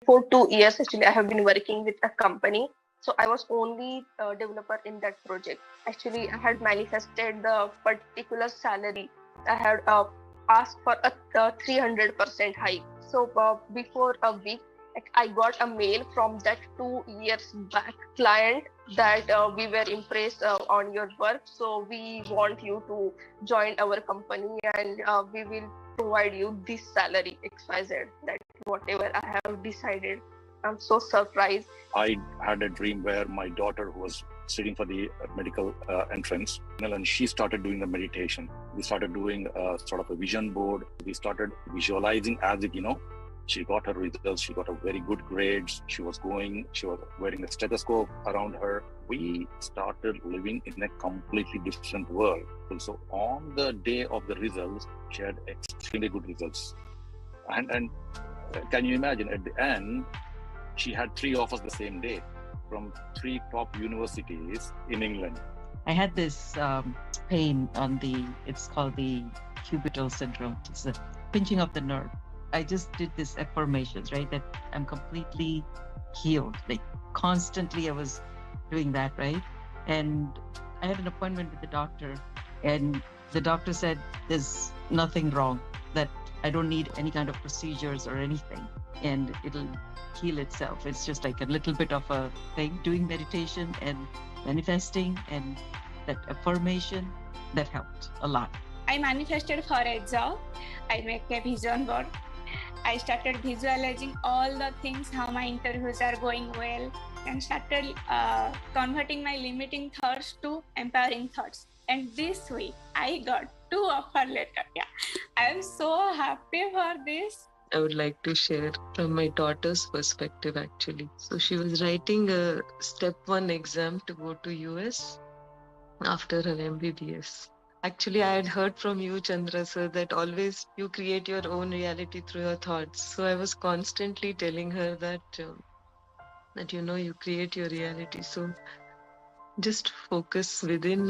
For 2 years, actually, I have been working with a company. So I was only a developer in that project. Actually, I had manifested the particular salary. I had asked for a 300% hike. So before a week, I got a mail from that 2 years back client that we were impressed on your work. So we want you to join our company, and we will provide you this salary XYZ, that whatever I have decided. I'm so surprised. I had a dream where my daughter was sitting for the medical entrance, and she started doing the meditation. We started doing sort of a vision board. We started visualizing as if, she got her results. She got a very good grades. She was wearing a stethoscope around her. We started living in a completely different world. So on the day of the results, she had extremely good results. And can you imagine, at the end, she had 3 offers the same day from 3 top universities in England. I had this pain on it's called the cubital syndrome. It's the pinching of the nerve. I just did this affirmations, right? That I'm completely healed. Like constantly I was doing that, right? And I had an appointment with the doctor, and the doctor said there's nothing wrong, that I don't need any kind of procedures or anything, and it'll heal itself. It's just like a little bit of a thing, doing meditation and manifesting and that affirmation, that helped a lot. I manifested for a job. I make a vision board. I started visualizing all the things, how my interviews are going well, and started converting my limiting thoughts to empowering thoughts. And this week, I got 2 offer letters. Yeah, I am so happy for this. I would like to share from my daughter's perspective, actually. So she was writing a step 1 exam to go to US after her MBBS. Actually, I had heard from you, Chandra sir, that always you create your own reality through your thoughts. So I was constantly telling her that you create your reality. So just focus within,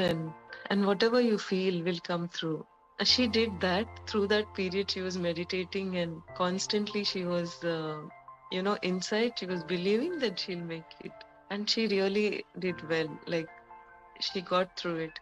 and whatever you feel will come through. She did that. Through that period, she was meditating, and constantly she was, inside, she was believing that she'll make it. And she really did well. Like, she got through it.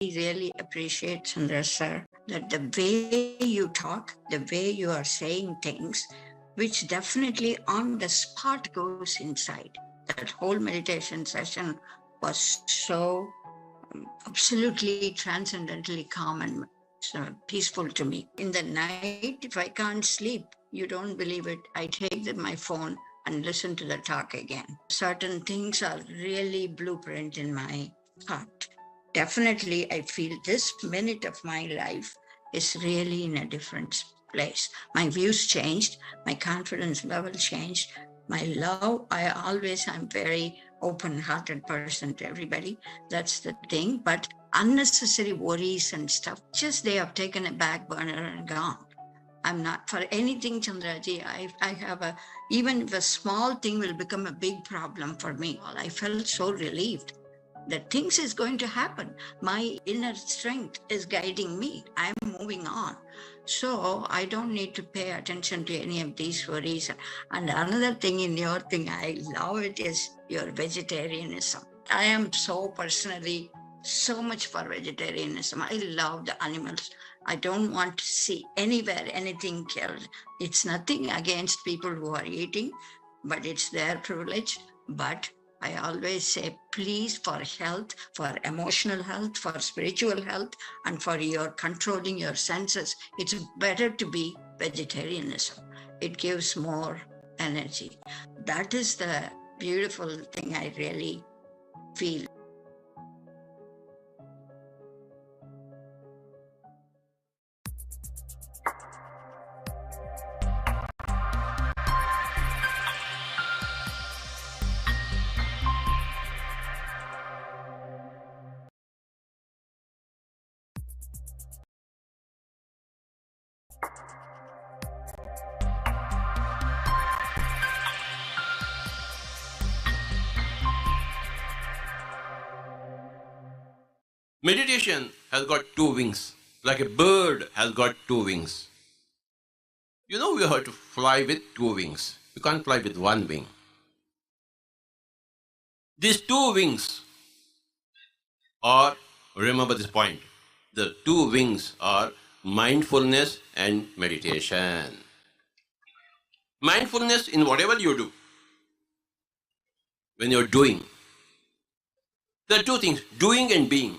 I really appreciate, Chandra sir, that the way you talk, the way you are saying things, which definitely on the spot goes inside. That whole meditation session was so absolutely transcendently calm and peaceful to me. In the night, if I can't sleep, you don't believe it, I take my phone and listen to the talk again. Certain things are really blueprint in my heart. Definitely, I feel this minute of my life is really in a different place. My views changed, my confidence level changed, my love, I'm very open-hearted person to everybody. That's the thing. But unnecessary worries and stuff, just they have taken a back burner and gone. I'm not for anything, Chandraji. I have even if a small thing will become a big problem for me. I felt so relieved that things is going to happen. My inner strength is guiding me. I'm moving on. So I don't need to pay attention to any of these worries. And another thing in your thing, I love it, is your vegetarianism. I am so personally so much for vegetarianism. I love the animals. I don't want to see anywhere anything killed. It's nothing against people who are eating, but it's their privilege. But I always say, please, for health, for emotional health, for spiritual health, and for your controlling your senses, it's better to be vegetarianism. It gives more energy. That is the beautiful thing I really feel. Meditation has got two wings, like a bird has got two wings. You know, we have to fly with two wings. You can't fly with one wing. These two wings are, remember this point, the two wings are mindfulness and meditation. Mindfulness in whatever you do, when you're doing, there are two things, doing and being.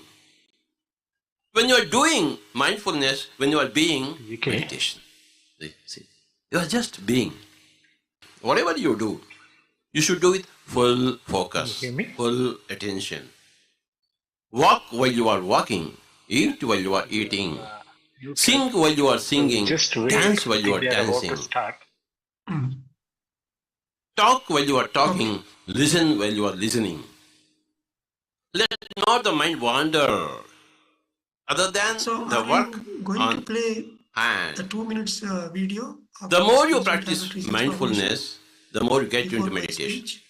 When you are doing mindfulness, when you are being meditation. See, you are just being. Whatever you do, you should do with full focus, full attention. Walk while you are walking, eat while you are eating, sing while you are singing, dance while you are dancing, talk while you are talking, listen while you are listening. Let not the mind wander other than the work going on to play hand. the 2 minutes video. The more you practice mindfulness, the more you get into meditation.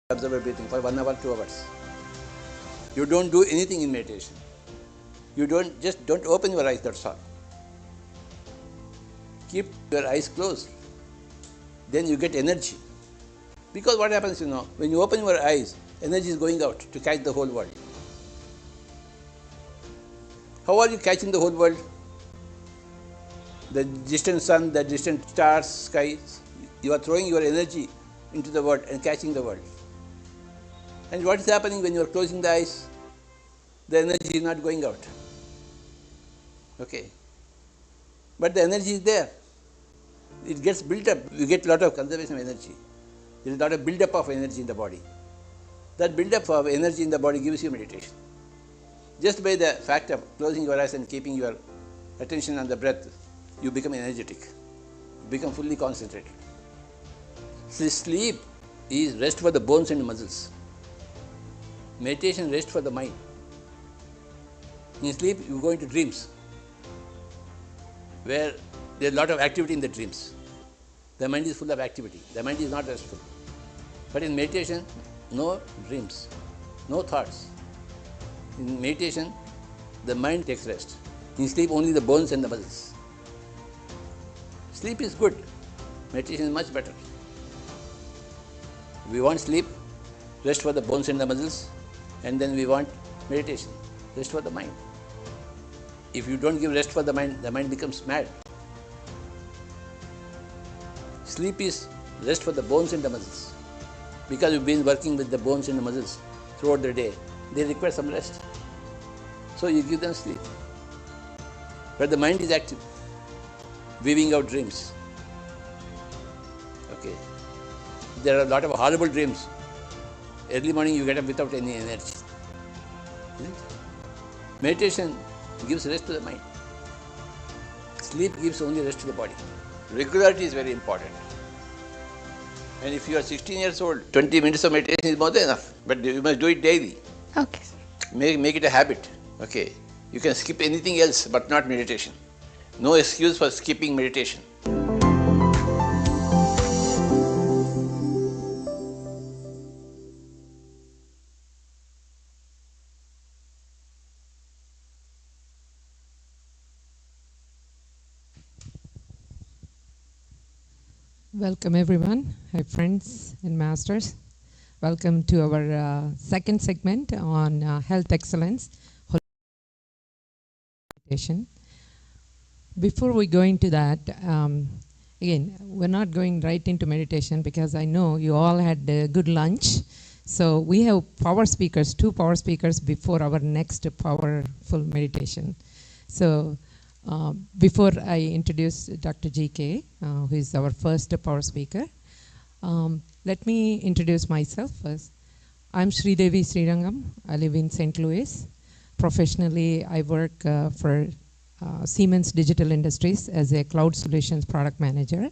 Observe breathing for 1 hour, 2 hours. You don't do anything in meditation. You don't open your eyes, that's all. Keep your eyes closed. Then you get energy. Because what happens, when you open your eyes, energy is going out to catch the whole world. How are you catching the whole world? the distant sun, the distant stars, skies. You are throwing your energy into the world and catching the world. And what is happening when you are closing the eyes? The energy is not going out. Okay. But the energy is there. It gets built up. You get a lot of conservation of energy. There is a lot of build-up of energy in the body. That build-up of energy in the body gives you meditation. Just by the fact of closing your eyes and keeping your attention on the breath, you become energetic. You become fully concentrated. Sleep is rest for the bones and muscles. Meditation rest for the mind. In sleep, you go into dreams, where there is a lot of activity in the dreams. The mind is full of activity. The mind is not restful. But in meditation, no dreams, no thoughts. In meditation, the mind takes rest. In sleep, only the bones and the muscles. Sleep is good. Meditation is much better. We want sleep, rest for the bones and the muscles, and then we want meditation, rest for the mind. If you don't give rest for the mind becomes mad. Sleep is rest for the bones and the muscles. Because you've been working with the bones and the muscles throughout the day, they require some rest. So you give them sleep. But the mind is active, weaving out dreams. Okay. There are a lot of horrible dreams. Early morning you get up without any energy. Meditation gives rest to the mind. Sleep gives only rest to the body. Regularity is very important. And if you are 16 years old, 20 minutes of meditation is more than enough. But you must do it daily. Okay. Make it a habit. Okay. You can skip anything else but not meditation. No excuse for skipping meditation. Welcome everyone. Hi friends and masters. Welcome to our second segment on health excellence. Before we go into that, again, we're not going right into meditation because I know you all had a good lunch. So we have two power speakers before our next powerful meditation. So before I introduce Dr. GK, who is our first power speaker, let me introduce myself first. I'm Sridevi Srirangam. I live in St. Louis. Professionally, I work for Siemens Digital Industries as a cloud solutions product manager.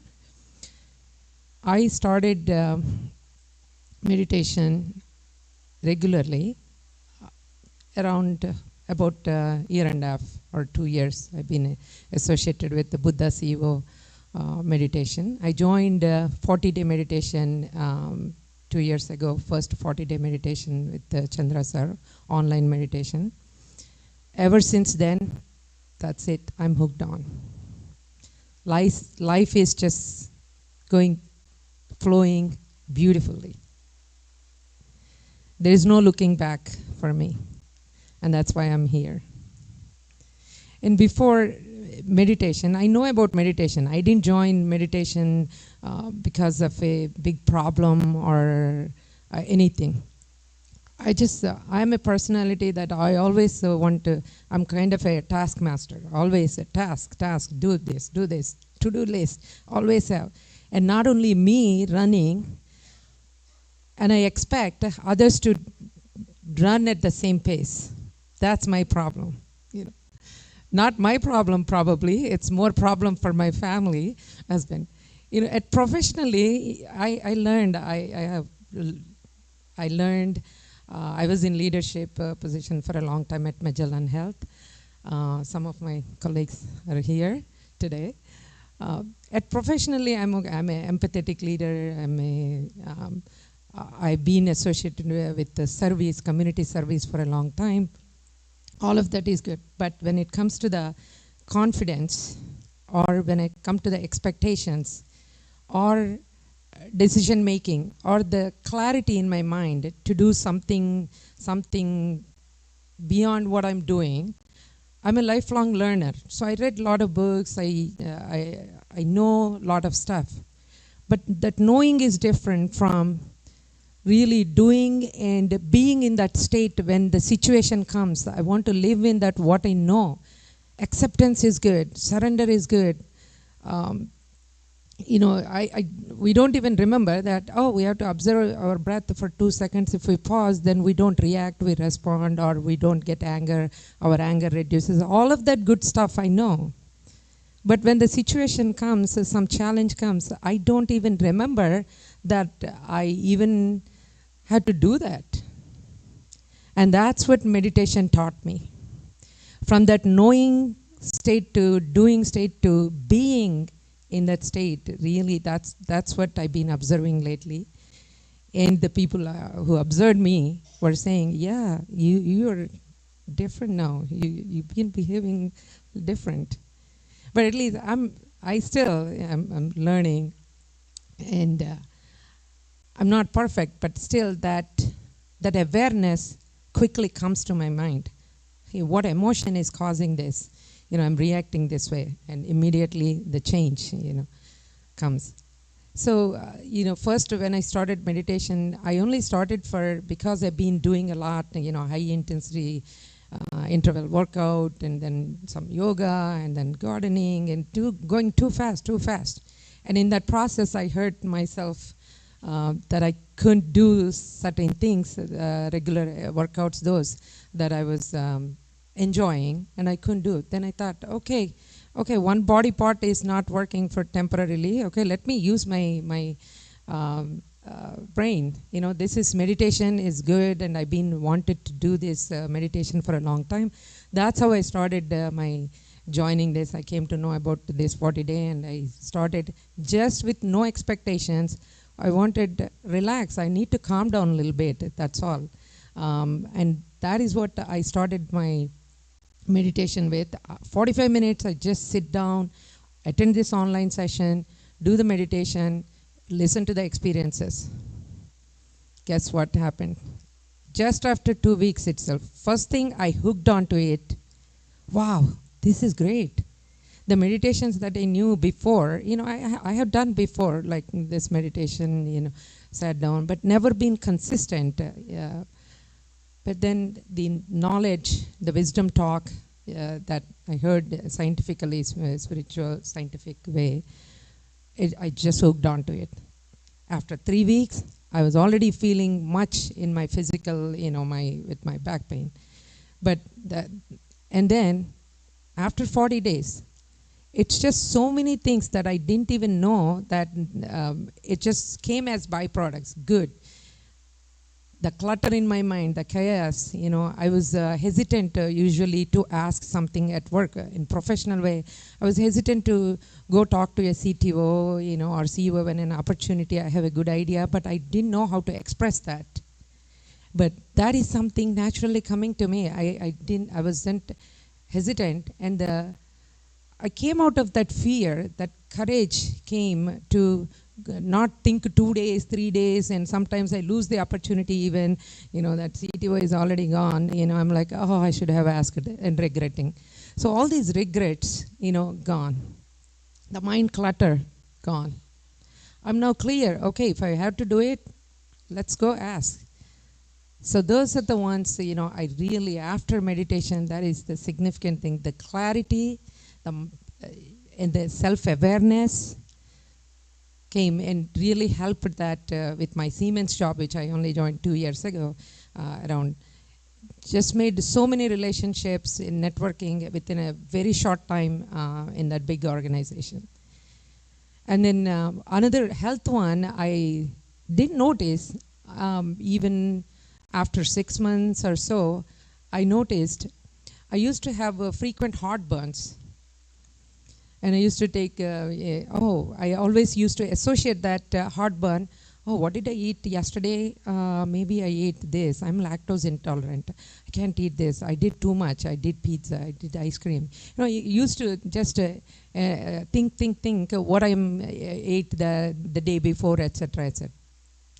I started meditation regularly around about a year and a half or 2 years. I've been associated with the Buddha CEO meditation. I joined 40-day meditation 2 years ago, first 40-day meditation with Chandra sir, online meditation. Ever since then, that's it, I'm hooked on. Life is just flowing beautifully. There is no looking back for me, and that's why I'm here. And before meditation, I know about meditation. I didn't join meditation because of a big problem or anything. I'm a personality that I always I'm kind of a taskmaster. Always a task, do this, to-do list, always have. And not only me running, and I expect others to run at the same pace. That's my problem, Not my problem probably, it's more problem for my family, husband. Professionally, I learned, I was in leadership position for a long time at Magellan Health. Some of my colleagues are here today. Professionally, I'm an empathetic leader. I've been associated with the service, community service for a long time. All of that is good. But when it comes to the confidence, or when it comes to the expectations, or decision making, or the clarity in my mind to do something beyond what I'm doing, I'm a lifelong learner. So I read a lot of books. I know a lot of stuff. But that knowing is different from really doing and being in that state when the situation comes. I want to live in that what I know. Acceptance is good. Surrender is good. We don't even remember that, we have to observe our breath for 2 seconds. If we pause, then we don't react, we respond, or we don't get anger. Our anger reduces. All of that good stuff I know. But when the situation comes, some challenge comes, I don't even remember that I even had to do that. And that's what meditation taught me. From that knowing state to doing state to being in that state, really, that's what I've been observing lately. And the people who observed me were saying, yeah, you are different now. You've been behaving different. But at least I'm learning, and I'm not perfect, but still that awareness quickly comes to my mind. Hey, what emotion is causing this? I'm reacting this way, and immediately the change, comes. So, first when I started meditation, I only started because I've been doing a lot, high intensity interval workout, and then some yoga, and then gardening, and going too fast. And in that process, I hurt myself that I couldn't do certain things, regular workouts, those that I was enjoying, and I couldn't do it. Then I thought, okay, one body part is not working for temporarily. Okay, let me use my brain. This is meditation is good, and I've been wanted to do this meditation for a long time. That's how I started my joining this. I came to know about this 40-day, and I started just with no expectations. I wanted relax. I need to calm down a little bit. That's all. And that is what I started my meditation with. 45 minutes, I just sit down, attend this online session, do the meditation, listen to the experiences. Guess what happened? Just after 2 weeks itself, first thing I hooked onto it. Wow, this is great. The meditations that I knew before, I have done before, like this meditation, sat down, but never been consistent. But then the knowledge, the wisdom talk that I heard scientifically, spiritual, scientific way, I just hooked onto it. After 3 weeks, I was already feeling much in my physical, with my back pain. And then after 40 days, it's just so many things that I didn't even know that it just came as byproducts. Good. The clutter in my mind, the chaos, I was hesitant usually to ask something at work in professional way. I was hesitant to go talk to a CTO, or CEO when an opportunity, I have a good idea, but I didn't know how to express that. But that is something naturally coming to me. I wasn't hesitant, and I came out of that fear. That courage came to not think 2 days, 3 days, and sometimes I lose the opportunity even, that CTO is already gone. I'm like, I should have asked, and regretting. So all these regrets, gone. The mind clutter, gone. I'm now clear. Okay, if I have to do it, let's go ask. So those are the ones, I really, after meditation, that is the significant thing. The clarity, and the self-awareness came and really helped that with my Siemens job, which I only joined 2 years ago, just made so many relationships in networking within a very short time in that big organization. And then another health one, I didn't notice, even after 6 months or so, I noticed I used to have frequent heartburns. And I used to take, I always used to associate that heartburn. What did I eat yesterday? Maybe I ate this. I'm lactose intolerant. I can't eat this. I did too much. I did pizza. I did ice cream. You used to just think what I ate the day before, etc., etc.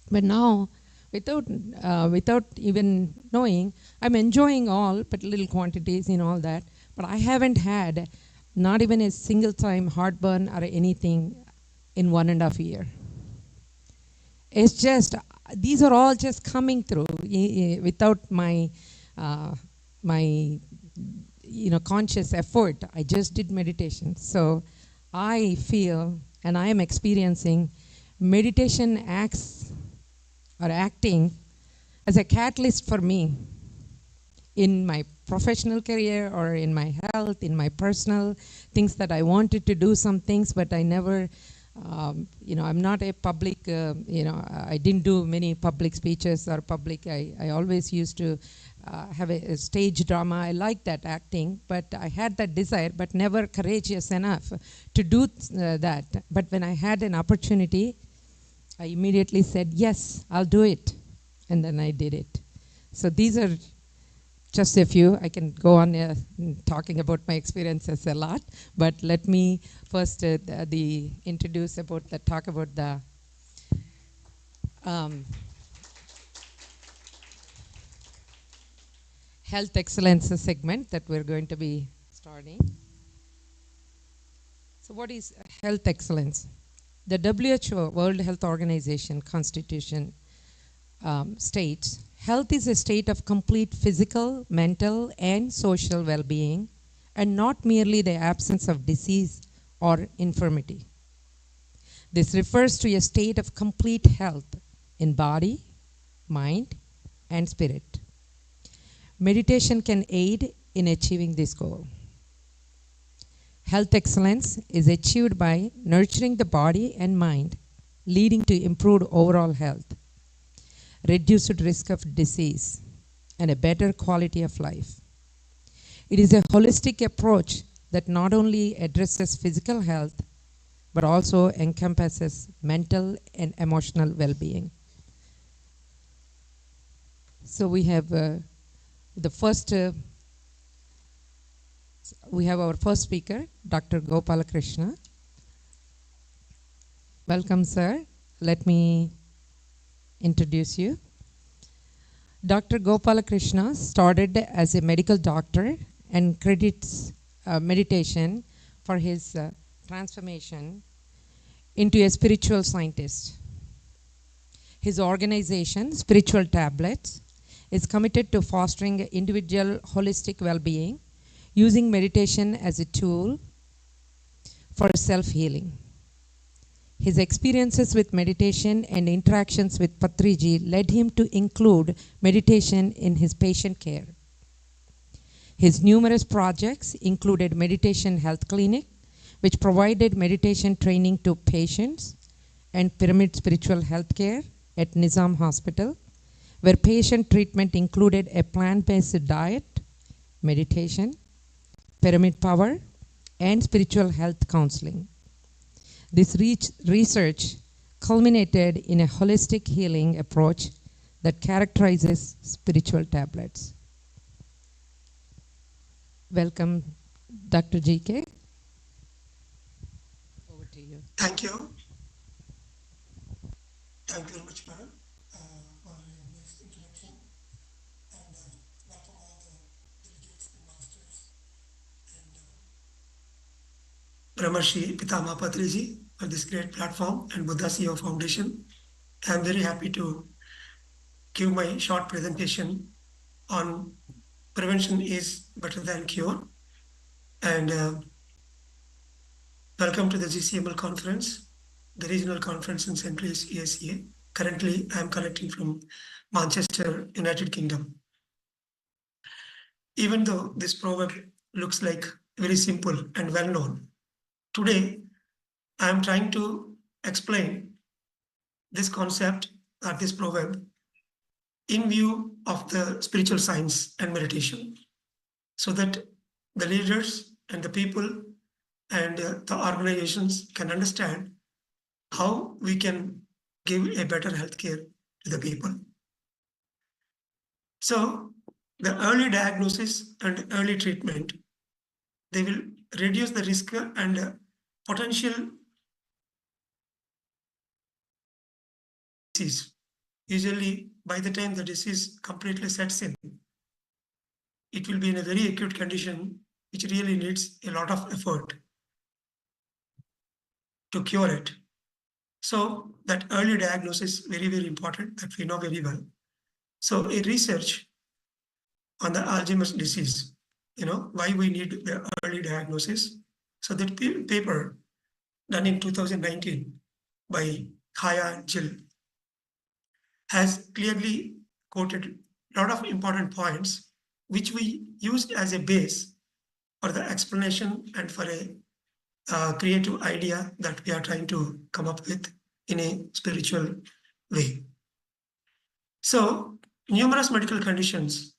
But now, without even knowing, I'm enjoying all, but little quantities in all that. But I haven't had not even a single time heartburn or anything in 1.5 years. It's just, these are all just coming through without my, my conscious effort. I just did meditation. So I feel, and I am experiencing, meditation acts or acting as a catalyst for me in my professional career or in my health, in my personal things that I wanted to do some things, but I never, I'm not a public, I didn't do many public speeches or public, I always used to have a stage drama. I like that acting, but I had that desire, but never courageous enough to do that. But when I had an opportunity, I immediately said, yes, I'll do it. And then I did it. So these are just a few. I can go on talking about my experiences a lot, but let me first introduce about talk about the health excellence segment that we're going to be starting. So what is health excellence? The WHO, World Health Organization Constitution states, health is a state of complete physical, mental, and social well-being, and not merely the absence of disease or infirmity. This refers to a state of complete health in body, mind, and spirit. Meditation can aid in achieving this goal. Health excellence is achieved by nurturing the body and mind, leading to improved overall health, reduced risk of disease, and a better quality of life. It is a holistic approach that not only addresses physical health, but also encompasses mental and emotional well-being. So we have our first speaker, Dr. Gopalakrishna. Welcome, sir. Let me introduce you. Dr. Gopalakrishna started as a medical doctor and credits meditation for his transformation into a spiritual scientist. His organization, Spiritual Tablets, is committed to fostering individual holistic well-being using meditation as a tool for self-healing. His experiences with meditation and interactions with Patriji led him to include meditation in his patient care. His numerous projects included Meditation Health Clinic, which provided meditation training to patients, and Pyramid Spiritual Health Care at Nizam Hospital, where patient treatment included a plant-based diet, meditation, pyramid power, and spiritual health counseling. This research culminated in a holistic healing approach that characterizes spiritual tablets. Welcome, Dr. GK. Over to you. Thank you. Thank you very much, madam, for this introduction. And welcome all the delegates and masters and Brahmarshi Pitama Patriji for this great platform and Buddha CEO Foundation. I'm very happy to give my short presentation on prevention is better than cure. And welcome to the GCML conference, the regional conference in St. Louis, USA. Currently, I'm connecting from Manchester, United Kingdom. Even though this proverb looks like very simple and well known, today I'm trying to explain this concept or this proverb in view of the spiritual science and meditation, so that the leaders and the people and the organizations can understand how we can give a better healthcare to the people. So the early diagnosis and early treatment, they will reduce the risk and potential disease. Usually by the time the disease completely sets in, it will be in a very acute condition which really needs a lot of effort to cure it. So that early diagnosis is very, very important, that we know very well. So a research on the Alzheimer's disease, why we need the early diagnosis. So that paper done in 2019 by Kaya and Jill has clearly quoted a lot of important points, which we used as a base for the explanation and for a creative idea that we are trying to come up with in a spiritual way. So numerous medical conditions,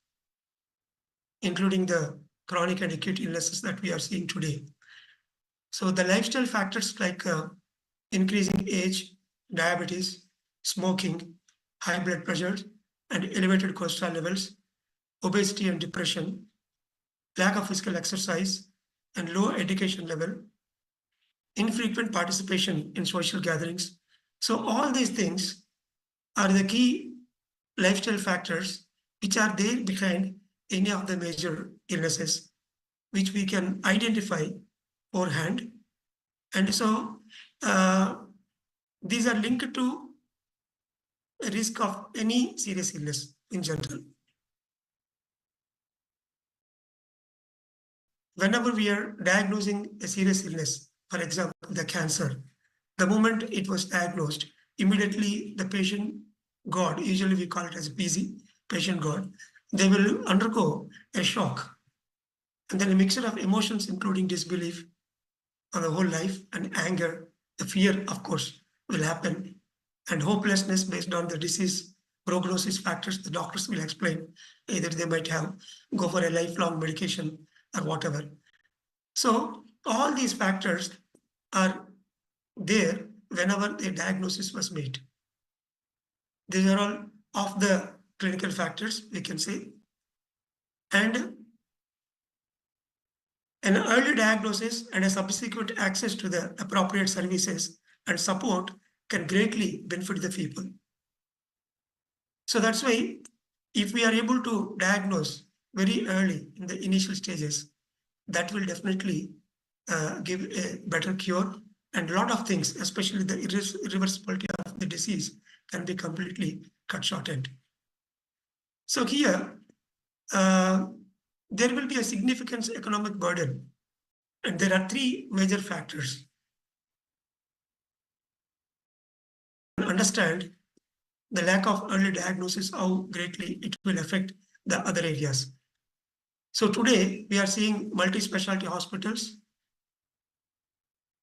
including the chronic and acute illnesses that we are seeing today. So the lifestyle factors like increasing age, diabetes, smoking, high blood pressure, and elevated cholesterol levels, obesity and depression, lack of physical exercise, and low education level, infrequent participation in social gatherings. So all these things are the key lifestyle factors which are there behind any of the major illnesses, which we can identify beforehand. And so these are linked to a risk of any serious illness in general. Whenever we are diagnosing a serious illness, for example, the cancer, the moment it was diagnosed, immediately the patient God, usually we call it as PZ, patient God, they will undergo a shock. And then a mixture of emotions, including disbelief on the whole life and anger, the fear, of course, will happen, and hopelessness based on the disease prognosis factors the doctors will explain. Either they might have go for a lifelong medication or whatever. So all these factors are there whenever the diagnosis was made. These are all of the clinical factors, we can say. And an early diagnosis and a subsequent access to the appropriate services and support can greatly benefit the people. So that's why if we are able to diagnose very early in the initial stages, that will definitely give a better cure, and a lot of things, especially the irreversibility of the disease, can be completely cut shortened. So here, there will be a significant economic burden, and there are three major factors. Understand the lack of early diagnosis, how greatly it will affect the other areas. So today we are seeing multi-specialty hospitals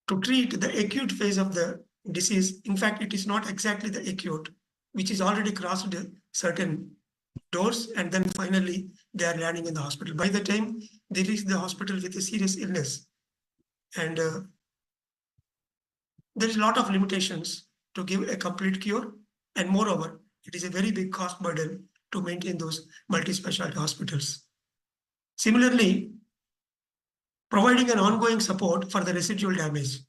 to treat the acute phase of the disease. In fact, it is not exactly the acute, which is already crossed certain doors, and then finally they are landing in the hospital. By the time they reach the hospital with a serious illness, and there is a lot of limitations to give a complete cure, and moreover, it is a very big cost burden to maintain those multi-specialty hospitals. Similarly, providing an ongoing support for the residual damage.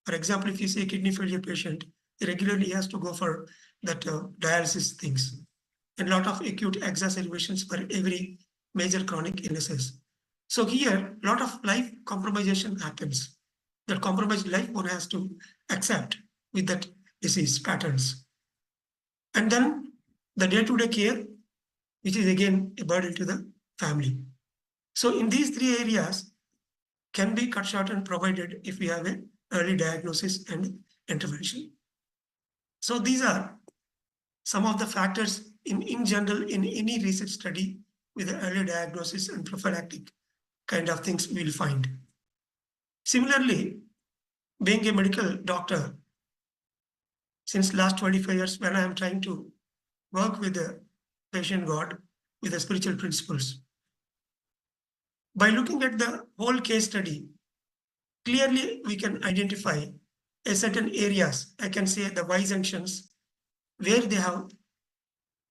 For example, if you see a kidney failure patient, he regularly has to go for that dialysis things, and a lot of acute exacerbations for every major chronic illnesses. So here, a lot of life compromisation happens. That compromised life one has to accept with that disease patterns. And then the day-to-day care, which is again a burden to the family. So in these three areas can be cut short and provided if we have an early diagnosis and intervention. So these are some of the factors in general in any research study with the early diagnosis and prophylactic kind of things we will find. Similarly, being a medical doctor, since last 25 years, when I am trying to work with the patient God, with the spiritual principles, by looking at the whole case study, clearly we can identify a certain areas, I can say the Y junctions, where they have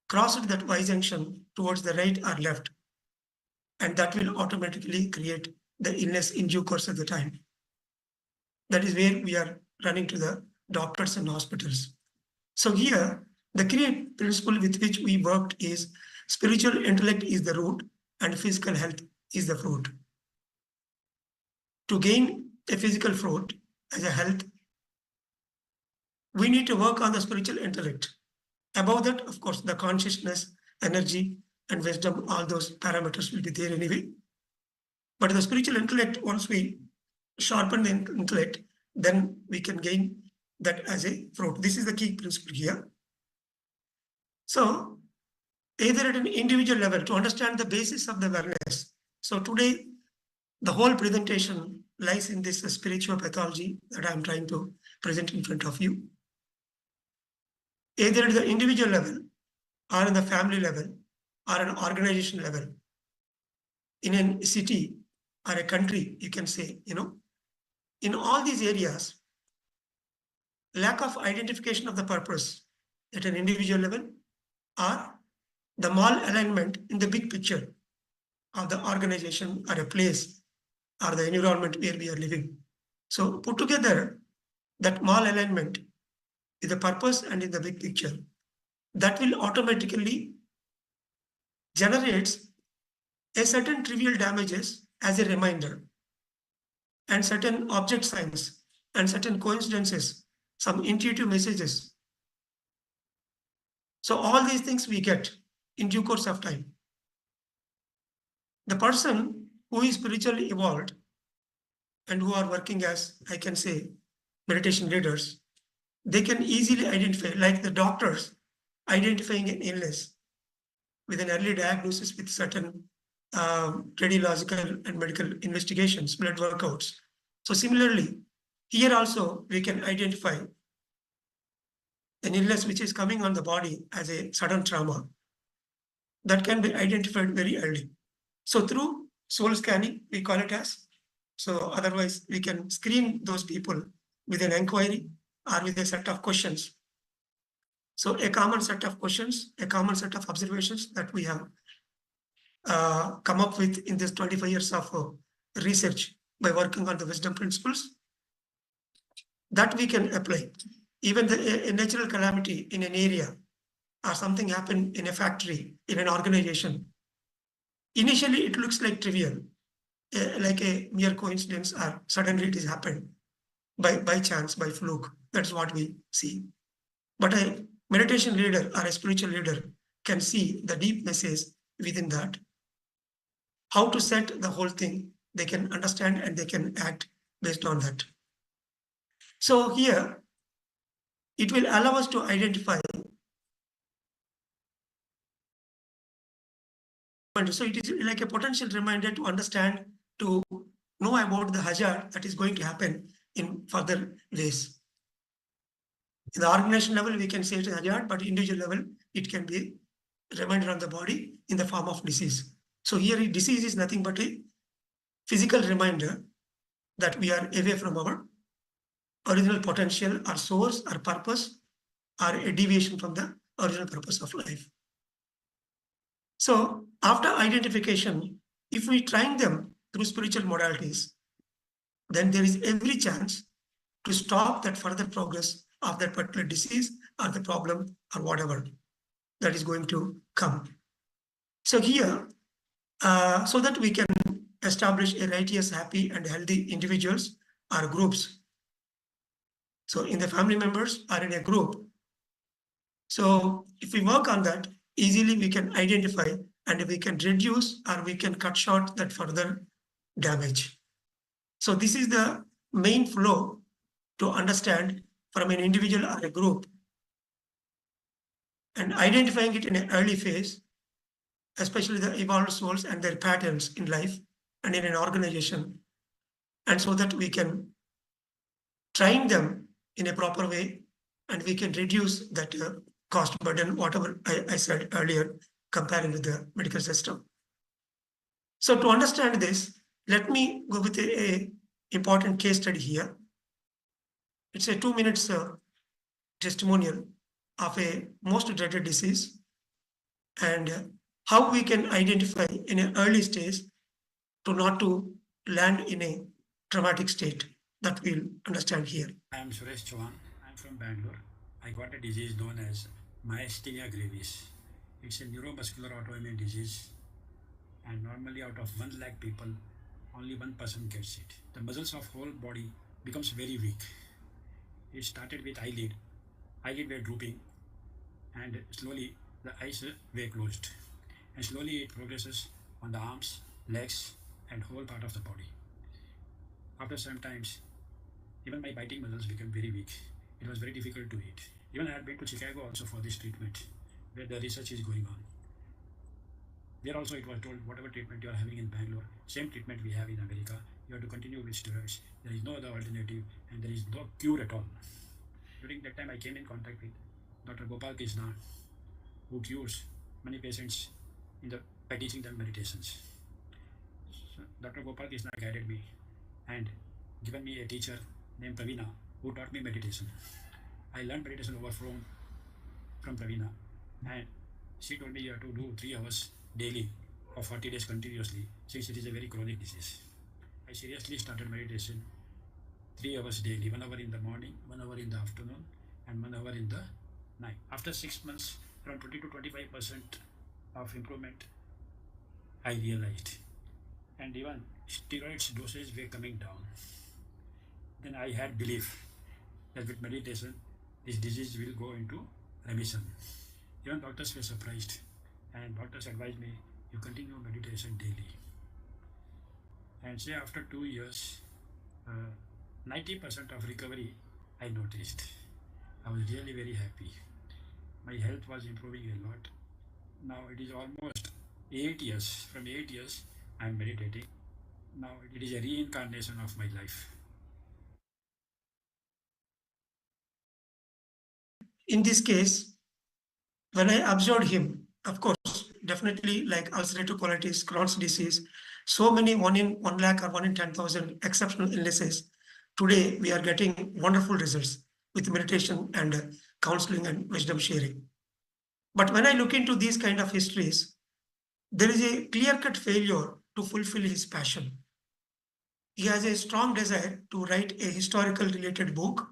crossed that Y junction towards the right or left, and that will automatically create the illness in due course of the time. That is where we are running to the doctors and hospitals. So here, the key principle with which we worked is spiritual intellect is the root and physical health is the fruit. to gain a physical fruit as a health, we need to work on the spiritual intellect. Above that, of course, the consciousness, energy, and wisdom, all those parameters will be there anyway. But the spiritual intellect, once we sharpen the intellect, then we can gain that as a fruit. This is the key principle here. So, either at an individual level to understand the basis of the awareness. So today, the whole presentation lies in this spiritual pathology that I'm trying to present in front of you. Either at the individual level, or in the family level, or an organization level, in a city or a country, you can say, in all these areas, lack of identification of the purpose at an individual level, or the malalignment in the big picture of the organization or a place or the environment where we are living. So put together that malalignment with the purpose and in the big picture, that will automatically generates a certain trivial damages as a reminder, and certain object signs and certain coincidences, some intuitive messages. So all these things we get in due course of time. The person who is spiritually evolved and who are working as, I can say, meditation leaders, they can easily identify, like the doctors identifying an illness with an early diagnosis with certain radiological and medical investigations, blood workouts. So similarly, here also we can identify an illness which is coming on the body as a sudden trauma that can be identified very early. So through soul scanning, we call it as, so otherwise we can screen those people with an inquiry or with a set of questions. So a common set of questions, a common set of observations that we have come up with in this 25 years of research by working on the wisdom principles, that we can apply. Even a natural calamity in an area or something happen in a factory, in an organization, initially it looks like trivial, like a mere coincidence, or suddenly it has happened by chance, by fluke. That's what we see. But a meditation leader or a spiritual leader can see the deep message within that. How to set the whole thing, they can understand and they can act based on that. So here, it will allow us to identify. So it is like a potential reminder to understand, to know about the hazard that is going to happen in further ways. In the organization level, we can say it is hazard, but individual level, it can be a reminder on the body in the form of disease. So here, disease is nothing but a physical reminder that we are away from our original potential, our source, our purpose, or a deviation from the original purpose of life. So after identification, if we train them through spiritual modalities, then there is every chance to stop that further progress of that particular disease or the problem or whatever that is going to come. So here, so that we can establish a righteous, happy, and healthy individuals or groups. So in the family members or in a group. So if we work on that, easily we can identify and we can reduce or we can cut short that further damage. So this is the main flow to understand from an individual or a group, and identifying it in an early phase, especially the evolved souls and their patterns in life and in an organization, and so that we can train them in a proper way and we can reduce that cost burden, whatever I said earlier, comparing with the medical system. So to understand this, let me go with a important case study here. It's a 2 minutes testimonial of a most dreaded disease and how we can identify in an early stage to not to land in a traumatic state that we'll understand here. I am Suresh Chauhan. I am from Bangalore. I got a disease known as myasthenia gravis. It's a neuromuscular autoimmune disease, and normally out of 1 lakh people, only one person gets it. The muscles of whole body becomes very weak. It started with eyelid. Eyelid were drooping, and slowly the eyes were closed. And slowly it progresses on the arms, legs, and whole part of the body. After some times, even my biting muscles became very weak. It was very difficult to eat. Even I had been to Chicago also for this treatment, where the research is going on. There also it was told, whatever treatment you are having in Bangalore, same treatment we have in America, you have to continue with steroids. There is no other alternative, and there is no cure at all. During that time, I came in contact with Dr. Gopal Krishna, who cures many patients by teaching them meditations. So Dr. Gopal Krishna guided me and given me a teacher named Pravina, who taught me meditation. I learned meditation over from Pravina, and she told me you have to do 3 hours daily for 40 days continuously, since it is a very chronic disease. I seriously started meditation 3 hours daily, 1 hour in the morning, 1 hour in the afternoon, and 1 hour in the night. After 6 months, around 20 to 25% of improvement I realized, and even steroids dosage were coming down. Then I had belief that with meditation, this disease will go into remission. Even doctors were surprised, and doctors advised me, you continue meditation daily. And say after 2 years, 90% of recovery I noticed. I was really very happy. My health was improving a lot. Now it is almost 8 years. From 8 years, I am meditating. Now it is a reincarnation of my life. In this case, when I observed him, of course, definitely like ulcerative colitis, Crohn's disease, so many 1 in 1 lakh or 1 in 10,000 exceptional illnesses. Today, we are getting wonderful results with meditation and counseling and wisdom sharing. But when I look into these kind of histories, there is a clear-cut failure to fulfill his passion. He has a strong desire to write a historical related book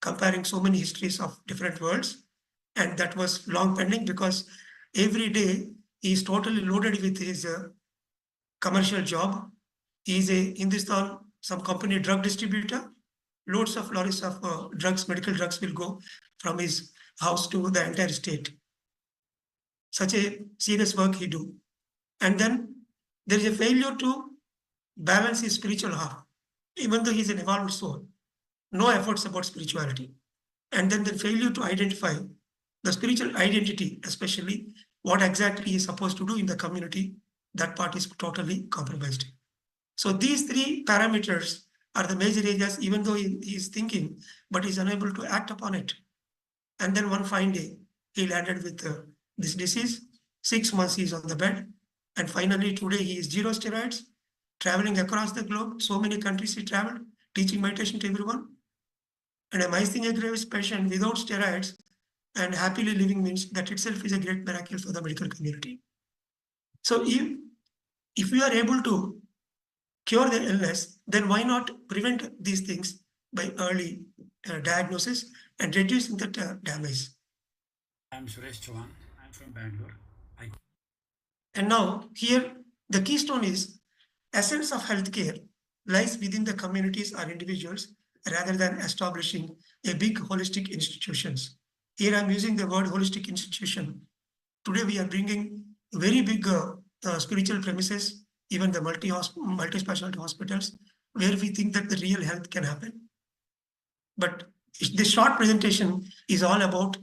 comparing so many histories of different worlds, and that was long pending because every day he is totally loaded with his commercial job. He is a Hindustan, some company drug distributor. Loads of lorries of drugs, medical drugs will go from his house to the entire state. Such a serious work he do. And then there is a failure to balance his spiritual half. Even though he is an evolved soul, no efforts about spirituality. And then the failure to identify the spiritual identity, especially what exactly he is supposed to do in the community, that part is totally compromised. So these 3 parameters are the major areas, even though he is thinking, but he is unable to act upon it. And then one fine day, he landed with this disease. 6 months he is on the bed. And finally, today he is 0 steroids, traveling across the globe. So many countries he traveled, teaching meditation to everyone. And a myasthenia gravis patient without steroids and happily living means that itself is a great miracle for the medical community. So if we are able to cure the illness, then why not prevent these things by early diagnosis and reducing the damage? I'm Suresh Chauhan. I'm from Bangalore. And now here, the keystone is essence of healthcare lies within the communities or individuals rather than establishing a big holistic institutions. Here I'm using the word holistic institution. Today we are bringing very big spiritual premises, even the multi-specialty hospitals, where we think that the real health can happen. But this short presentation is all about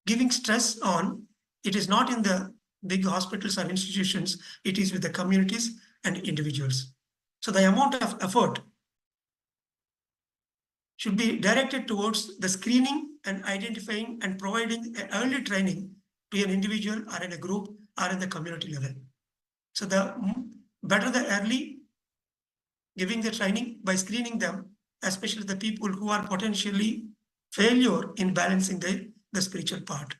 giving stress on, it is not in the big hospitals or institutions, it is with the communities and individuals. So the amount of effort should be directed towards the screening and identifying and providing early training to an individual or in a group or in the community level. So the better the early giving the training by screening them, especially the people who are potentially failure in balancing the spiritual part.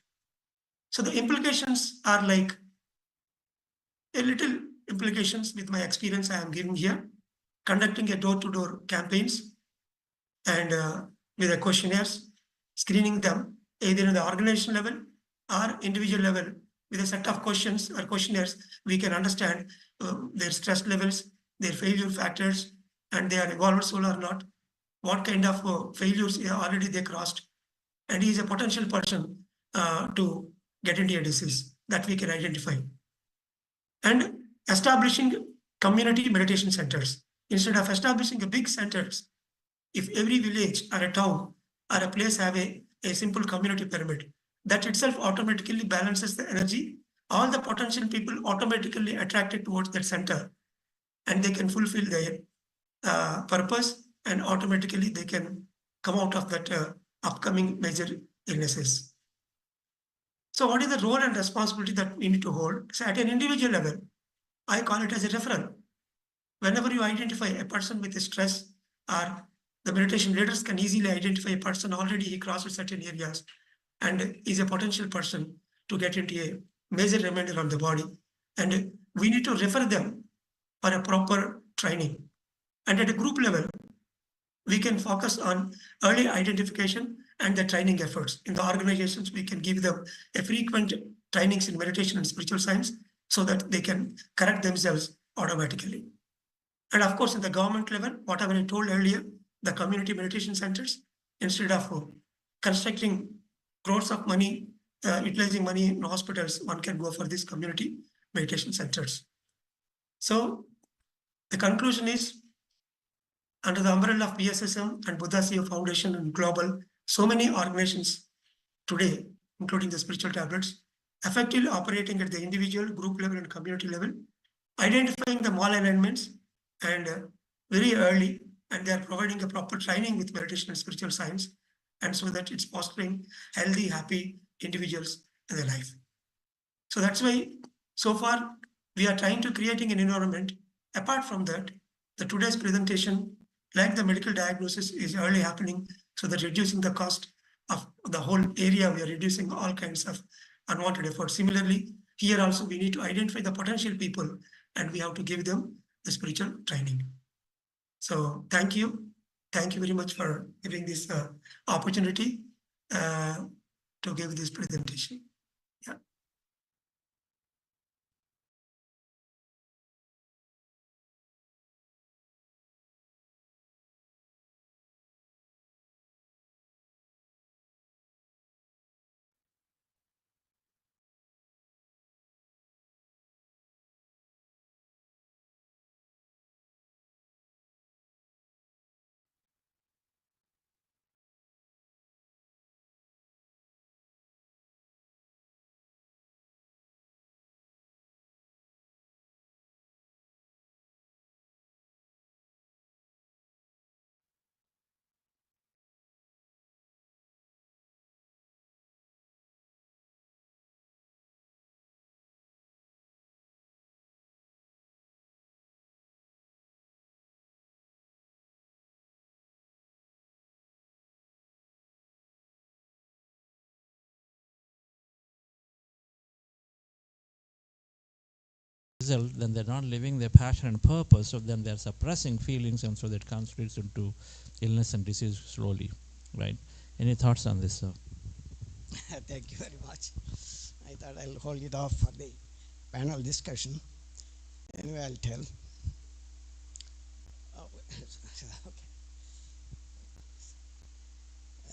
So the implications are like a little implications with my experience I am giving here, conducting a door-to-door campaigns and with the questionnaires, screening them either in the organization level or individual level with a set of questions or questionnaires, we can understand their stress levels, their failure factors, and they are evolved soul or not, what kind of failures already they crossed, and he is a potential person to get into a disease that we can identify. And establishing community meditation centers. Instead of establishing a big centers, if every village or a town or a place have a simple community pyramid, that itself automatically balances the energy. All the potential people automatically attracted towards that center, and they can fulfill their purpose, and automatically they can come out of that upcoming major illnesses. So what is the role and responsibility that we need to hold? So at an individual level, I call it as a referral. Whenever you identify a person with stress, or the meditation leaders can easily identify a person already he crosses certain areas and is a potential person to get into a major remainder on the body. And we need to refer them for a proper training. And at a group level, we can focus on early identification and the training efforts. In the organizations, we can give them a frequent trainings in meditation and spiritual science so that they can correct themselves automatically. And of course, in the government level, whatever I told earlier, the community meditation centers, instead of constructing crores of money, utilizing money in hospitals, one can go for these community meditation centers. So the conclusion is, under the umbrella of PSSM and Buddha CEO Foundation and Global, so many organizations today, including the spiritual tablets, effectively operating at the individual, group level, and community level, identifying the malalignments and very early, and they are providing a proper training with meditation and spiritual science, and so that it's fostering healthy, happy individuals in their life. So that's why so far we are trying to creating an environment. Apart from that, the today's presentation, like the medical diagnosis, is early happening, so that reducing the cost of the whole area, we are reducing all kinds of unwanted efforts. Similarly, here also we need to identify the potential people, and we have to give them the spiritual training. So thank you. Thank you very much for giving this opportunity to give this presentation. Yeah. Result, then they're not living their passion and purpose, so then they're suppressing feelings, and so that constitutes into illness and disease slowly, right? Any thoughts on this, sir? Thank you very much. I thought I'll hold it off for the panel discussion. Anyway, I'll tell. Oh,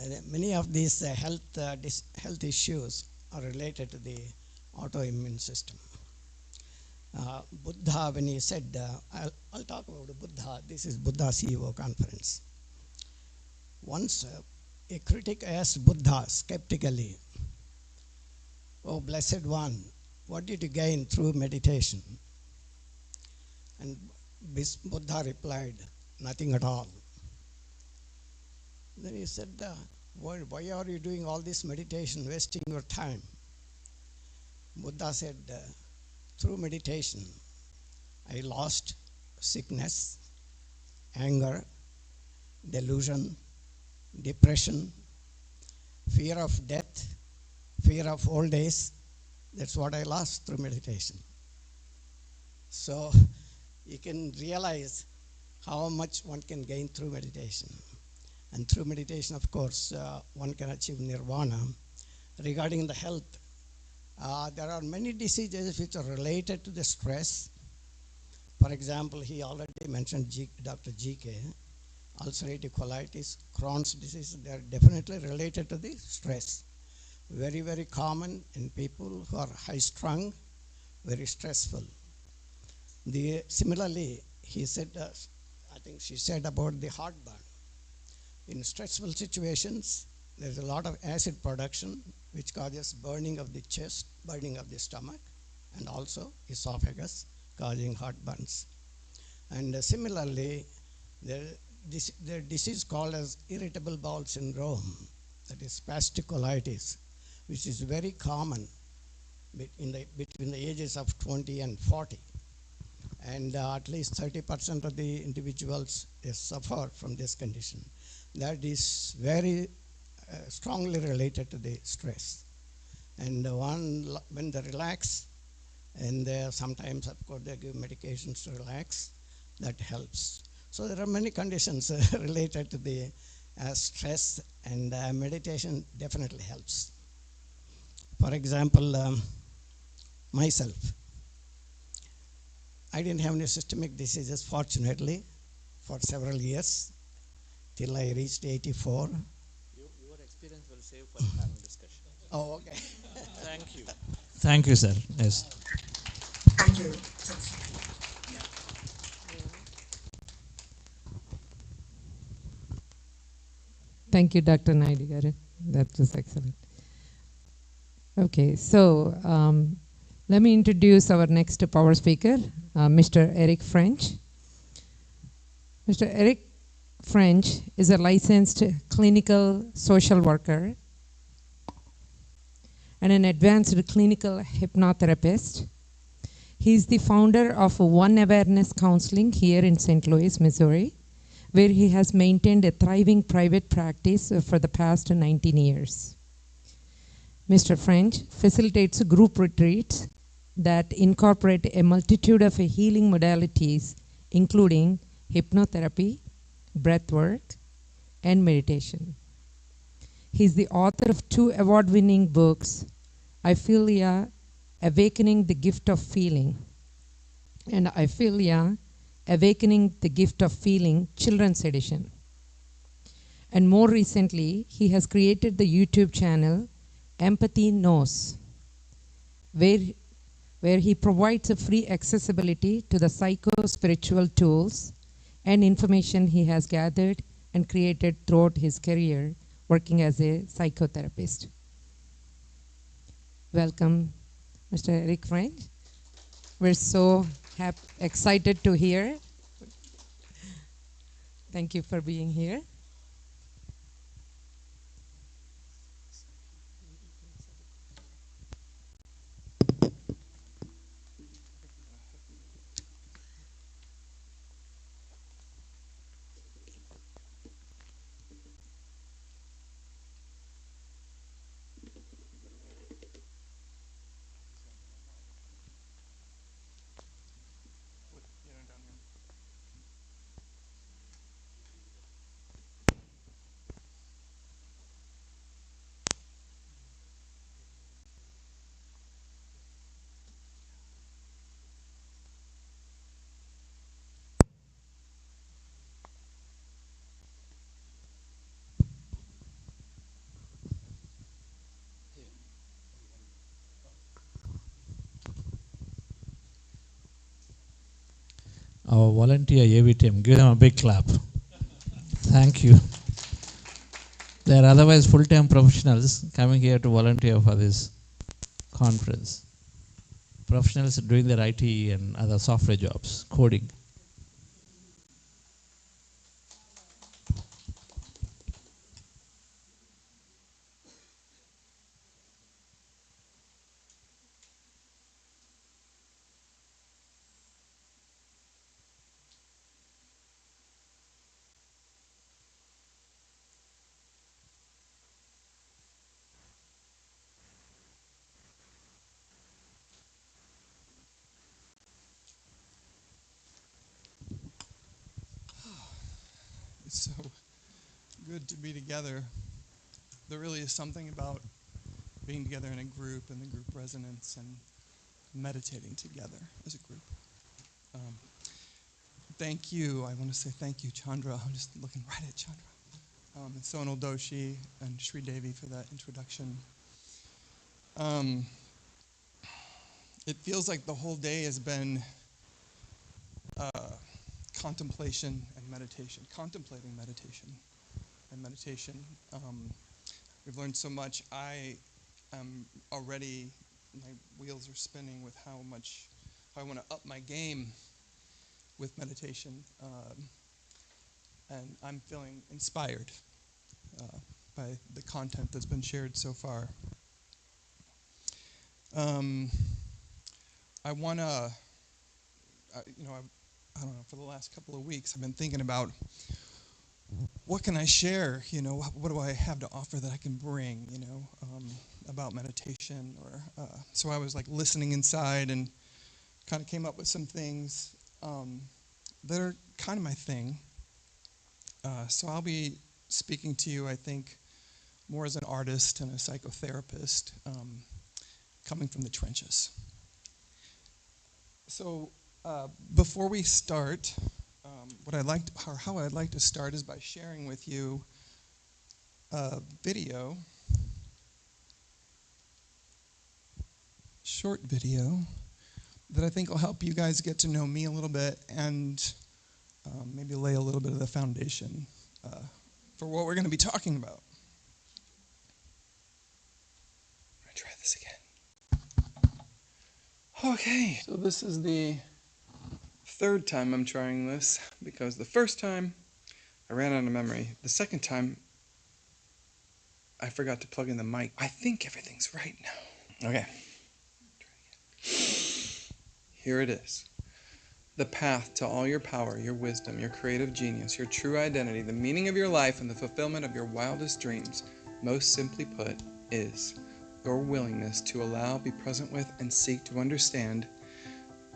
okay. Many of these health issues are related to the autoimmune system. Buddha, when he said, I'll talk about Buddha. This is Buddha CEO conference. Once a critic asked Buddha skeptically, "Oh, blessed one, what did you gain through meditation?" And Buddha replied, "Nothing at all." Then he said, why are you doing all this meditation, wasting your time? Buddha said, through meditation, I lost sickness, anger, delusion, depression, fear of death, fear of old age. That's what I lost through meditation. So you can realize how much one can gain through meditation. And through meditation, of course, one can achieve nirvana. Regarding the health, there are many diseases which are related to the stress, For example, he already mentioned Dr. GK, ulcerative colitis, Crohn's disease, they are definitely related to the stress. Very, very common in people who are high strung, very stressful. Similarly, he said, I think she said about the heartburn. In stressful situations, there's a lot of acid production which causes burning of the chest, burning of the stomach, and also esophagus, causing heartburns. And similarly, the disease called as irritable bowel syndrome, that is spastic colitis, which is very common between the ages of 20 and 40. And at least 30% of the individuals suffer from this condition. That is very strongly related to the stress. And when they relax, and sometimes, of course, they give medications to relax, that helps. So there are many conditions related to the stress, and meditation definitely helps. For example, myself, I didn't have any systemic diseases, fortunately, for several years, till I reached 84. Your experience will save for the panel discussion. Oh, okay. Thank you. Thank you, sir. Yes. Thank you. Thank you, Dr. Naidu garu. That was excellent. Okay, so let me introduce our next power speaker, Mr. Eric French. Mr. Eric French is a licensed clinical social worker and an advanced clinical hypnotherapist. He is the founder of One Awareness Counseling here in St. Louis, Missouri, where he has maintained a thriving private practice for the past 19 years. Mr. French facilitates group retreats that incorporate a multitude of healing modalities, including hypnotherapy, breathwork, and meditation. He is the author of 2 award-winning books, Ophelia, Awakening the Gift of Feeling, and Ophelia, Awakening the Gift of Feeling, Children's Edition. And more recently, he has created the YouTube channel Empathy Knows, where he provides a free accessibility to the psycho-spiritual tools and information he has gathered and created throughout his career working as a psychotherapist. Welcome, Mr. Eric French. We're so excited to hear. Thank you for being here. Our volunteer AV team, give them a big clap. Thank you. They are otherwise full-time professionals coming here to volunteer for this conference. Professionals doing their IT and other software jobs, coding. It's so good to be together. There really is something about being together in a group and the group resonance and meditating together as a group. thank you. I want to say thank you, Chandra. I'm just looking right at Chandra. And Sonal Doshi and Sri Devi for that introduction. It feels like the whole day has been contemplation and meditation, contemplating meditation and meditation. We've learned so much. I am already, my wheels are spinning with how I want to up my game with meditation. And I'm feeling inspired by the content that's been shared so far. I want to, I don't know, for the last couple of weeks, I've been thinking about what can I share, what do I have to offer that I can bring, about meditation, or, so I was like listening inside and kind of came up with some things that are kind of my thing. So I'll be speaking to you, I think, more as an artist and a psychotherapist, coming from the trenches. So before we start, how I'd like to start is by sharing with you a video, short video, that I think will help you guys get to know me a little bit and maybe lay a little bit of the foundation for what we're going to be talking about. I'm going to try this again. Okay, so this is the third time I'm trying this, because the first time I ran out of memory. The second time I forgot to plug in the mic. I think everything's right now. Okay. Here it is. The path to all your power, your wisdom, your creative genius, your true identity, the meaning of your life, and the fulfillment of your wildest dreams, most simply put, is your willingness to allow, be present with, and seek to understand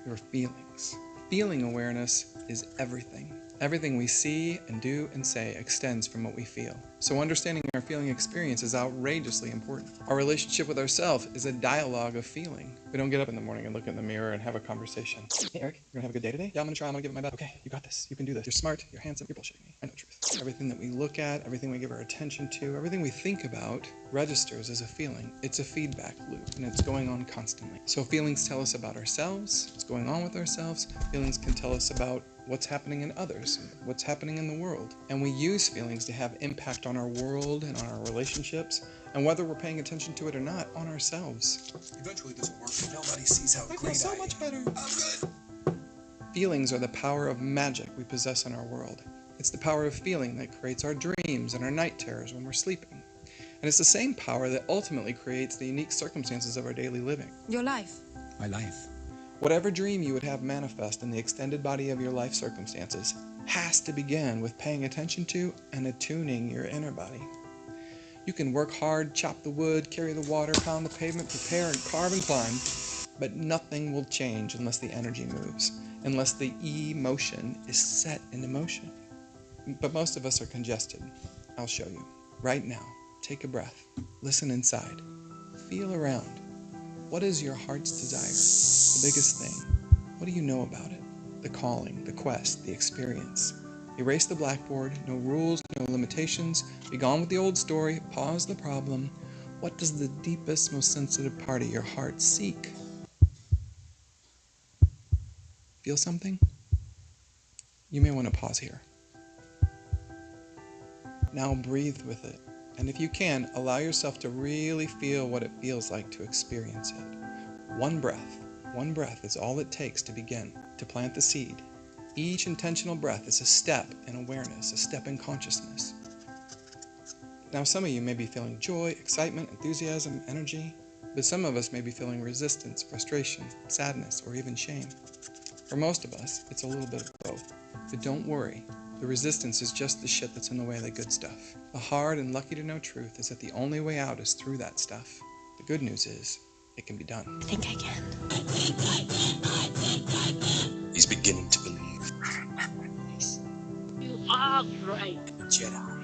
your feelings. Feeling awareness is everything. Everything we see and do and say extends from what we feel. So understanding our feeling experience is outrageously important. Our relationship with ourselves is a dialogue of feeling. We don't get up in the morning and look in the mirror and have a conversation. Hey, Eric, you're gonna have a good day today? Yeah, I'm gonna try, I'm gonna give it my best. Okay, you got this, you can do this. You're smart, you're handsome, you're bullshitting me. I know the truth. Everything that we look at, everything we give our attention to, everything we think about registers as a feeling. It's a feedback loop, and it's going on constantly. So feelings tell us about ourselves, what's going on with ourselves. Feelings can tell us about what's happening in others, what's happening in the world. And we use feelings to have impact on our world and on our relationships, and whether we're paying attention to it or not, on ourselves. Eventually this will work, and nobody sees how great I feel so much better. I'm good. Feelings are the power of magic we possess in our world. It's the power of feeling that creates our dreams and our night terrors when we're sleeping. And it's the same power that ultimately creates the unique circumstances of our daily living. Your life. My life. Whatever dream you would have manifest in the extended body of your life circumstances has to begin with paying attention to and attuning your inner body. You can work hard, chop the wood, carry the water, pound the pavement, prepare and carve and climb, but nothing will change unless the energy moves, unless the emotion is set into motion. But most of us are congested. I'll show you. Right now, take a breath, listen inside, feel around. What is your heart's desire? The biggest thing. What do you know about it? The calling, the quest, the experience. Erase the blackboard, no rules, no limitations. Be gone with the old story, pause the problem. What does the deepest, most sensitive part of your heart seek? Feel something? You may want to pause here. Now breathe with it. And if you can, allow yourself to really feel what it feels like to experience it. One breath is all it takes to begin, to plant the seed. Each intentional breath is a step in awareness, a step in consciousness. Now some of you may be feeling joy, excitement, enthusiasm, energy, but some of us may be feeling resistance, frustration, sadness, or even shame. For most of us, it's a little bit of both. But don't worry. The resistance is just the shit that's in the way of the good stuff. The hard and lucky to know truth is that the only way out is through that stuff. The good news is, it can be done. I think I can. He's beginning to believe. You are great. Jedi.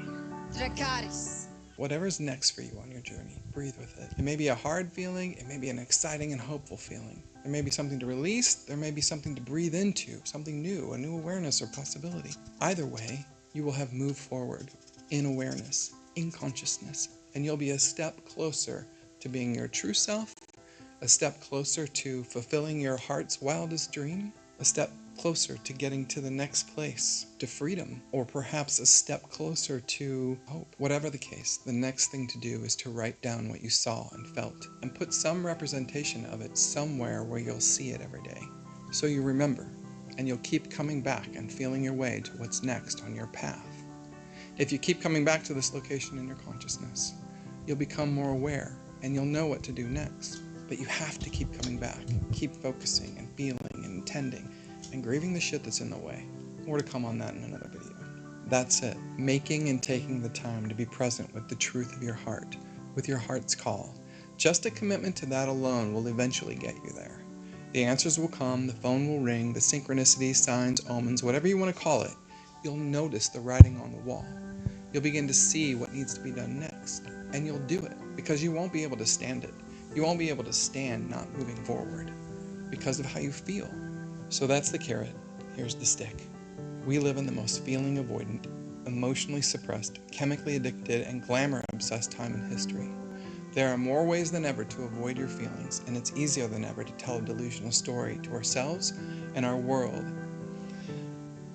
Dracarys. Whatever's next for you on your journey, breathe with it. It may be a hard feeling, it may be an exciting and hopeful feeling. There may be something to release, there may be something to breathe into, something new, a new awareness or possibility. Either way, you will have moved forward in awareness, in consciousness, and you'll be a step closer to being your true self, a step closer to fulfilling your heart's wildest dream, a step closer to getting to the next place, to freedom, or perhaps a step closer to hope. Whatever the case, the next thing to do is to write down what you saw and felt and put some representation of it somewhere where you'll see it every day. So you remember, and you'll keep coming back and feeling your way to what's next on your path. If you keep coming back to this location in your consciousness, you'll become more aware and you'll know what to do next. But you have to keep coming back, keep focusing and feeling and intending and grieving the shit that's in the way. More to come on that in another video. That's it. Making and taking the time to be present with the truth of your heart, with your heart's call. Just a commitment to that alone will eventually get you there. The answers will come, the phone will ring, the synchronicities, signs, omens, whatever you want to call it. You'll notice the writing on the wall. You'll begin to see what needs to be done next. And you'll do it because you won't be able to stand it. You won't be able to stand not moving forward because of how you feel. So that's the carrot. Here's the stick. We live in the most feeling avoidant, emotionally suppressed, chemically addicted, and glamour-obsessed time in history. There are more ways than ever to avoid your feelings, and it's easier than ever to tell a delusional story to ourselves and our world.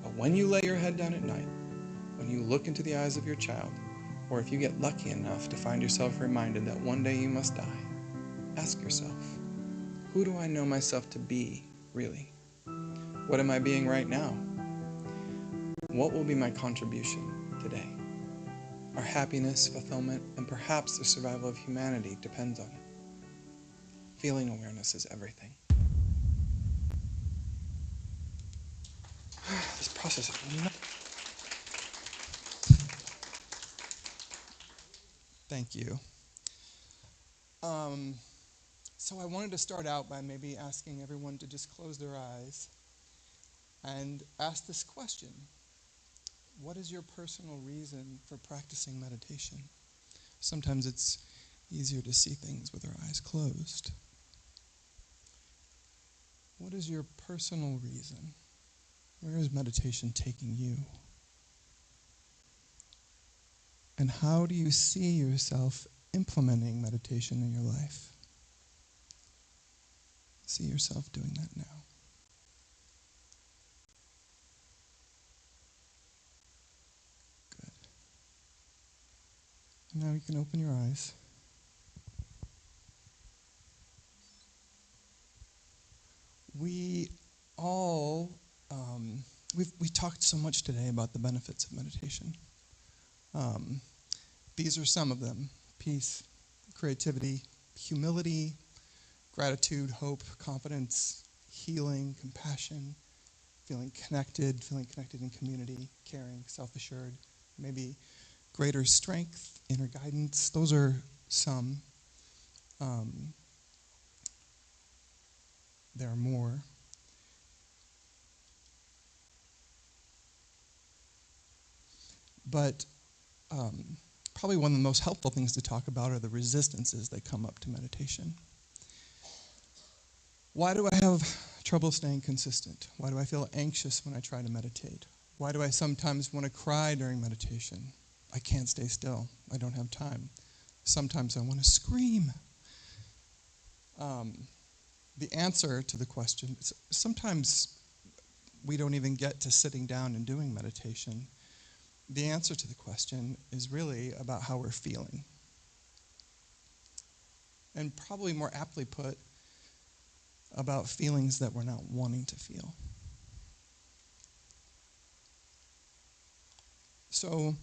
But when you lay your head down at night, when you look into the eyes of your child, or if you get lucky enough to find yourself reminded that one day you must die, ask yourself, who do I know myself to be, really? What am I being right now? What will be my contribution today? Our happiness, fulfillment, and perhaps the survival of humanity depends on it. Feeling awareness is everything. This process is nuts. Thank you. So I wanted to start out by maybe asking everyone to just close their eyes and ask this question. What is your personal reason for practicing meditation? Sometimes it's easier to see things with our eyes closed. What is your personal reason? Where is meditation taking you? And how do you see yourself implementing meditation in your life? See yourself doing that now. Good. Now you can open your eyes. We all, we talked so much today about the benefits of meditation. These are some of them: peace, creativity, humility, gratitude, hope, confidence, healing, compassion, feeling connected in community, caring, self-assured, maybe greater strength, inner guidance. Those are some. There are more. But probably one of the most helpful things to talk about are the resistances that come up to meditation. Why do I have trouble staying consistent? Why do I feel anxious when I try to meditate? Why do I sometimes want to cry during meditation? I can't stay still. I don't have time. Sometimes I want to scream. The answer to the question is sometimes we don't even get to sitting down and doing meditation. The answer to the question is really about how we're feeling. And probably more aptly put, about feelings that we're not wanting to feel. So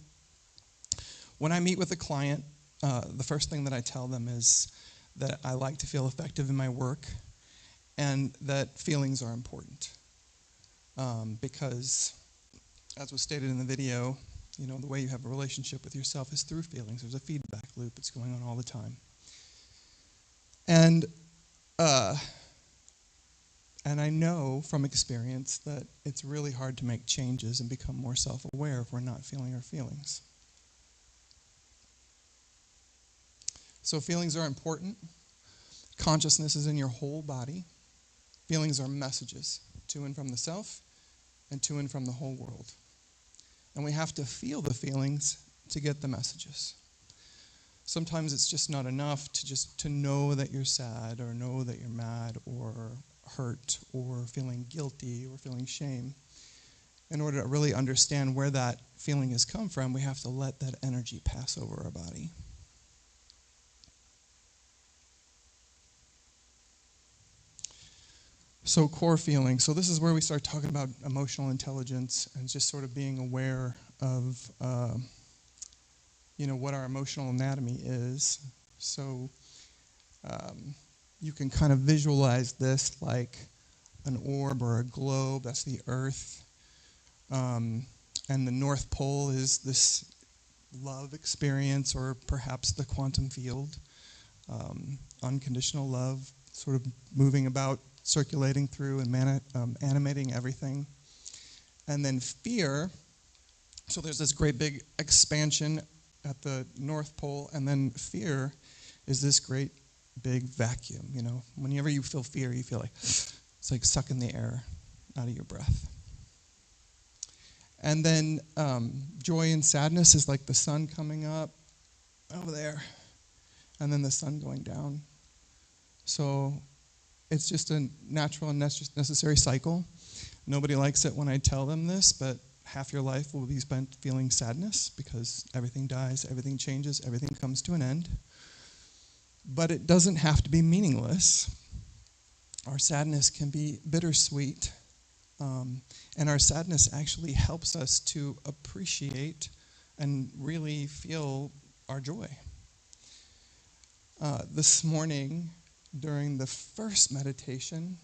when I meet with a client, the first thing that I tell them is that I like to feel effective in my work and that feelings are important. Because, as was stated in the video, the way you have a relationship with yourself is through feelings. There's a feedback loop. It's going on all the time. And I know from experience that it's really hard to make changes and become more self-aware if we're not feeling our feelings. So feelings are important. Consciousness is in your whole body. Feelings are messages to and from the self and to and from the whole world. And we have to feel the feelings to get the messages. Sometimes it's just not enough to know that you're sad or know that you're mad or hurt or feeling guilty or feeling shame. In order to really understand where that feeling has come from, we have to let that energy pass over our body. So core feelings. So this is where we start talking about emotional intelligence and just sort of being aware of what our emotional anatomy is. So you can kind of visualize this like an orb or a globe. That's the Earth. And the North Pole is this love experience, or perhaps the quantum field. Unconditional love, sort of moving about, circulating through and animating everything. And then fear, so there's this great big expansion at the North Pole, and then fear is this great big vacuum. Whenever you feel fear, you feel like it's like sucking the air out of your breath. And then joy and sadness is like the sun coming up over there, and then the sun going down. So it's just a natural and necessary cycle. Nobody likes it when I tell them this, but half your life will be spent feeling sadness because everything dies, everything changes, everything comes to an end. But it doesn't have to be meaningless. Our sadness can be bittersweet, and our sadness actually helps us to appreciate and really feel our joy. This morning, during the first meditation,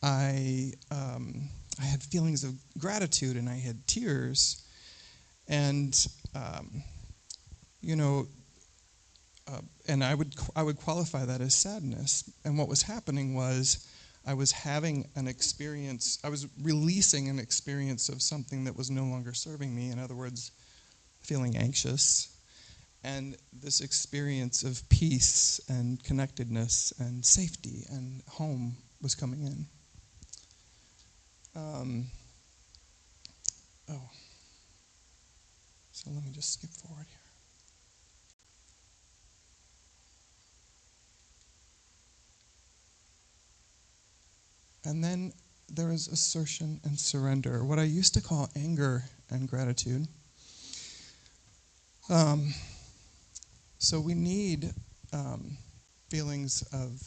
I had feelings of gratitude and I had tears, and and I would qualify that as sadness. And what was happening was I was having an experience. I was releasing an experience of something that was no longer serving me. In other words, feeling anxious. And this experience of peace and connectedness and safety and home was coming in. So let me just skip forward here. And then there is assertion and surrender, what I used to call anger and gratitude. So we need feelings of,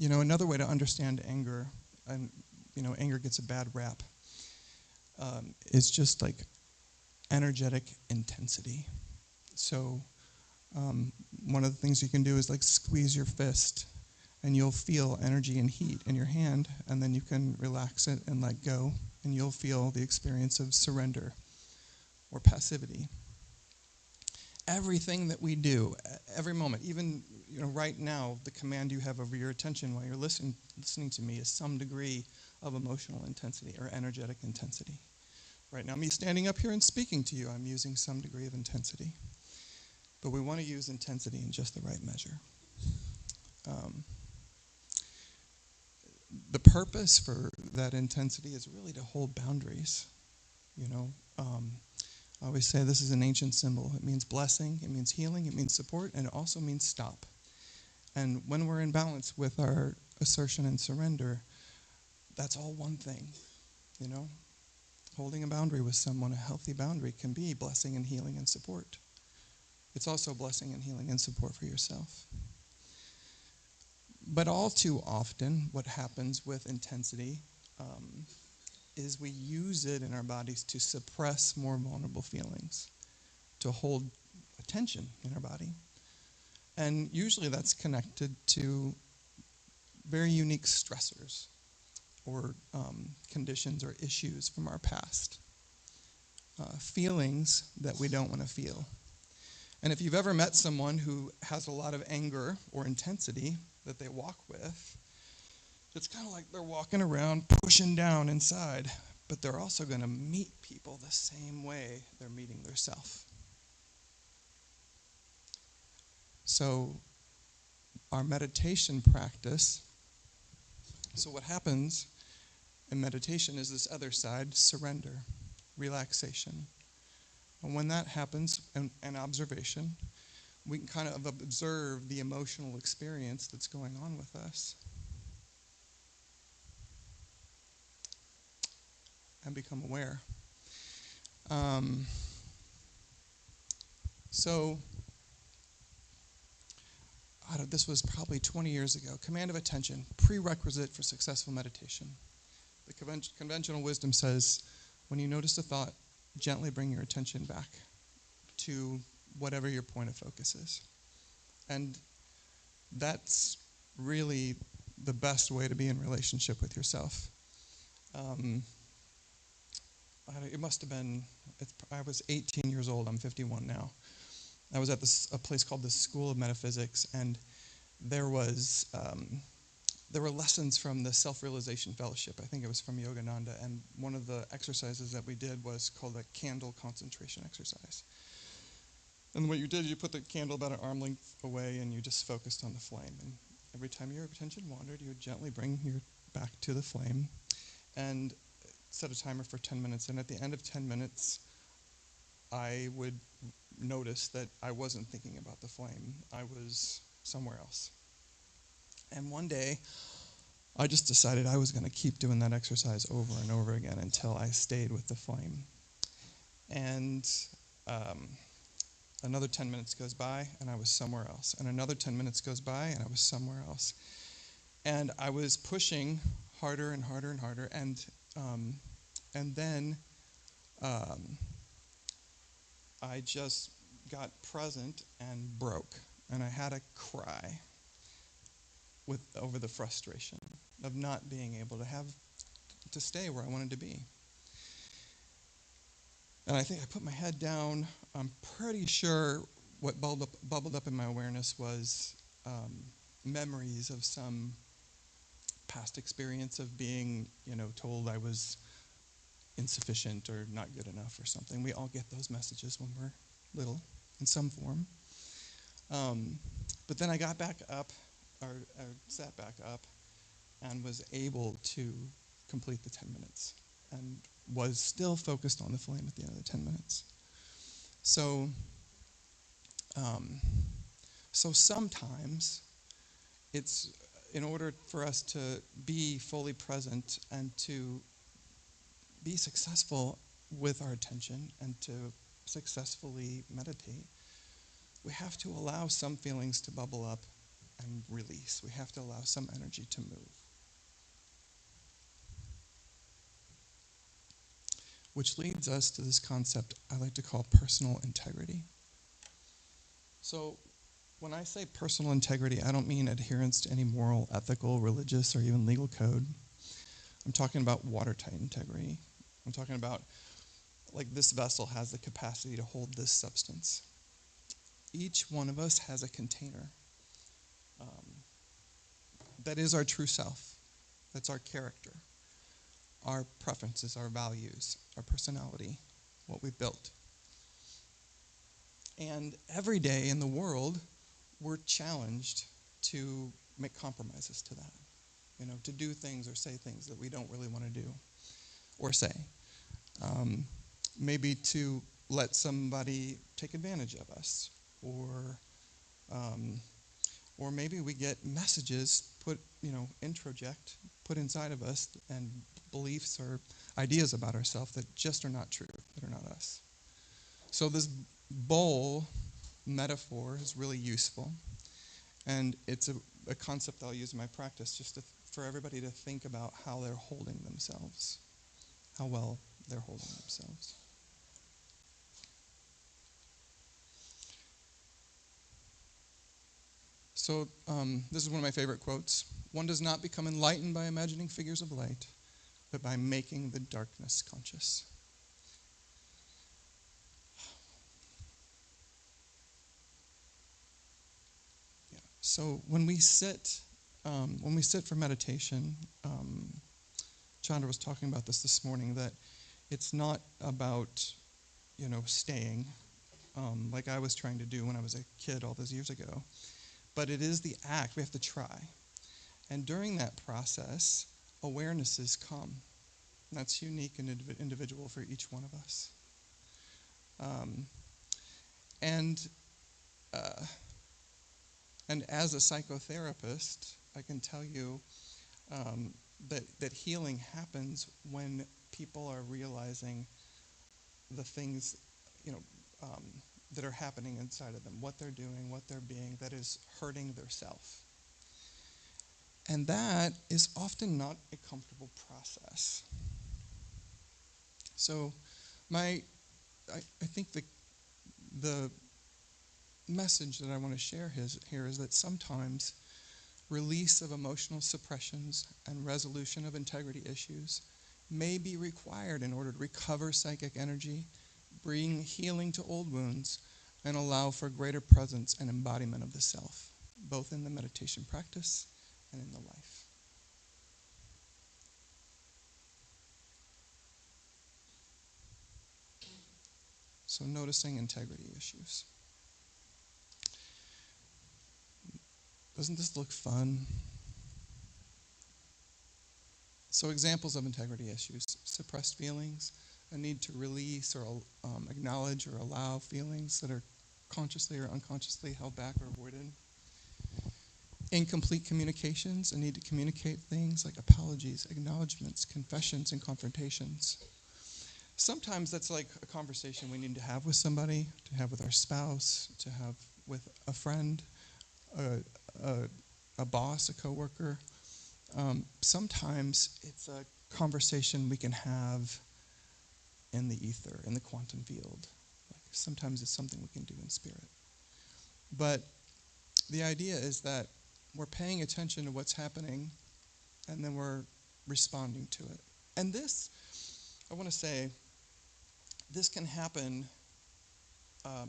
another way to understand anger, and anger gets a bad rap, is just like energetic intensity. So one of the things you can do is like squeeze your fist, and you'll feel energy and heat in your hand, and then you can relax it and let go, and you'll feel the experience of surrender or passivity. Everything that we do, every moment, even right now, the command you have over your attention while you're listening to me is some degree of emotional intensity or energetic intensity. Right now, me standing up here and speaking to you, I'm using some degree of intensity. But we want to use intensity in just the right measure. The purpose for that intensity is really to hold boundaries. I always say this is an ancient symbol. It means blessing, it means healing, it means support, and it also means stop. And when we're in balance with our assertion and surrender, that's all one thing, Holding a boundary with someone, a healthy boundary, can be blessing and healing and support. It's also blessing and healing and support for yourself. But all too often, what happens with intensity is we use it in our bodies to suppress more vulnerable feelings, to hold attention in our body. And usually that's connected to very unique stressors or conditions or issues from our past, feelings that we don't want to feel. And if you've ever met someone who has a lot of anger or intensity that they walk with, it's kind of like they're walking around pushing down inside, but they're also going to meet people the same way they're meeting their self. So our meditation practice, so what happens in meditation is this other side, surrender, relaxation. And when that happens, and observation, we can kind of observe the emotional experience that's going on with us and become aware. This was probably 20 years ago. Command of attention, prerequisite for successful meditation. The conventional wisdom says, when you notice a thought, gently bring your attention back to whatever your point of focus is. And that's really the best way to be in relationship with yourself. It must have been, I was 18 years old, I'm 51 now. I was at a place called the School of Metaphysics, and there were lessons from the Self-Realization Fellowship. I think it was from Yogananda, and one of the exercises that we did was called a candle concentration exercise. And what you did, you put the candle about an arm length away, and you just focused on the flame. And every time your attention wandered, you would gently bring your back to the flame, and set a timer for 10 minutes. And at the end of 10 minutes, I would notice that I wasn't thinking about the flame. I was somewhere else. And one day, I just decided I was going to keep doing that exercise over and over again until I stayed with the flame. And another 10 minutes goes by, and I was somewhere else. And another 10 minutes goes by, and I was somewhere else. And I was pushing harder and harder and harder. And then I just got present and broke. And I had a cry over the frustration of not being able to stay where I wanted to be. And I think I put my head down. I'm pretty sure what bubbled up in my awareness was memories of some past experience of being, told I was insufficient or not good enough or something. We all get those messages when we're little in some form. But then I got back up, or sat back up, and was able to complete the 10 minutes and was still focused on the flame at the end of the 10 minutes. So sometimes it's, in order for us to be fully present and to be successful with our attention and to successfully meditate, we have to allow some feelings to bubble up and release. We have to allow some energy to move. Which leads us to this concept I like to call personal integrity. So when I say personal integrity, I don't mean adherence to any moral, ethical, religious, or even legal code. I'm talking about watertight integrity. I'm talking about, like, this vessel has the capacity to hold this substance. Each one of us has a container. That is our true self. That's our character, our preferences, our values, our personality, what we've built. And every day in the world, we're challenged to make compromises to that, to do things or say things that we don't really want to do or say. Maybe to let somebody take advantage of us, or maybe we get messages put inside of us, and beliefs or ideas about ourselves that just are not true, that are not us. So this bowl metaphor is really useful, and it's a concept I'll use in my practice just for everybody to think about how they're holding themselves, how well they're holding themselves. So this is one of my favorite quotes. One does not become enlightened by imagining figures of light, but by making the darkness conscious. Yeah. So when we sit for meditation, Chandra was talking about this morning, that it's not about, staying like I was trying to do when I was a kid all those years ago. But it is the act. We have to try. And during that process, awarenesses come. And that's unique and individual for each one of us. And as a psychotherapist, I can tell you that healing happens when people are realizing the things, that are happening inside of them, what they're doing, what they're being, that is hurting their self. And that is often not a comfortable process. So I think the message that I want to share here is that sometimes release of emotional suppressions and resolution of integrity issues may be required in order to recover psychic energy, bring healing to old wounds, and allow for greater presence and embodiment of the self, both in the meditation practice and in the life. So noticing integrity issues. Doesn't this look fun? So examples of integrity issues: suppressed feelings, a need to release or acknowledge or allow feelings that are consciously or unconsciously held back or avoided. Incomplete communications, a need to communicate things like apologies, acknowledgments, confessions, and confrontations. Sometimes that's like a conversation we need to have with somebody, to have with our spouse, to have with a friend, a boss, a coworker. Sometimes it's a conversation we can have in the ether, in the quantum field. Like sometimes it's something we can do in spirit. But the idea is that we're paying attention to what's happening, and then we're responding to it. And this, I want to say, this can happen,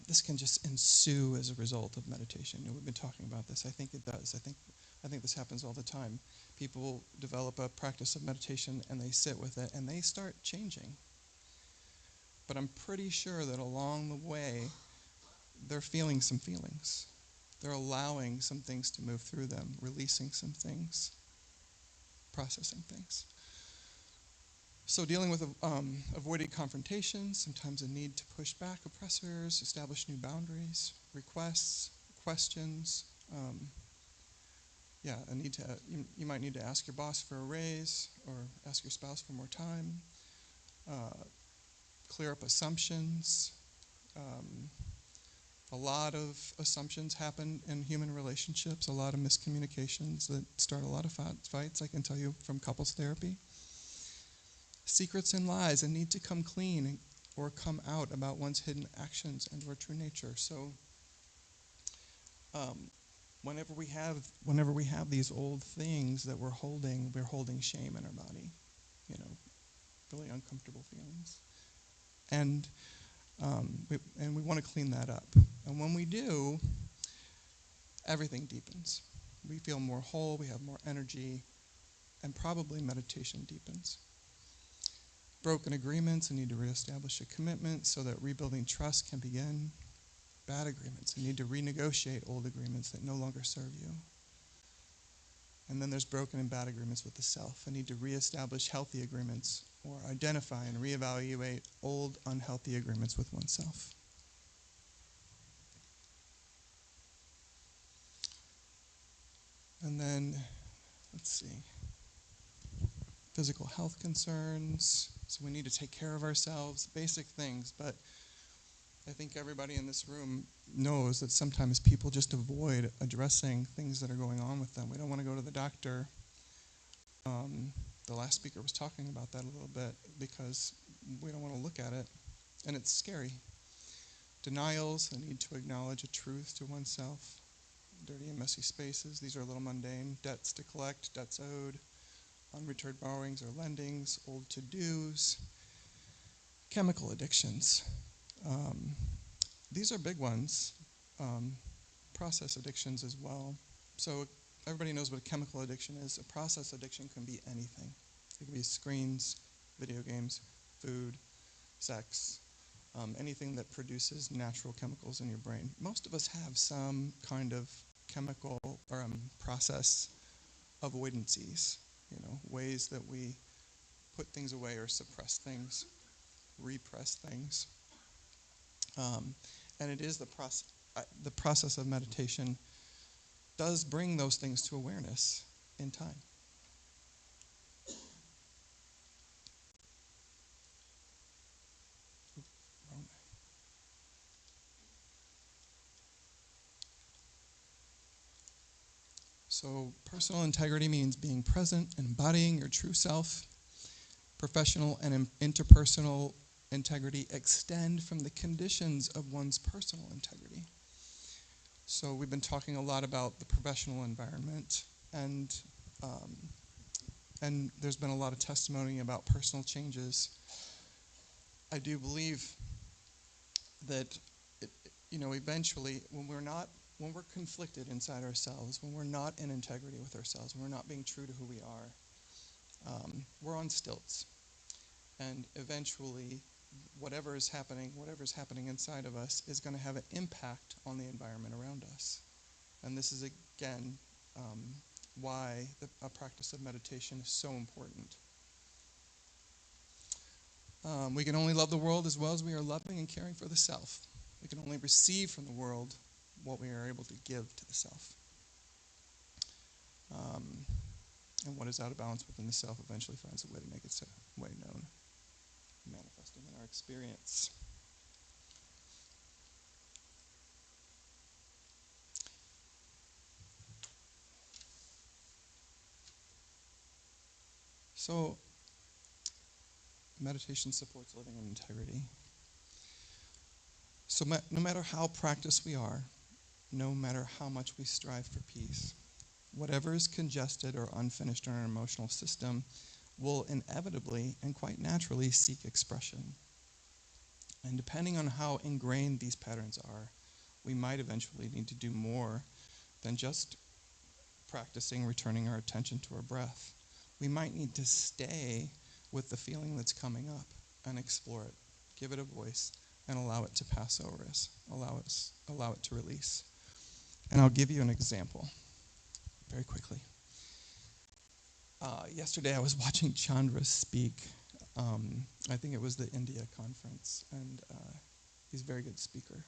this can just ensue as a result of meditation. We've been talking about this. I think it does. I think this happens all the time. People develop a practice of meditation, and they sit with it, and they start changing. But I'm pretty sure that along the way, they're feeling some feelings. They're allowing some things to move through them, releasing some things, processing things. So dealing with avoided confrontations, sometimes a need to push back oppressors, establish new boundaries, requests, questions. A need to, you might need to ask your boss for a raise or ask your spouse for more time. Clear up assumptions. A lot of assumptions happen in human relationships, a lot of miscommunications that start a lot of fights, I can tell you from couples therapy. Secrets and lies, a need to come clean or come out about one's hidden actions and or true nature. So whenever we have these old things that we're holding shame in our body, really uncomfortable feelings. And we want to clean that up. And when we do, everything deepens. We feel more whole, we have more energy, and probably meditation deepens. Broken agreements, a need to reestablish a commitment so that rebuilding trust can begin. Bad agreements, a need to renegotiate old agreements that no longer serve you. And then there's broken and bad agreements with the self, a need to reestablish healthy agreements or identify and reevaluate old unhealthy agreements with oneself. And then, let's see, physical health concerns. So we need to take care of ourselves, basic things, but I think everybody in this room knows that sometimes people just avoid addressing things that are going on with them. We don't want to go to the doctor. The last speaker was talking about that a little bit because we don't want to look at it, and it's scary. Denials, the need to acknowledge a truth to oneself. Dirty and messy spaces, these are a little mundane. Debts to collect, debts owed, unreturned borrowings or lendings, old to-dos. Chemical addictions. These are big ones. Process addictions as well. So everybody knows what a chemical addiction is. A process addiction can be anything. It can be screens, video games, food, sex, anything that produces natural chemicals in your brain. Most of us have some kind of chemical or process avoidances, ways that we put things away or suppress things, repress things. And it is the process of meditation does bring those things to awareness in time. So personal integrity means being present and embodying your true self. Professional and interpersonal integrity extend from the conditions of one's personal integrity. So we've been talking a lot about the professional environment, and there's been a lot of testimony about personal changes. I do believe that eventually when we're conflicted inside ourselves, when we're not in integrity with ourselves, when we're not being true to who we are, we're on stilts. And eventually, whatever is happening inside of us is going to have an impact on the environment around us. And this is, again, why a practice of meditation is so important. We can only love the world as well as we are loving and caring for the self. We can only receive from the world what we are able to give to the self. And what is out of balance within the self eventually finds a way to make its way known, manifesting in our experience. So, meditation supports living in integrity. So no matter how practiced we are, no matter how much we strive for peace, whatever is congested or unfinished in our emotional system will inevitably and quite naturally seek expression. And depending on how ingrained these patterns are, we might eventually need to do more than just practicing returning our attention to our breath. We might need to stay with the feeling that's coming up and explore it, give it a voice, and allow it to pass over us, allow it to release. And I'll give you an example very quickly. Yesterday I was watching Chandra speak. I think it was the India conference, and he's a very good speaker.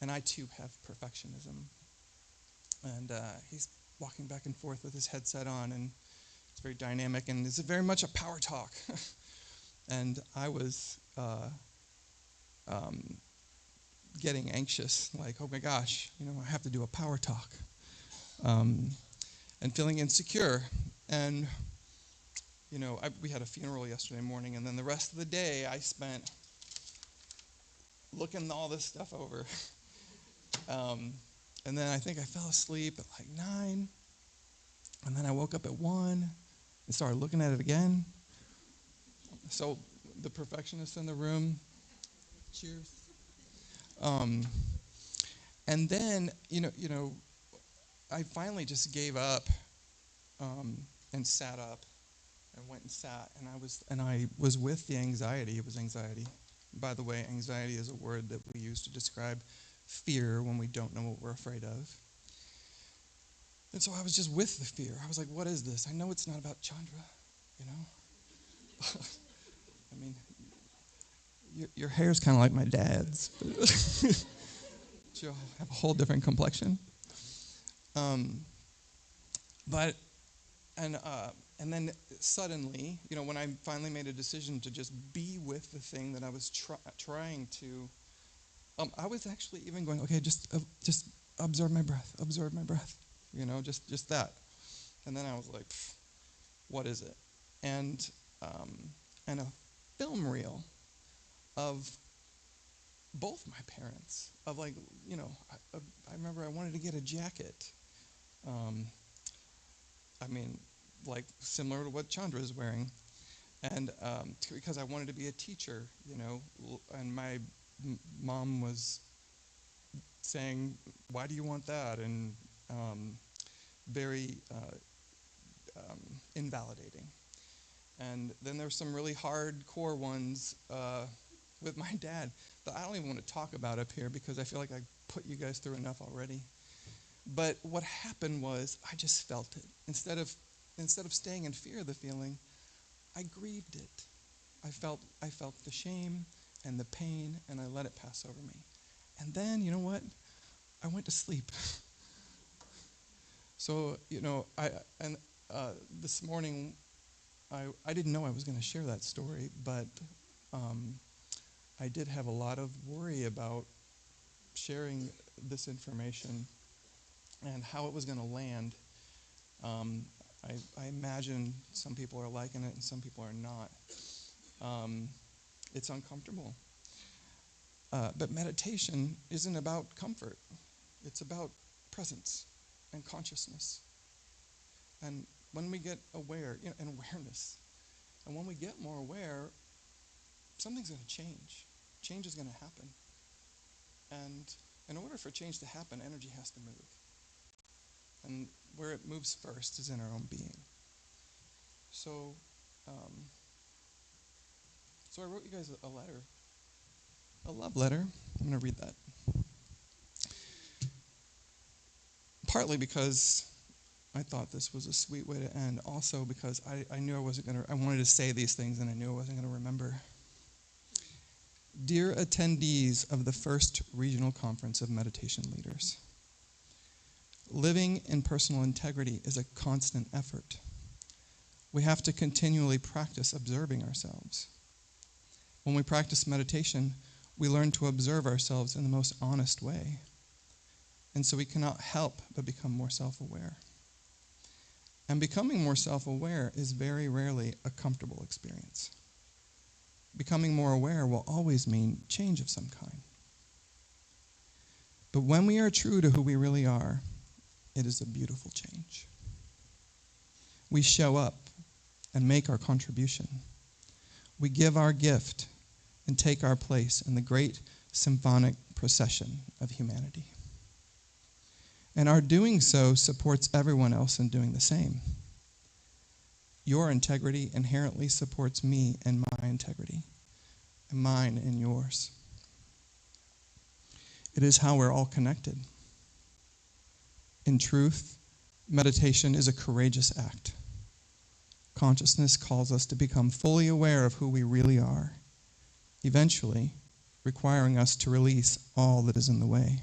And I too have perfectionism. And he's walking back and forth with his headset on, and it's very dynamic, and it's very much a power talk. And I was getting anxious, like, oh my gosh, I have to do a power talk. And feeling insecure. And, we had a funeral yesterday morning, and then the rest of the day I spent looking all this stuff over. And then I think I fell asleep at like 9, and then I woke up at 1 and started looking at it again. So the perfectionist in the room, cheers. And then, I finally just gave up and sat up and went and sat, and I was with the anxiety. It was anxiety. By the way, anxiety is a word that we use to describe fear when we don't know what we're afraid of. And so I was just with the fear. I was like, what is this? I know it's not about Chandra, I mean, your hair's kind of like my dad's. But you'll have a whole different complexion. And then suddenly, when I finally made a decision to just be with the thing that I was trying to, I was actually even going, okay, just observe my breath, just that. And then I was like, what is it? And a film reel of both my parents, of like, I remember I wanted to get a jacket. Like similar to what Chandra is wearing. And because I wanted to be a teacher, and my mom was saying, why do you want that? And very invalidating. And then there's some really hardcore ones with my dad that I don't even want to talk about up here because I feel like I put you guys through enough already. But what happened was I just felt it. Instead of staying in fear of the feeling, I grieved it. I felt the shame and the pain, and I let it pass over me. And then, you know what? I went to sleep. So, this morning, I didn't know I was going to share that story, but I did have a lot of worry about sharing this information and how it was going to land. I imagine some people are liking it and some people are not. It's uncomfortable. But meditation isn't about comfort. It's about presence and consciousness. And when we get aware, and awareness, and when we get more aware, something's going to change. Change is going to happen. And in order for change to happen, energy has to move. And where it moves first is in our own being. So I wrote you guys a letter, a love letter. I'm going to read that. Partly because I thought this was a sweet way to end. Also because I knew I wanted to say these things and I knew I wasn't going to remember. Dear attendees of the first Regional Conference of Meditation Leaders, living in personal integrity is a constant effort. We have to continually practice observing ourselves. When we practice meditation, we learn to observe ourselves in the most honest way. And so we cannot help but become more self-aware. And becoming more self-aware is very rarely a comfortable experience. Becoming more aware will always mean change of some kind. But when we are true to who we really are, it is a beautiful change. We show up and make our contribution. We give our gift and take our place in the great symphonic procession of humanity. And our doing so supports everyone else in doing the same. Your integrity inherently supports me and my integrity, and mine and yours. It is how we're all connected. In truth, meditation is a courageous act. Consciousness calls us to become fully aware of who we really are, eventually requiring us to release all that is in the way.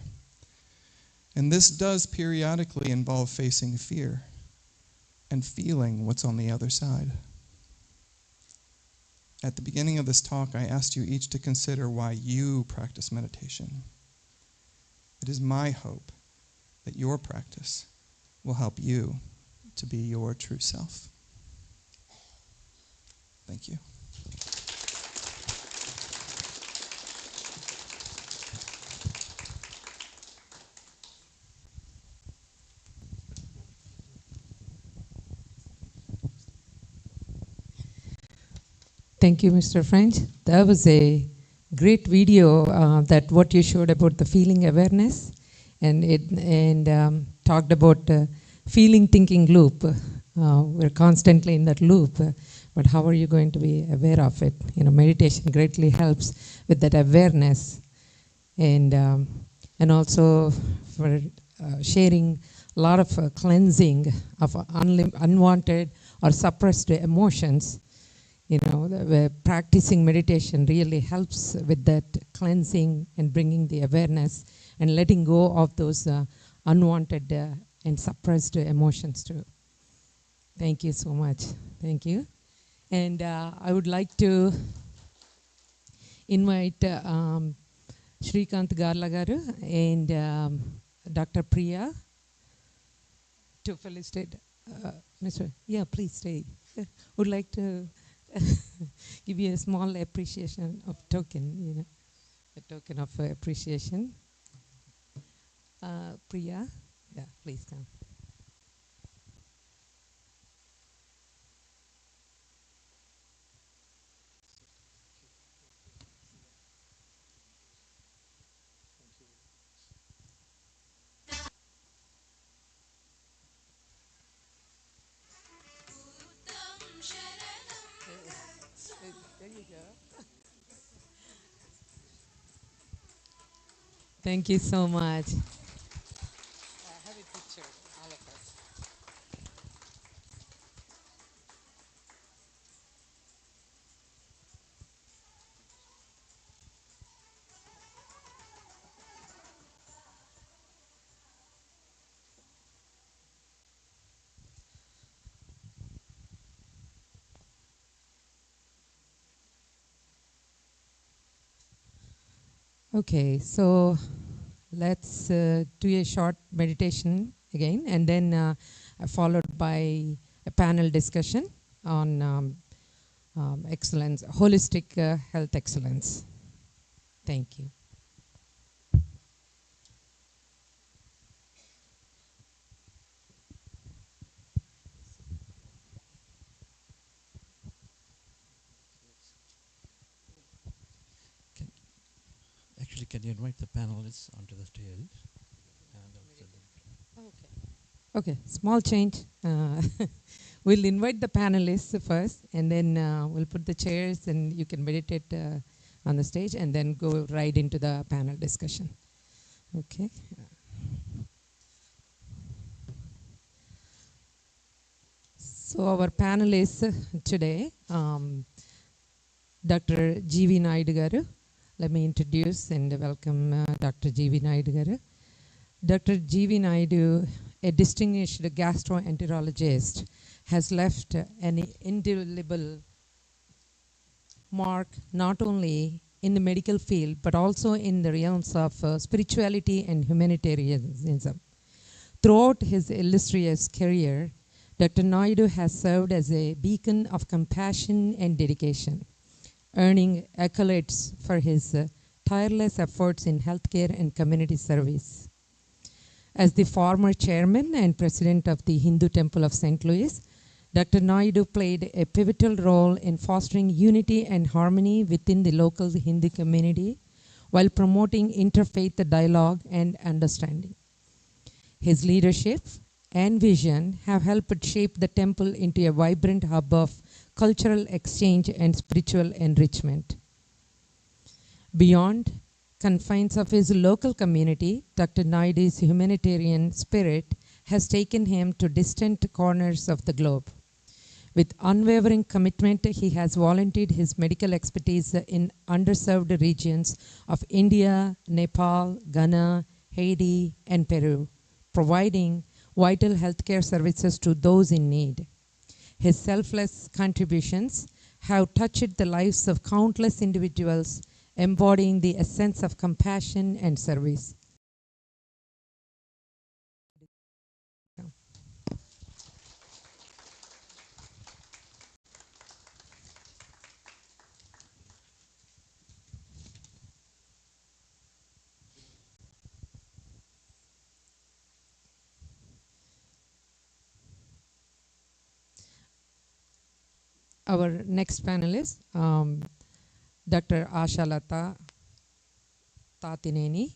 And this does periodically involve facing fear and feeling what's on the other side. At the beginning of this talk, I asked you each to consider why you practice meditation. It is my hope that your practice will help you to be your true self. Thank you. Thank you, Mr. French. That was a great video that what you showed about the feeling awareness, and talked about feeling thinking loop. We're constantly in that loop, but how are you going to be aware of it? Meditation greatly helps with that awareness, and also for sharing a lot of cleansing of unwanted or suppressed emotions. Practicing meditation really helps with that cleansing and bringing the awareness and letting go of those unwanted and suppressed emotions too. Thank you so much. Thank you. And I would like to invite Shrikant Garlagaru and Dr. Priya to felicitate Mr. Yeah, please stay. Would like to give you a small appreciation of token, a token of appreciation. Priya, yeah, please come. There you go. Thank you so much. Have a picture, all of us. Okay, so let's do a short meditation again, and then followed by a panel discussion on excellence, holistic health excellence. Thank you. Actually, can you invite the panelists onto the stage? Okay, small change. We'll invite the panelists first, and then we'll put the chairs, and you can meditate on the stage, and then go right into the panel discussion. Okay. So our panelists today, Dr. G.V. Naidu garu. Let me introduce and welcome Dr. G.V. Naidu garu. Dr. G.V. Naidu, a distinguished gastroenterologist, has left an indelible mark not only in the medical field but also in the realms of spirituality and humanitarianism. Throughout his illustrious career, Dr. Naidu has served as a beacon of compassion and dedication, earning accolades for his tireless efforts in healthcare and community service. As the former chairman and president of the Hindu Temple of St. Louis, Dr. Naidu played a pivotal role in fostering unity and harmony within the local Hindu community while promoting interfaith dialogue and understanding. His leadership and vision have helped shape the temple into a vibrant hub of cultural exchange and spiritual enrichment. Beyond confines of his local community, Dr. Naidu's humanitarian spirit has taken him to distant corners of the globe. With unwavering commitment, he has volunteered his medical expertise in underserved regions of India, Nepal, Ghana, Haiti, and Peru, providing vital healthcare services to those in need. His selfless contributions have touched the lives of countless individuals, embodying the essence of compassion and service. Our next panelist, Dr. Ashalata Tatineni.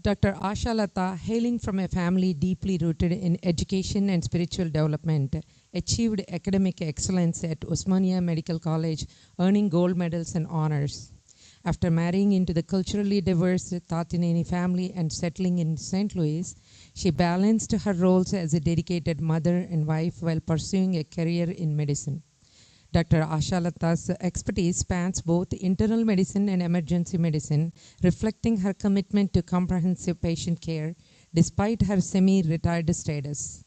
Dr. Ashalata, hailing from a family deeply rooted in education and spiritual development, achieved academic excellence at Osmania Medical College, earning gold medals and honors. After marrying into the culturally diverse Tatineni family and settling in St. Louis, she balanced her roles as a dedicated mother and wife while pursuing a career in medicine. Dr. Ashalata's expertise spans both internal medicine and emergency medicine, reflecting her commitment to comprehensive patient care despite her semi-retired status.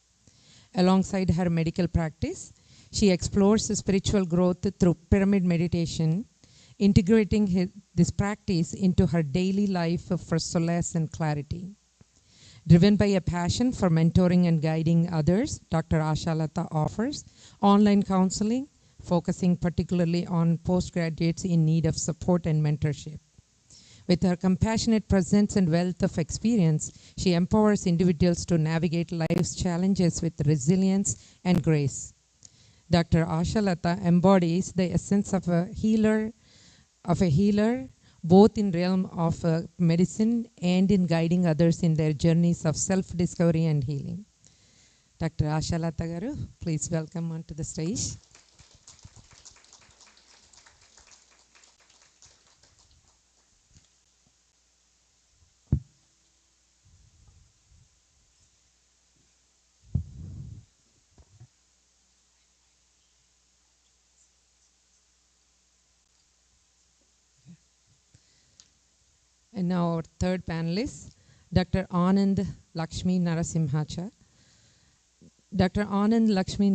Alongside her medical practice, she explores spiritual growth through pyramid meditation, integrating this practice into her daily life for solace and clarity. Driven by a passion for mentoring and guiding others, Dr. Ashalata offers online counseling, focusing particularly on postgraduates in need of support and mentorship. With her compassionate presence and wealth of experience, she empowers individuals to navigate life's challenges with resilience and grace. Dr. Ashalata embodies the essence of a healer, both in realm of medicine and in guiding others in their journeys of self-discovery and healing. Dr. Ashalata garu, please welcome onto the stage. now our third panelist, Dr. Anand Lakshmi Narasimhachar. Dr. Anand Lakshmi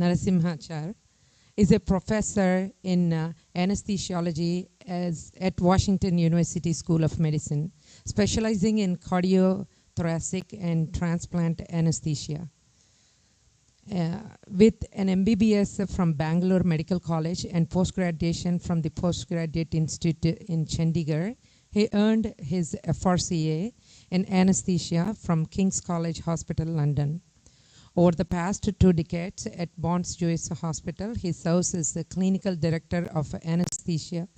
Narasimhachar is a professor in anesthesiology at Washington University School of Medicine, specializing in cardiothoracic and transplant anesthesia. With an MBBS from Bangalore Medical College and post-graduation from the Postgraduate Institute in Chandigarh, he earned his FRCA in anesthesia from King's College Hospital, London. Over the past 2 decades at Bonds Jewish Hospital, he serves as the clinical director of anesthesia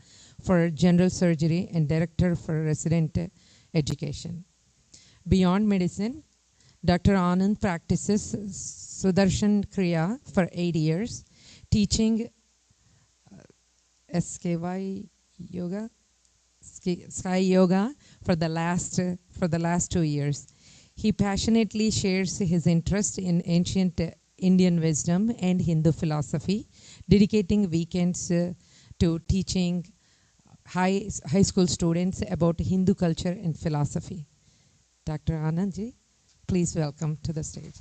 for general surgery and director for resident education. Beyond medicine, Dr. Anand practices Sudarshan Kriya for 8 years, teaching SKY Yoga, Sky Yoga for the last 2 years. He passionately shares his interest in ancient Indian wisdom and Hindu philosophy, dedicating weekends to teaching high school students about Hindu culture and philosophy. Dr. Anandji, please welcome to the stage.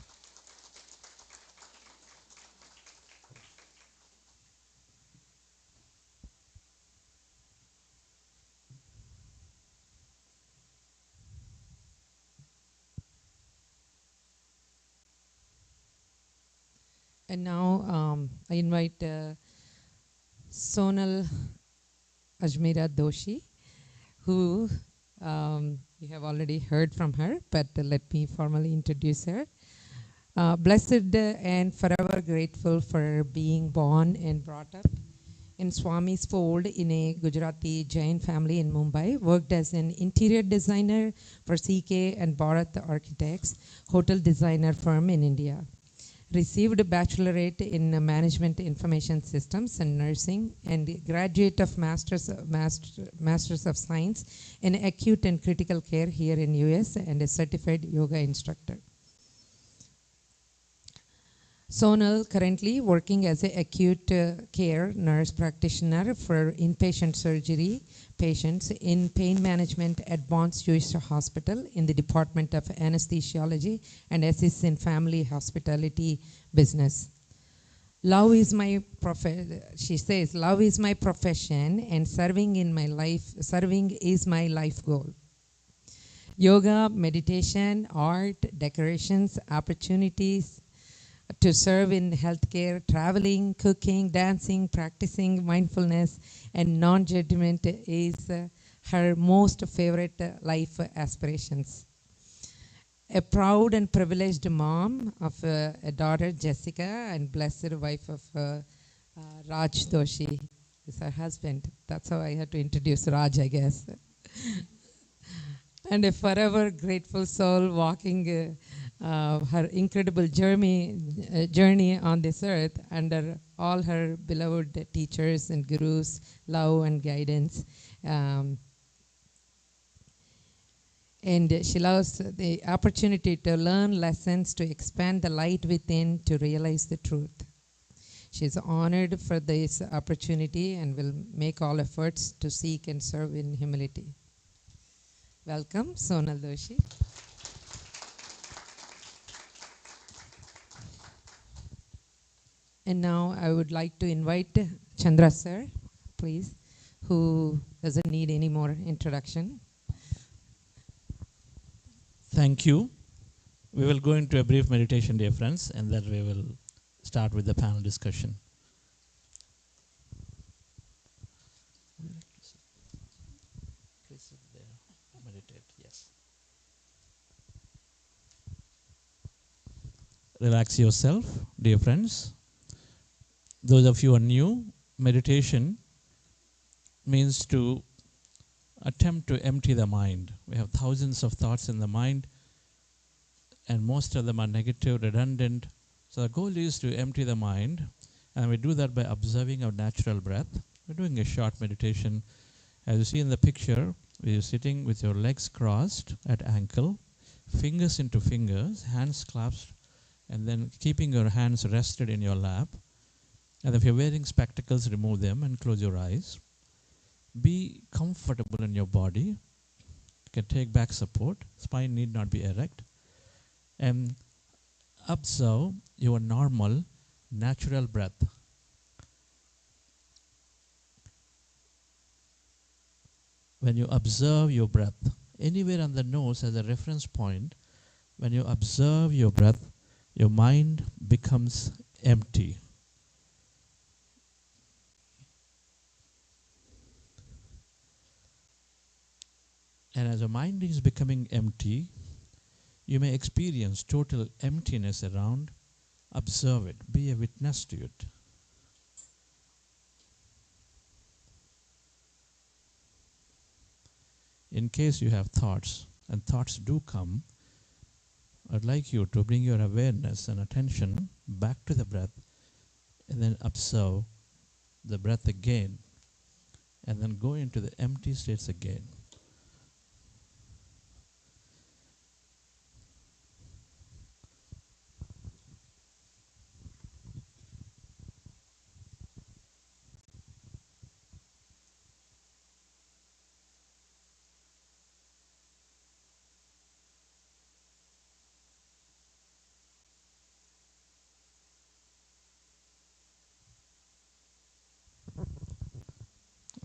And now I invite Sonal Ajmera Doshi, who you have already heard from her, but let me formally introduce her. Blessed and forever grateful for being born and brought up in Swami's fold in a Gujarati Jain family in Mumbai, worked as an interior designer for CK and Bharat Architects, hotel designer firm in India. Received a bachelorate in management information systems and nursing, and graduate of masters of science in acute and critical care here in US, and a certified yoga instructor. Sonal currently working as an acute care nurse practitioner for inpatient surgery patients in pain management at Bonds Jewish Hospital in the Department of Anesthesiology, and assists in family hospitality business. Love is my she says, love is my profession and serving is my life goal. Yoga, meditation, art, decorations, opportunities to serve in healthcare, traveling, cooking, dancing, practicing mindfulness and non-judgment is her most favorite life aspirations. A proud and privileged mom of a daughter, Jessica, and blessed wife of Raj Doshi is her husband. That's how I had to introduce Raj, I guess. And a forever grateful soul walking her incredible journey on this earth under all her beloved teachers and gurus, love and guidance. And she loves the opportunity to learn lessons, to expand the light within, to realize the truth. She is honored for this opportunity and will make all efforts to seek and serve in humility. Welcome, Sonal Doshi. And now I would like to invite Chandra sir, please, who doesn't need any more introduction. Thank you. We will go into a brief meditation, dear friends, and then we will start with the panel discussion. Please sit there, meditate, yes. Relax yourself, dear friends. Those of you who are new, meditation means to attempt to empty the mind. We have thousands of thoughts in the mind, and most of them are negative, redundant. So the goal is to empty the mind, and we do that by observing our natural breath. We're doing a short meditation. As you see in the picture, you're sitting with your legs crossed at ankle, fingers into fingers, hands clasped, and then keeping your hands rested in your lap. And if you're wearing spectacles, remove them and close your eyes. Be comfortable in your body. You can take back support. Spine need not be erect. And observe your normal, natural breath. When you observe your breath, anywhere on the nose as a reference point, when you observe your breath, your mind becomes empty. And as your mind is becoming empty, you may experience total emptiness around. Observe it. Be a witness to it. In case you have thoughts, and thoughts do come, I'd like you to bring your awareness and attention back to the breath, and then observe the breath again, and then go into the empty states again.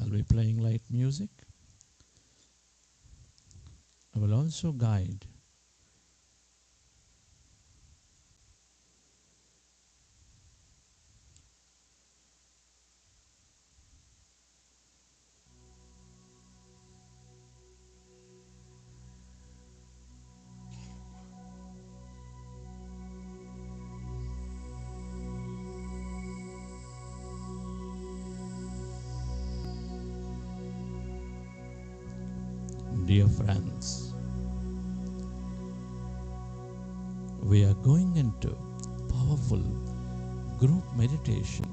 I'll be playing light music. I will also guide dear friends, we are going into powerful group meditation.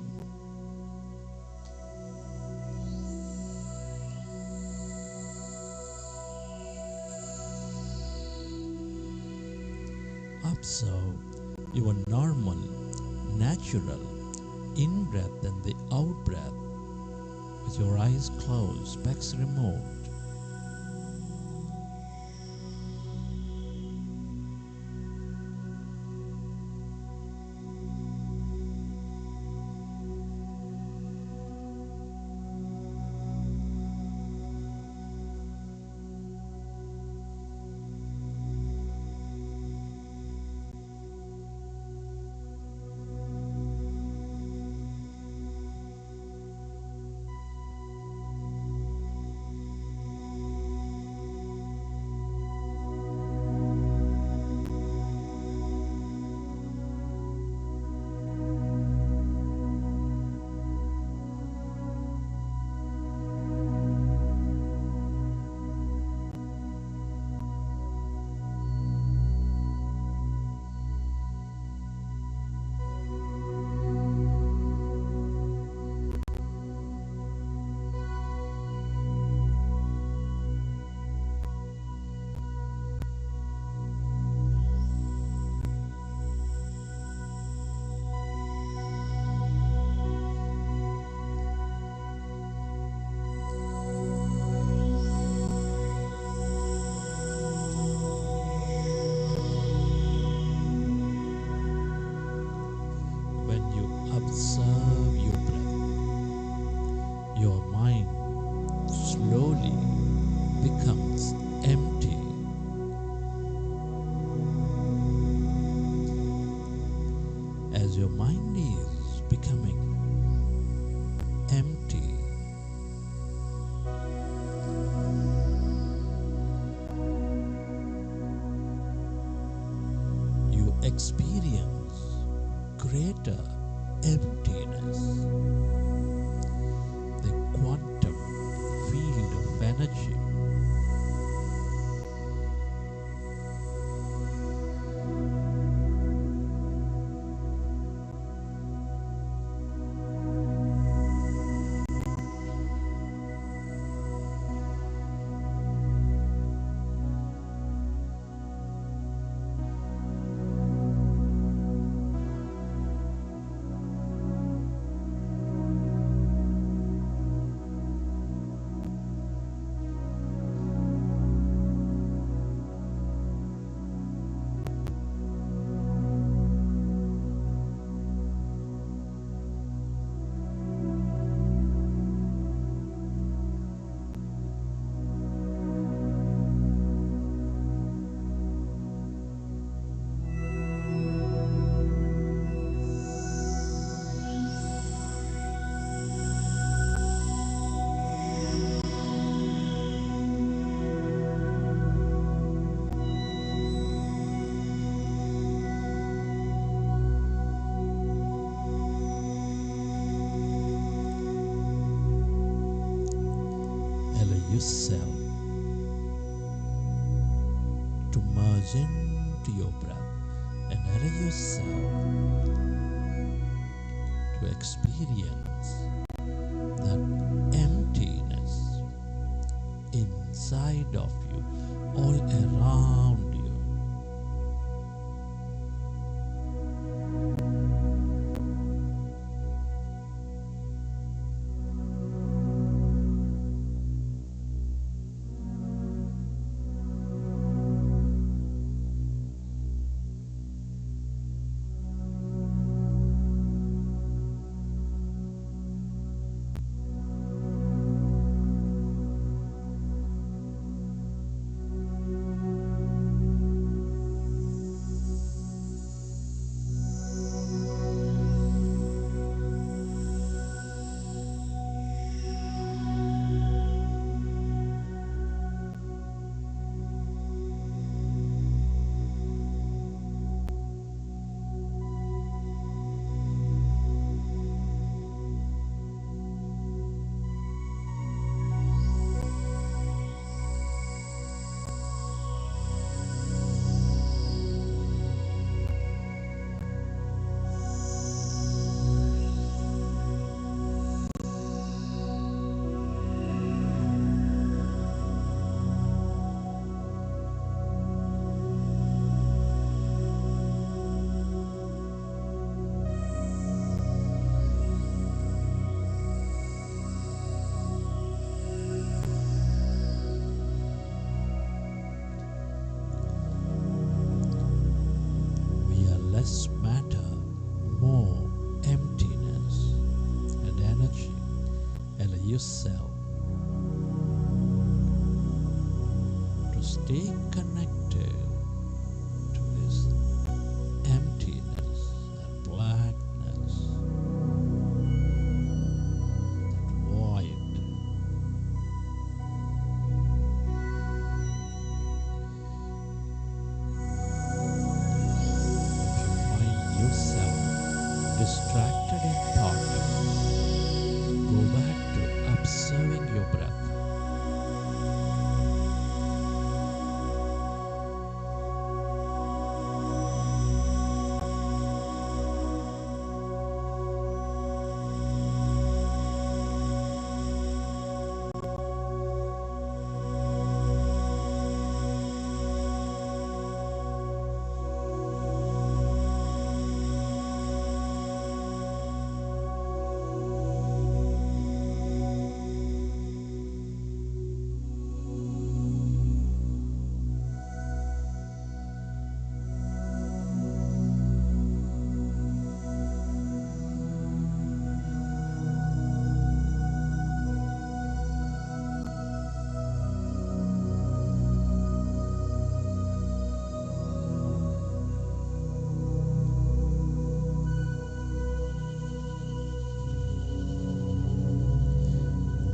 Observe your normal, natural in-breath and the out-breath with your eyes closed, specs removed. Observe your breath. Your mind slowly becomes empty. As your mind is becoming empty, you experience greater emptiness. The quantum field of energy yourself to merge into your breath and allow yourself to experience that emptiness inside of you, all around you. Less matter, more emptiness and energy. Allow yourself to stay connected to this emptiness and blackness, that void. Yourself distracted in thought, go back to observing your breath.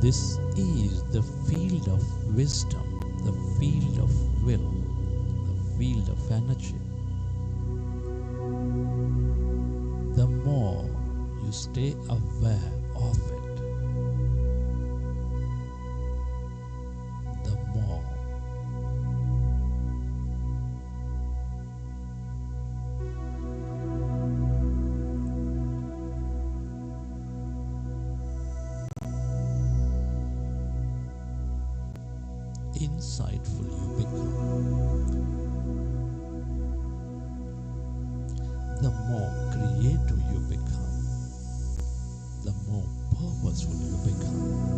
This is the field of wisdom, the field of will, the field of energy. The more you stay aware of it, the more insightful you become, the more creative you become, the more purposeful you become.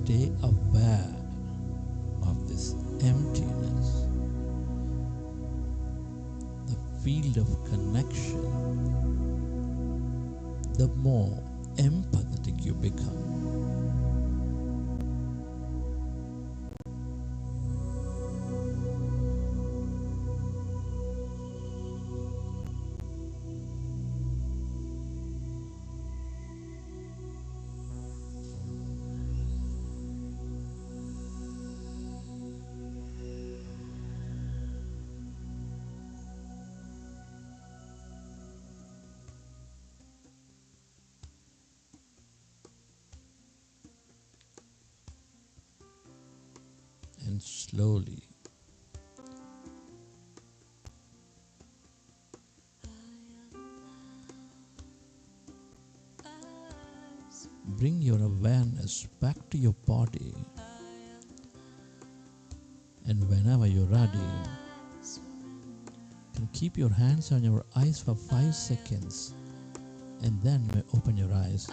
stay aware of this emptiness, the field of connection, the more empathetic you become. And slowly bring your awareness back to your body, and whenever you're ready, you can keep your hands on your eyes for 5 seconds, and then you may open your eyes.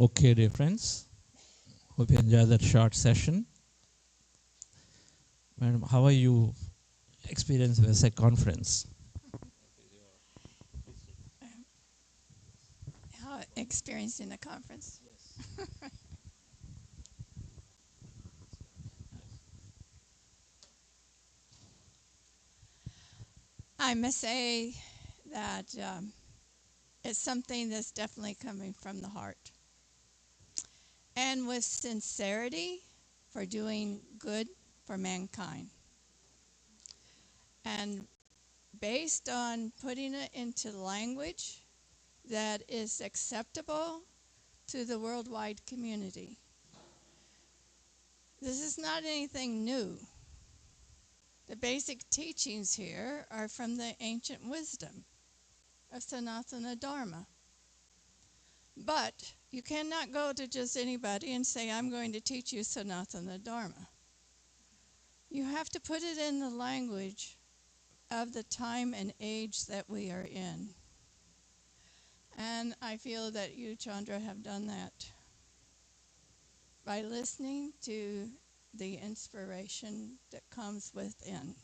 Okay, dear friends, hope you enjoyed that short session. Madam, how are you experiencing the SEC conference? How experiencing the conference? I must say that it's something that's definitely coming from the heart. And with sincerity for doing good for mankind. And based on putting it into language that is acceptable to the worldwide community. This is not anything new. The basic teachings here are from the ancient wisdom of Sanatana Dharma. But you cannot go to just anybody and say, I'm going to teach you Sanatana Dharma. You have to put it in the language of the time and age that we are in. And I feel that you, Chandra, have done that by listening to the inspiration that comes within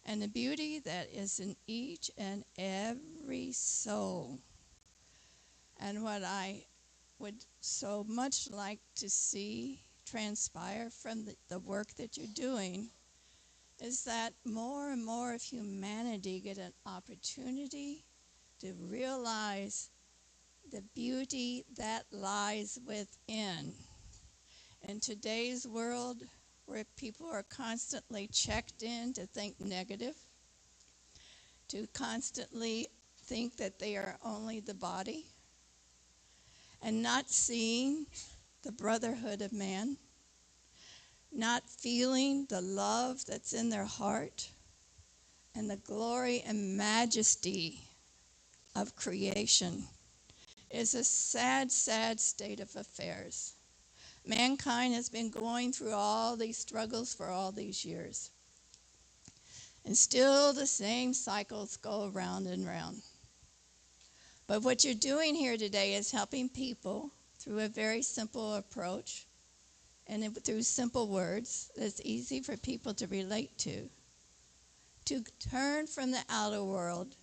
and the beauty that is in each and every soul. And what I would so much like to see transpire from the work that you're doing is that more and more of humanity get an opportunity to realize the beauty that lies within. In today's world, where people are constantly checked in to think negative, to constantly think that they are only the body, and not seeing the brotherhood of man, not feeling the love that's in their heart, and the glory and majesty of creation is a sad, sad state of affairs. Mankind has been going through all these struggles for all these years. And still the same cycles go round and round. But what you're doing here today is helping people through a very simple approach and through simple words that's easy for people to relate to turn from the outer world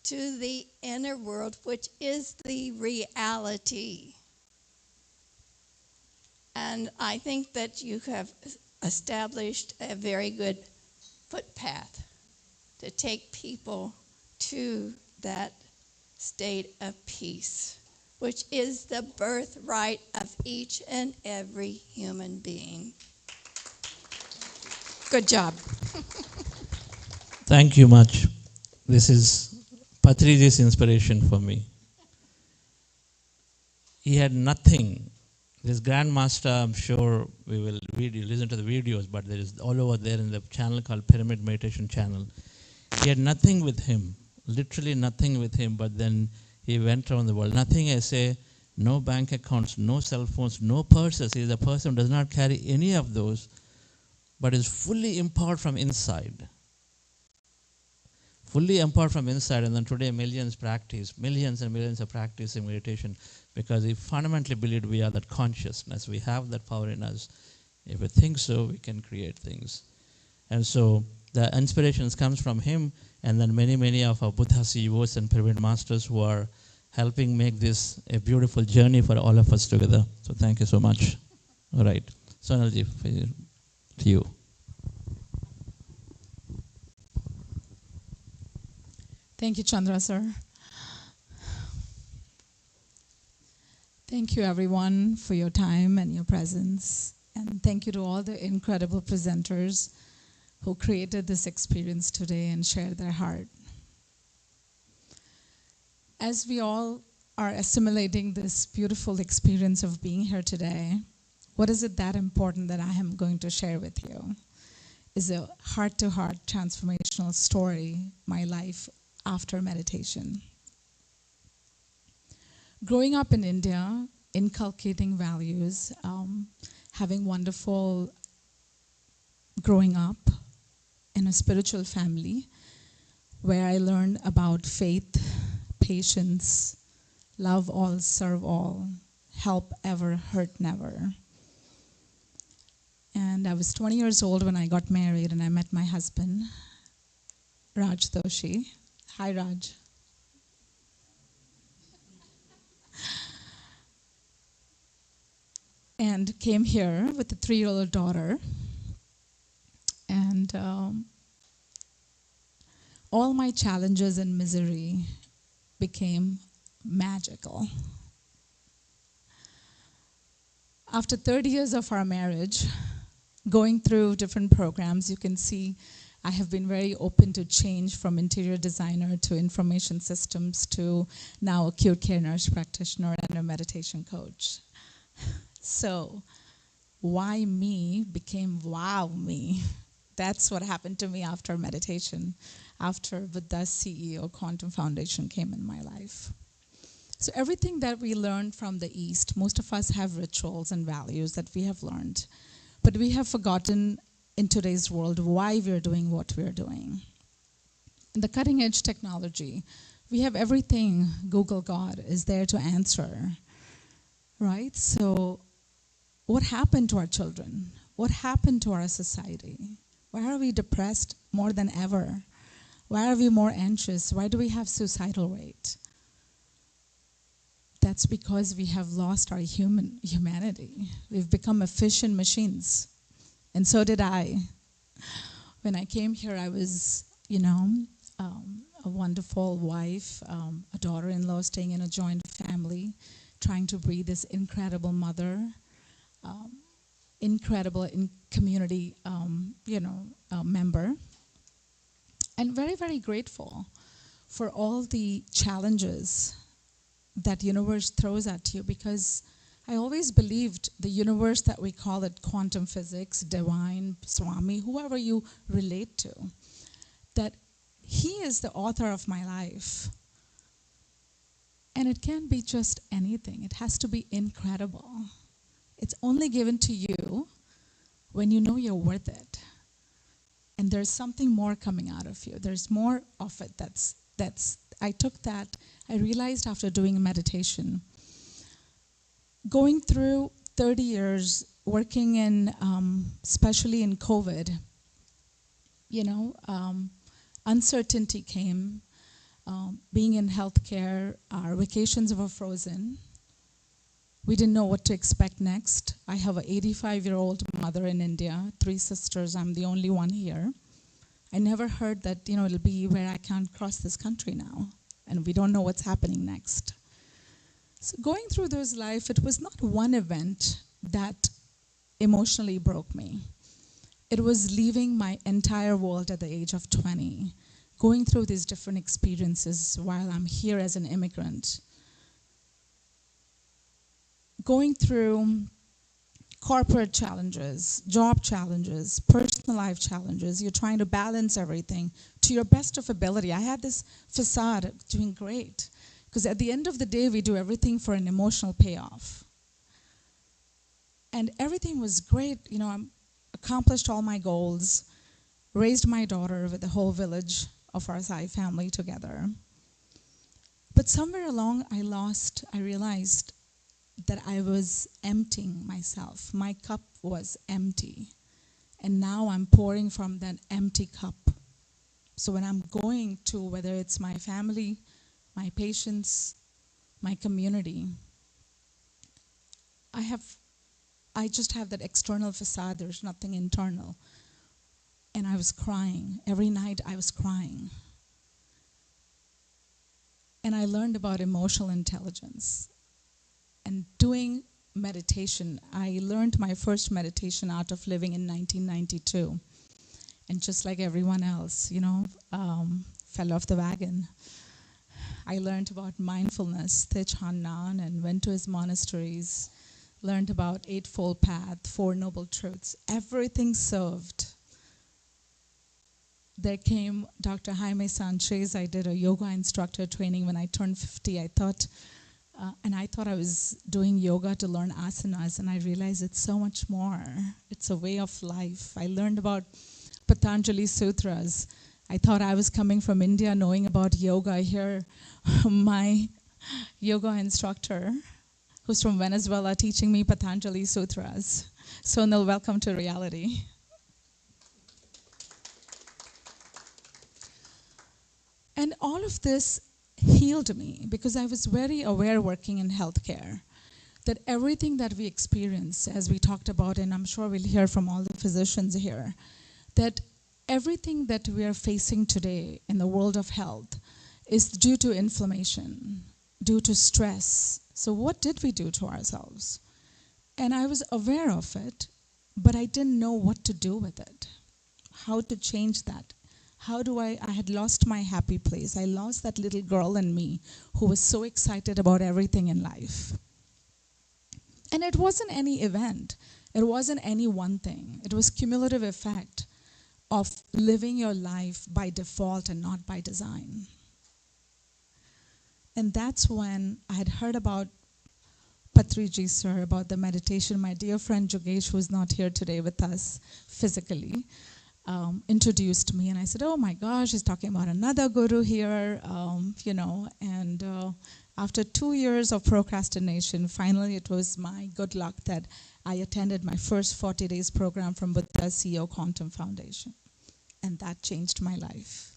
to the inner world, which is the reality. And I think that you have established a very good footpath to take people to that state of peace, which is the birthright of each and every human being. Good job. Thank you much. This is Patriji's inspiration for me. He had nothing. This Grandmaster, I'm sure we will listen to the videos, but there is all over there in the channel called Pyramid Meditation Channel. He had nothing with him, literally nothing with him, but then he went around the world. Nothing, I say, no bank accounts, no cell phones, no purses. He is a person who does not carry any of those, but is fully empowered from inside. Fully empowered from inside, and then today millions and millions are practicing meditation because he fundamentally believed we are that consciousness, we have that power in us. If we think so, we can create things. And so the inspirations comes from him, and then many of our Buddha CEOs and Pyramid Masters who are helping make this a beautiful journey for all of us together. So thank you so much. All right. Sonalji, to you. Thank you, Chandra sir. Thank you everyone for your time and your presence. And thank you to all the incredible presenters who created this experience today and shared their heart. As we all are assimilating this beautiful experience of being here today, what is it that important that I am going to share with you? Is a heart-to-heart transformational story, my life after meditation. Growing up in India, inculcating values, having wonderful growing up in a spiritual family where I learned about faith, patience, love all, serve all, help ever, hurt never. And I was 20 years old when I got married and I met my husband, Raj Doshi. Hi, Raj. And came here with a 3-year-old daughter. And all my challenges and misery became magical. After 30 years of our marriage, going through different programs, you can see I have been very open to change from interior designer to information systems to now acute care nurse practitioner and a meditation coach. So why me became wow me. That's what happened to me after meditation, after Buddha's CEO Quantum Foundation came in my life. So everything that we learned from the East, most of us have rituals and values that we have learned, but we have forgotten in today's world why we're doing what we're doing. In the cutting edge technology, we have everything. Google God is there to answer, right? So what happened to our children? What happened to our society? Why are we depressed more than ever? Why are we more anxious? Why do we have suicidal rate? That's because we have lost our humanity. We've become efficient machines. And so did I. When I came here, I was, a wonderful wife, a daughter-in-law staying in a joint family, trying to be this incredible mother, incredible community, member, and very, very grateful for all the challenges that universe throws at you, because I always believed the universe that we call it quantum physics, divine, Swami, whoever you relate to, that he is the author of my life. And it can't be just anything. It has to be incredible. It's only given to you when you know you're worth it. And there's something more coming out of you. There's more of it I took that, I realized after doing meditation, going through 30 years working in, especially in COVID, uncertainty came. Being in healthcare, our vacations were frozen. We didn't know what to expect next. I have an 85-year-old mother in India, 3 sisters, I'm the only one here. I never heard that, it'll be where I can't cross this country now, and we don't know what's happening next. So going through those life, it was not one event that emotionally broke me. It was leaving my entire world at the age of 20, going through these different experiences while I'm here as an immigrant, going through corporate challenges, job challenges, personal life challenges. You're trying to balance everything to your best of ability. I had this facade doing great, because at the end of the day, we do everything for an emotional payoff. And everything was great. You know, I accomplished all my goals, raised my daughter with the whole village of our Sai family together. But somewhere along, I realized that I was emptying myself. My cup was empty. And now I'm pouring from that empty cup. So when I'm going to, whether it's my family, my patients, my community, I just have that external facade. There's nothing internal. And I was crying. Every night I was crying. And I learned about emotional intelligence. And doing meditation, I learned my first meditation art of living in 1992. And just like everyone else, you know, fell off the wagon. I learned about mindfulness, Thich Han Nan, and went to his monasteries, learned about Eightfold Path, Four Noble Truths. Everything served. There came Dr. Jaime Sanchez. I did a yoga instructor training when I turned 50. I thought I was doing yoga to learn asanas, and I realized it's so much more. It's a way of life. I learned about Patanjali Sutras. I thought I was coming from India knowing about yoga. Here, my yoga instructor, who's from Venezuela, teaching me Patanjali Sutras. Sonal, welcome to reality. And all of this healed me because I was very aware working in healthcare that everything that we experience, as we talked about, and I'm sure we'll hear from all the physicians here, that everything that we are facing today in the world of health is due to inflammation, due to stress. So what did we do to ourselves? And I was aware of it, but I didn't know what to do with it, how to change that. How do I had lost my happy place. I lost that little girl in me who was so excited about everything in life. And it wasn't any event. It wasn't any one thing. It was cumulative effect of living your life by default and not by design. And that's when I had heard about Patriji sir, about the meditation. My dear friend Jogesh, who's not here today with us physically, introduced me, and I said, oh my gosh, he's talking about another guru here, you know, and after 2 years of procrastination, finally it was my good luck that I attended my first 40 days program from Buddha's CEO Quantum Foundation, and that changed my life.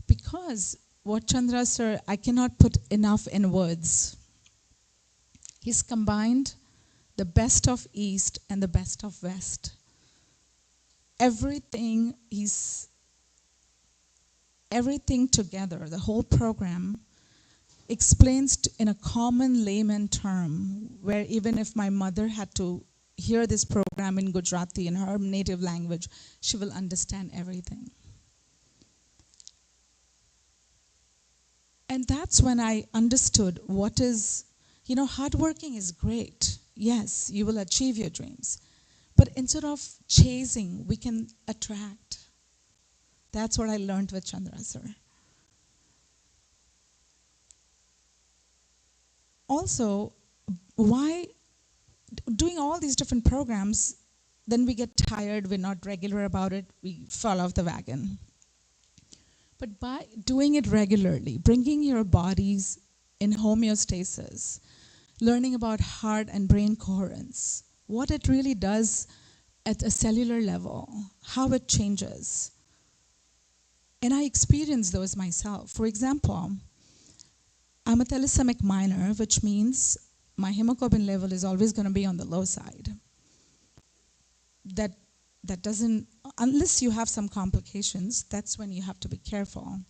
Because what Chandra sir, I cannot put enough in words. He's combined the best of East and the best of West. Everything together, the whole program explains in a common layman term, where even if my mother had to hear this program in Gujarati, in her native language, she will understand everything. And that's when I understood what is, you know, hardworking is great. Yes, you will achieve your dreams. But instead of chasing, we can attract. That's what I learned with Chandra sir. Also, why doing all these different programs, then we get tired, we're not regular about it, we fall off the wagon. But by doing it regularly, bringing your bodies in homeostasis, learning about heart and brain coherence, what it really does at a cellular level, how it changes. And I experienced those myself. For example, I'm a thalassemia minor, which means my hemoglobin level is always going to be on the low side. That doesn't, unless you have some complications, that's when you have to be careful.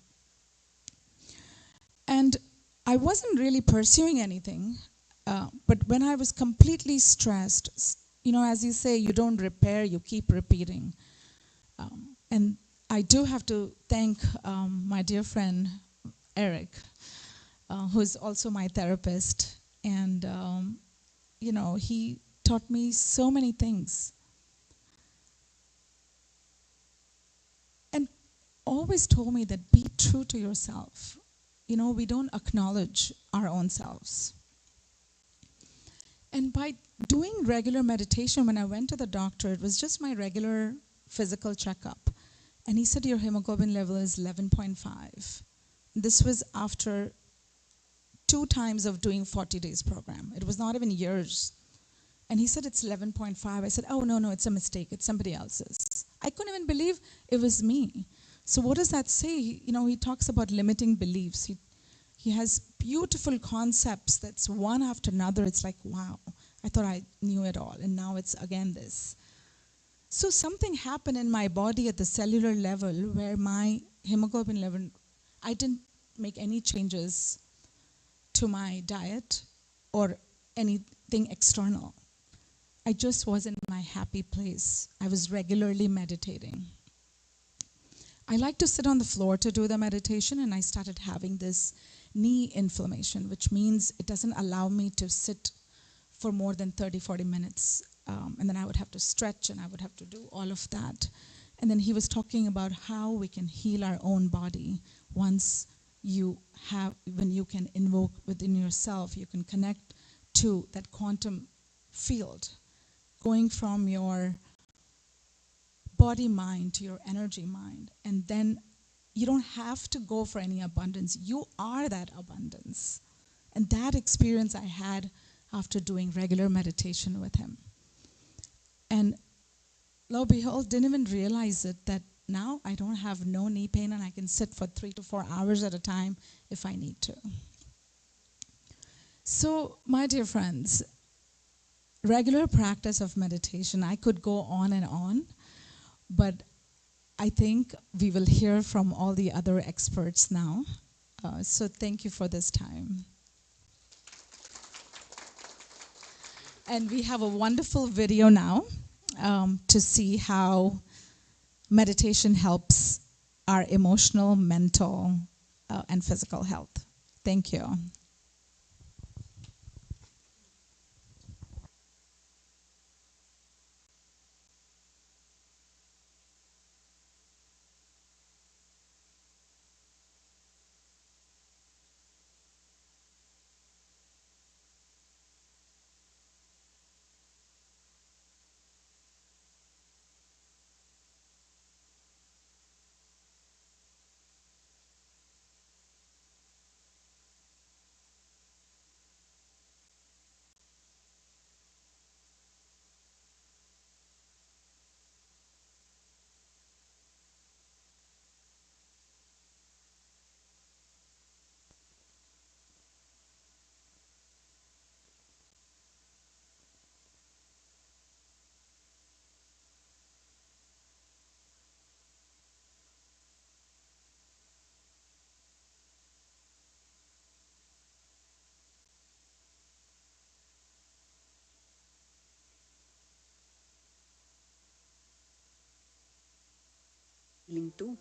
And I wasn't really pursuing anything, but when I was completely stressed, you know, as you say, you don't repair, you keep repeating. And I do have to thank my dear friend Eric, who's also my therapist, and he taught me so many things, and always told me that be true to yourself. We don't acknowledge our own selves. And by doing regular meditation, when I went to the doctor, it was just my regular physical checkup. And he said, your hemoglobin level is 11.5. This was after 2 times of doing 40 days program. It was not even years. And he said, it's 11.5. I said, oh, no, it's a mistake. It's somebody else's. I couldn't even believe it was me. So what does that say? He talks about limiting beliefs. He has beautiful concepts that's one after another. It's like, wow, I thought I knew it all. And now it's again this. So something happened in my body at the cellular level where my hemoglobin level, I didn't make any changes to my diet or anything external. I just was in my happy place. I was regularly meditating. I like to sit on the floor to do the meditation, and I started having this knee inflammation, which means it doesn't allow me to sit for more than 30, 40 minutes. And then I would have to stretch, and I would have to do all of that. And then he was talking about how we can heal our own body when you can invoke within yourself, you can connect to that quantum field, going from your body mind to your energy mind. And then you don't have to go for any abundance. You are that abundance. And that experience I had after doing regular meditation with him. And lo and behold, didn't even realize it, that now I don't have no knee pain and I can sit for 3 to 4 hours at a time if I need to. So, my dear friends, regular practice of meditation, I could go on, but I think we will hear from all the other experts now. So thank you for this time. And we have a wonderful video now to see how meditation helps our emotional, mental, and physical health. Thank you. Too.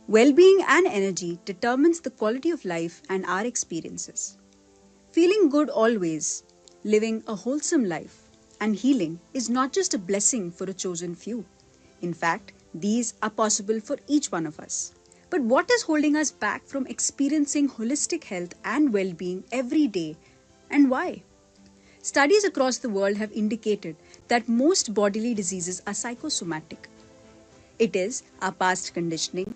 Well-being and energy determines the quality of life and our experiences. Feeling good always, living a wholesome life, and healing is not just a blessing for a chosen few. In fact, these are possible for each one of us. But what is holding us back from experiencing holistic health and well-being every day, and why? Studies across the world have indicated that most bodily diseases are psychosomatic. It is our past conditioning,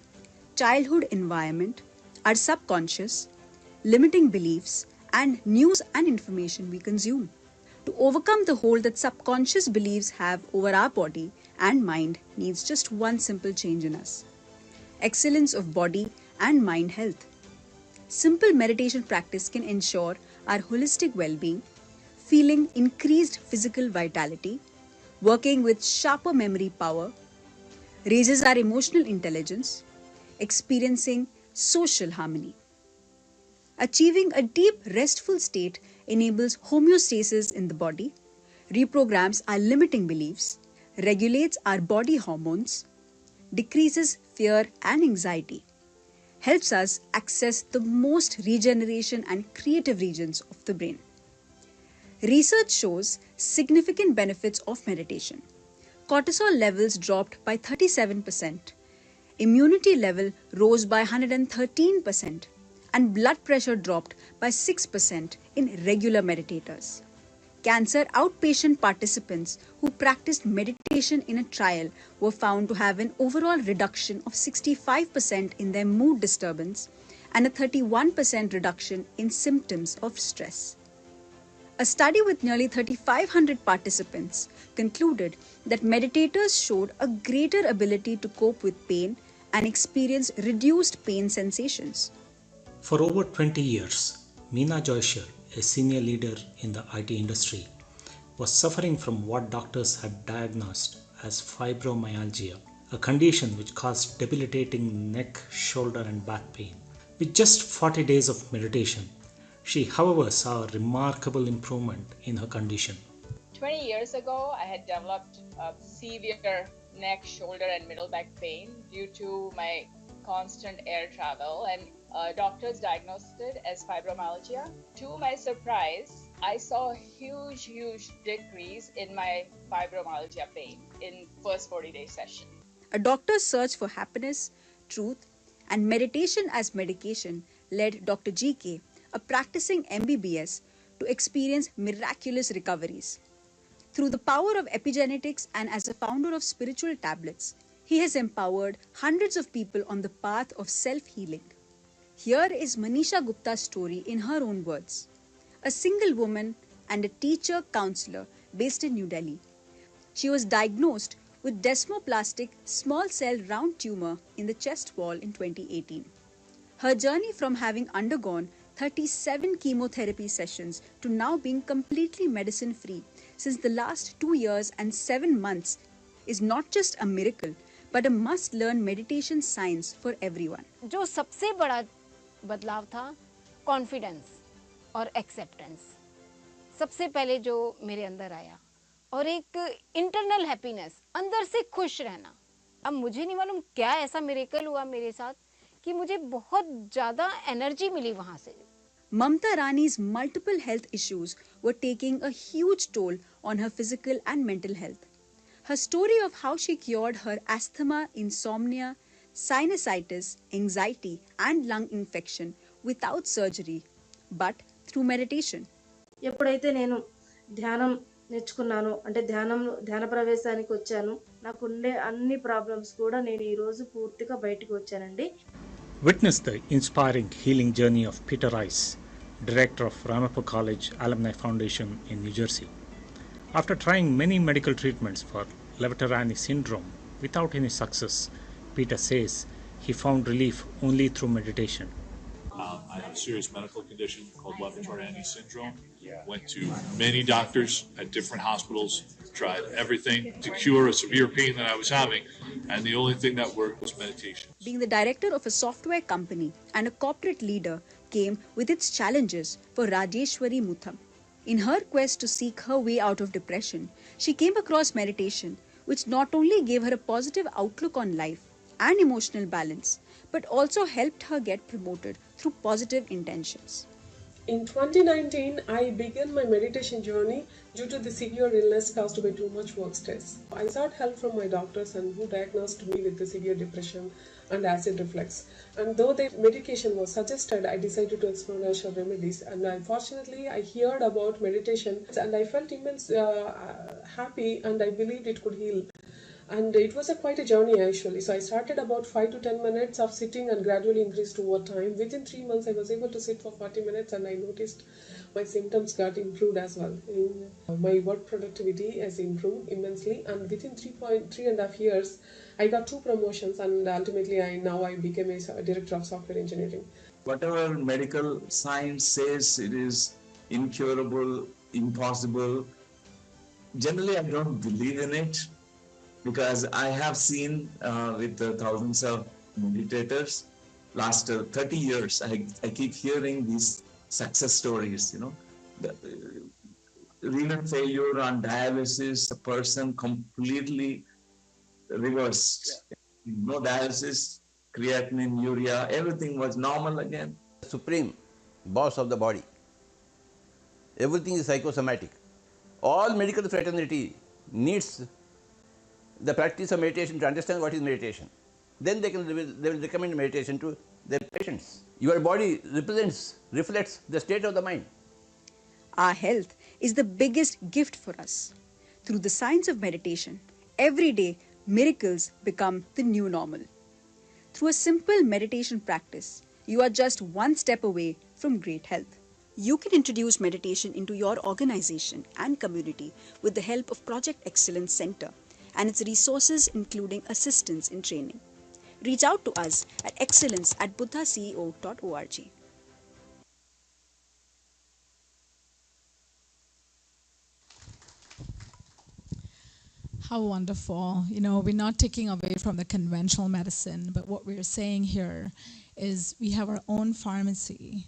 childhood environment, our subconscious, limiting beliefs, and news and information we consume. To overcome the hold that subconscious beliefs have over our body and mind needs just one simple change in us: excellence of body and mind health. Simple meditation practice can ensure our holistic well-being, feeling increased physical vitality, working with sharper memory power, raises our emotional intelligence, experiencing social harmony. Achieving a deep restful state enables homeostasis in the body, reprograms our limiting beliefs, regulates our body hormones, decreases fear, and anxiety, helps us access the most regeneration and creative regions of the brain. Research shows significant benefits of meditation. Cortisol levels dropped by 37%, immunity level rose by 113%, and blood pressure dropped by 6% in regular meditators. Cancer outpatient participants who practiced meditation in a trial were found to have an overall reduction of 65% in their mood disturbance and a 31% reduction in symptoms of stress. A study with nearly 3,500 participants concluded that meditators showed a greater ability to cope with pain and experience reduced pain sensations. For over 20 years, Meena Joyshir, a senior leader in the IT industry, was suffering from what doctors had diagnosed as fibromyalgia, a condition which caused debilitating neck, shoulder, and back pain. With just 40 days of meditation, she, however, saw a remarkable improvement in her condition. 20 years ago, I had developed severe neck, shoulder, and middle back pain due to my constant air travel, and doctors diagnosed it as fibromyalgia. To my surprise, I saw a huge decrease in my fibromyalgia pain in first 40-day session. A doctor's search for happiness, truth, and meditation as medication led Dr. GK, a practicing MBBS, to experience miraculous recoveries. Through the power of epigenetics and as a founder of Spiritual Tablets, he has empowered hundreds of people on the path of self-healing. Here is Manisha Gupta's story in her own words. A single woman and a teacher counselor based in New Delhi. She was diagnosed with desmoplastic small cell round tumor in the chest wall in 2018. Her journey from having undergone 37 chemotherapy sessions to now being completely medicine-free since the last 2 years and 7 months is not just a miracle, but a must-learn meditation science for everyone. जो सबसे बड़ा बदलाव था confidence और acceptance, सबसे पहले जो मेरे अंदर आया, और एक इंटरनल हैप्पीनेस, अंदर से खुश रहना. अब मुझे नहीं मालूम क्या ऐसा मिरेकल हुआ मेरे साथ कि मुझे बहुत ज़्यादा एनर्जी मिली वहाँ से. Mamta Rani's multiple health issues were taking a huge toll on her physical and mental health. Her story of how she cured her asthma, insomnia, sinusitis, anxiety, and lung infection without surgery, but through meditation. ఎప్పుడైతే నేను ధ్యానం నేర్చుకున్నానో, అంటే ధ్యాన ప్రవేశానికి వచ్చాను, నాకుండే అన్ని problems కూడా నేను ఈ రోజు పూర్తిగా బయటికి వచ్చానండి. Witness the inspiring healing journey of Peter Rice, director of Ramapo College Alumni Foundation in New Jersey. After trying many medical treatments for Levitt-Rani syndrome without any success, Peter says he found relief only through meditation. I have a serious medical condition called Levitt-Rani syndrome. Went to many doctors at different hospitals, tried everything to cure a severe pain that I was having, and the only thing that worked was meditation. Being the director of a software company and a corporate leader came with its challenges for Rajeshwari Mutham. In her quest to seek her way out of depression, she came across meditation, which not only gave her a positive outlook on life and emotional balance, but also helped her get promoted through positive intentions. In 2019, I began my meditation journey due to the severe illness caused by too much work stress. I sought help from my doctors and who diagnosed me with the severe depression and acid reflux. And though the medication was suggested, I decided to explore natural remedies. And unfortunately, I heard about meditation and I felt immense happy, and I believed it could heal. And it was quite a journey actually. So I started about 5 to 10 minutes of sitting and gradually increased over time. Within 3 months, I was able to sit for 40 minutes and I noticed my symptoms got improved as well. My work productivity has improved immensely, and within 3.5 years, I got 2 promotions, and ultimately I became a director of software engineering. Whatever medical science says it is incurable, impossible, generally I don't believe in it. Because I have seen with the thousands of meditators, last 30 years, I keep hearing these success stories, the renal failure on dialysis, a person completely reversed. No dialysis, creatinine, urea, everything was normal again. Supreme boss of the body. Everything is psychosomatic. All medical fraternity needs the practice of meditation to understand what is meditation. Then they will recommend meditation to their patients. Your body reflects the state of the mind. Our health is the biggest gift for us. Through the science of meditation, every day miracles become the new normal. Through a simple meditation practice, you are just one step away from great health. You can introduce meditation into your organization and community with the help of Project Excellence Center and its resources including assistance in training. Reach out to us at excellence@buddhaceo.org. How wonderful. You know, we're not taking away from the conventional medicine, but what we're saying here is we have our own pharmacy.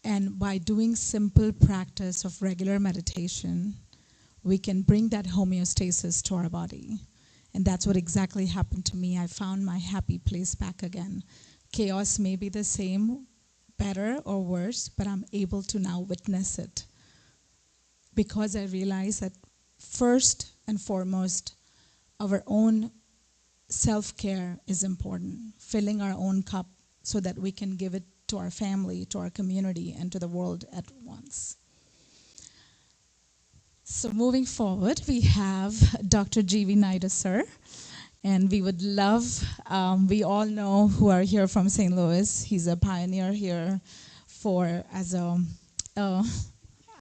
And by doing simple practice of regular meditation, we can bring that homeostasis to our body. And that's what exactly happened to me. I found my happy place back again. Chaos may be the same, better or worse, but I'm able to now witness it. Because I realize that first and foremost, our own self-care is important. Filling our own cup so that we can give it to our family, to our community, and to the world at once. So moving forward, we have Dr. G.V. Naidu, sir. And we would love, we all know who are here from St. Louis. He's a pioneer here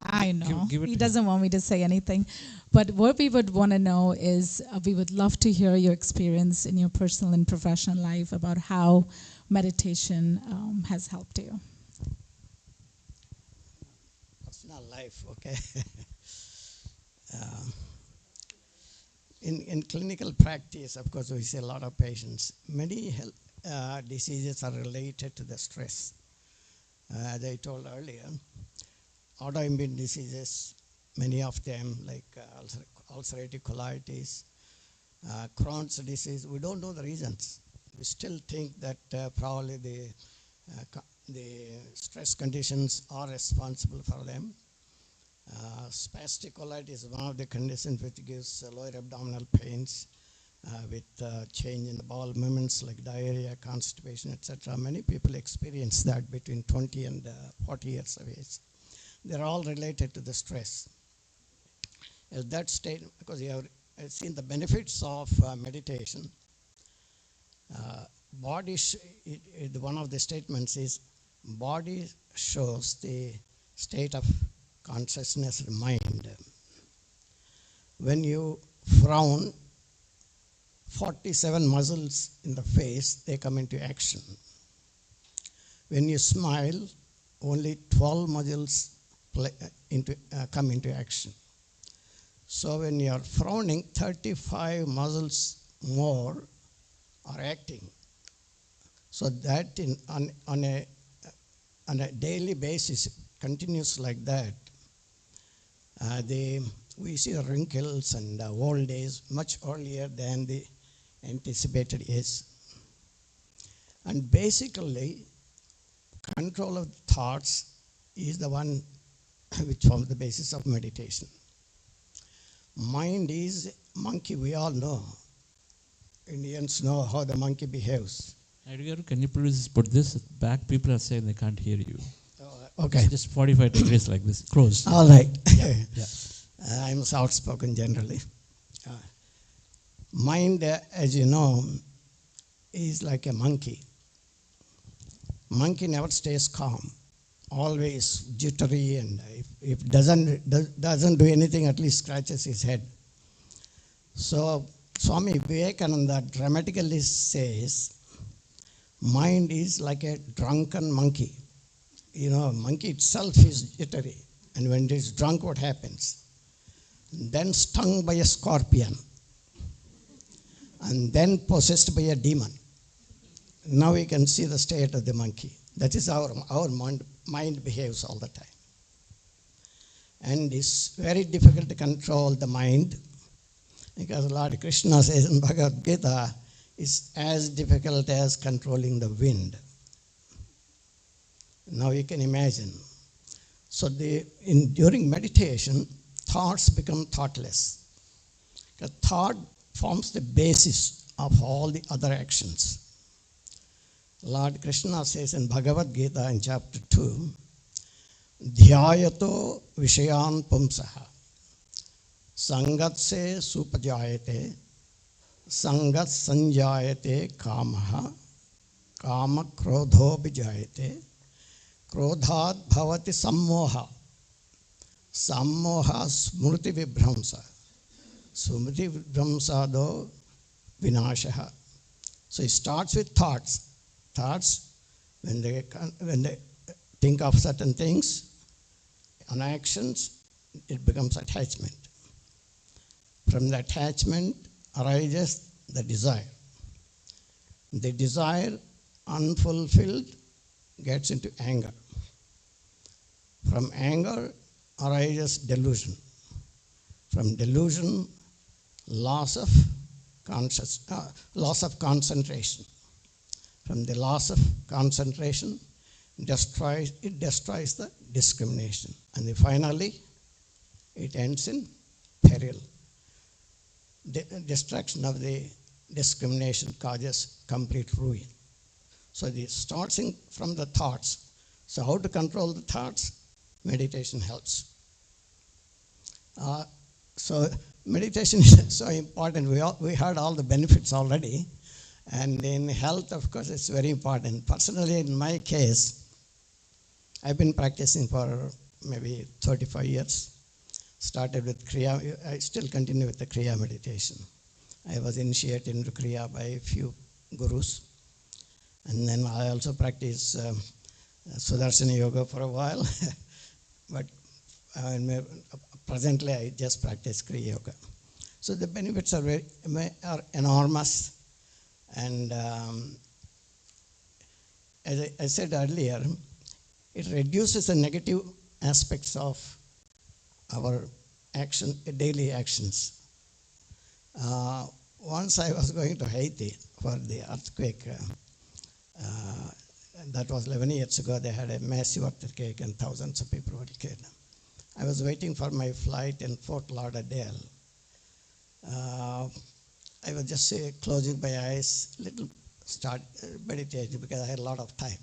I know, he doesn't want me to say anything. But what we would want to know is, we would love to hear your experience in your personal and professional life about how meditation has helped you. Personal life, okay. In clinical practice, of course, we see a lot of patients. Many health diseases are related to the stress. As I told earlier, autoimmune diseases, many of them like ulcerative colitis, Crohn's disease, we don't know the reasons. We still think that probably the stress conditions are responsible for them. Spastic colitis is one of the conditions which gives lower abdominal pains with change in the bowel movements like diarrhea, constipation, etc. Many people experience that between 20 and 40 years of age. They're all related to the stress. At that state, because you have seen the benefits of meditation, one of the statements is, body shows the state of consciousness and mind. When you frown, 47 muscles in the face, they come into action. When you smile, only 12 muscles come into action. So when you are frowning, 35 muscles more are acting. So that on a daily basis, continues like that, we see the wrinkles and old age much earlier than the anticipated age. And basically, control of thoughts is the one which forms the basis of meditation. Mind is monkey, we all know. Indians know how the monkey behaves. Edgar, can you please put this back? People are saying they can't hear you. Okay. It's just 45 degrees like this, close. All right. Yeah. I'm outspoken generally. Mind, as you know, is like a monkey. Monkey never stays calm, always jittery, and if doesn't do anything, at least scratches his head. So Swami Vivekananda dramatically says, mind is like a drunken monkey. You know, monkey itself is jittery, and when it is drunk, what happens? Then stung by a scorpion, and then possessed by a demon. Now we can see the state of the monkey. That is how our mind behaves all the time. And it's very difficult to control the mind, because Lord Krishna says in Bhagavad Gita, is as difficult as controlling the wind. Now you can imagine. So during meditation, thoughts become thoughtless. The thought forms the basis of all the other actions. Lord Krishna says in Bhagavad Gita in chapter 2, Dhyayato Vishayan Pumsaha Sangatse Supajayate Sangat Sanjayate Kamaha Kama Krodho Bijayate Krodhat Bhavati Sammoha Sammoha Smriti Vibhramsa Smriti Vibhramsado Vinashaha. So it starts with thoughts. Thoughts, when they think of certain things, on actions, it becomes attachment. From the attachment arises the desire. The desire, unfulfilled, gets into anger. From anger arises delusion. From delusion, loss of concentration. From the loss of concentration, it destroys the discrimination. And then finally, it ends in peril. The destruction of the discrimination causes complete ruin. So it starts from the thoughts. So how to control the thoughts? Meditation helps. So meditation is so important. We heard all the benefits already. And in health, of course, it's very important. Personally, in my case, I've been practicing for maybe 35 years. Started with Kriya. I still continue with the Kriya meditation. I was initiated into Kriya by a few gurus. And then I also practice Sudarshana Yoga for a while. But presently, I just practice Kriya Yoga. So the benefits are enormous. And as I said earlier, it reduces the negative aspects of our daily actions. Once I was going to Haiti for the earthquake. That was 11 years ago. They had a massive earthquake and thousands of people were killed. I was waiting for my flight in Fort Lauderdale. I was just closing my eyes, start meditating because I had a lot of time.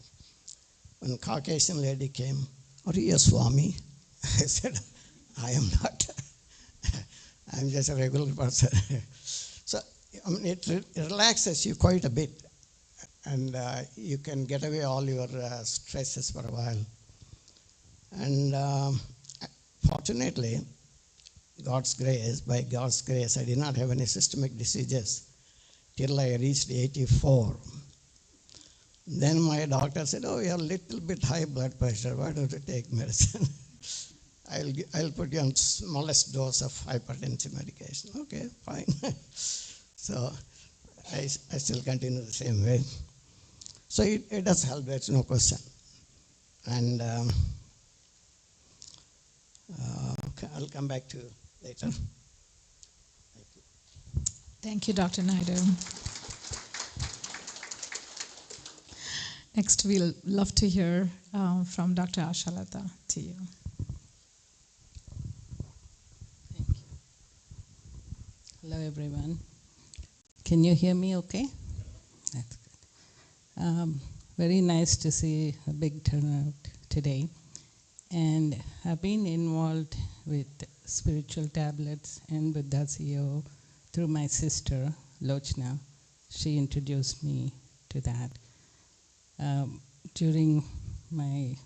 When a Caucasian lady came, "Are you a Swami?" I said, "I am not. I'm just a regular person." So it relaxes you quite a bit, and you can get away all your stresses for a while. And fortunately, by God's grace, I did not have any systemic diseases till I reached 84. Then my doctor said, "Oh, you have a little bit high blood pressure. Why don't you take medicine? I'll put you on smallest dose of hypertensive medication." Okay, fine. So I still continue the same way. So it does help, there's no question. And okay, I'll come back to you later. Thank you. Thank you, Dr. Naidu. Next, we'll love to hear from Dr. Ashalata to you. Thank you. Hello, everyone. Can you hear me okay? That's good. Very nice to see a big turnout today. And I've been involved with spiritual tablets and with SEO through my sister, Lochna. She introduced me to that. During my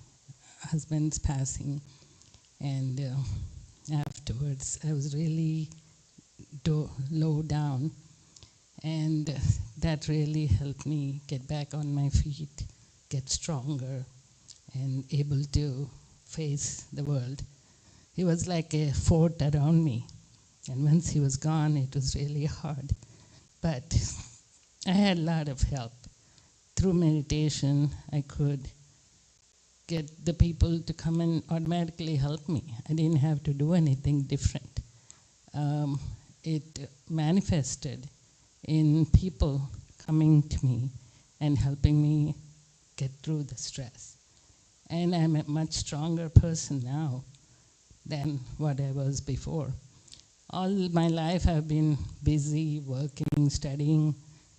husband's passing and afterwards, I was really low down, and that really helped me get back on my feet, get stronger, and able to face the world. He was like a fort around me, and once he was gone, it was really hard. But I had a lot of help. Through meditation, I could get the people to come and automatically help me. I didn't have to do anything different. It manifested in people coming to me and helping me get through the stress. And I'm a much stronger person now than what I was before. All my life I've been busy, working, studying,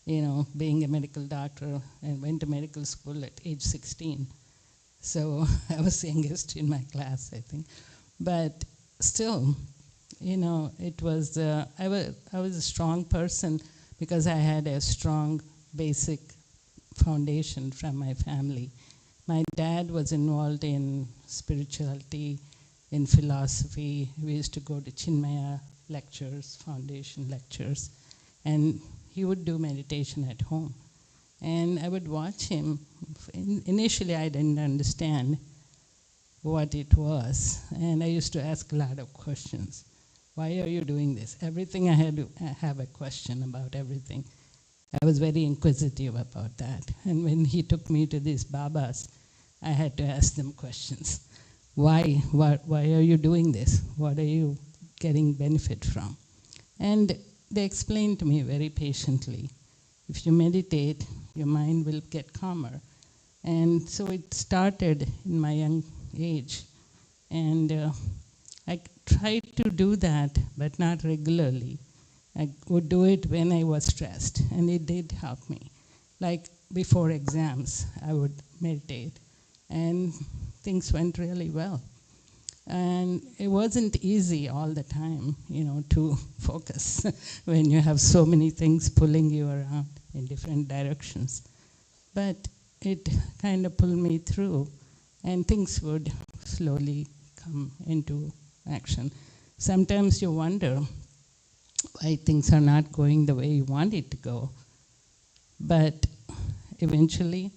being a medical doctor, and went to medical school at age 16. So I was the youngest in my class, I think. But still, it was, I was a strong person because I had a strong basic foundation from my family. My dad was involved in spirituality, in philosophy. We used to go to Chinmaya lectures, foundation lectures, and he would do meditation at home. And I would watch him. Initially, I didn't understand what it was, and I used to ask a lot of questions. Why are you doing this? Everything I had to have a question about everything. I was very inquisitive about that. And when he took me to these Babas, I had to ask them questions. Why are you doing this? What are you getting benefit from? And they explained to me very patiently, if you meditate, your mind will get calmer. And so it started in my young age. And I tried to do that, but not regularly. I would do it when I was stressed, and it did help me. Like before exams, I would meditate, and things went really well. And it wasn't easy all the time, to focus when you have so many things pulling you around in different directions. But it kind of pulled me through, and things would slowly come into action. Sometimes you wonder why things are not going the way you want it to go, but eventually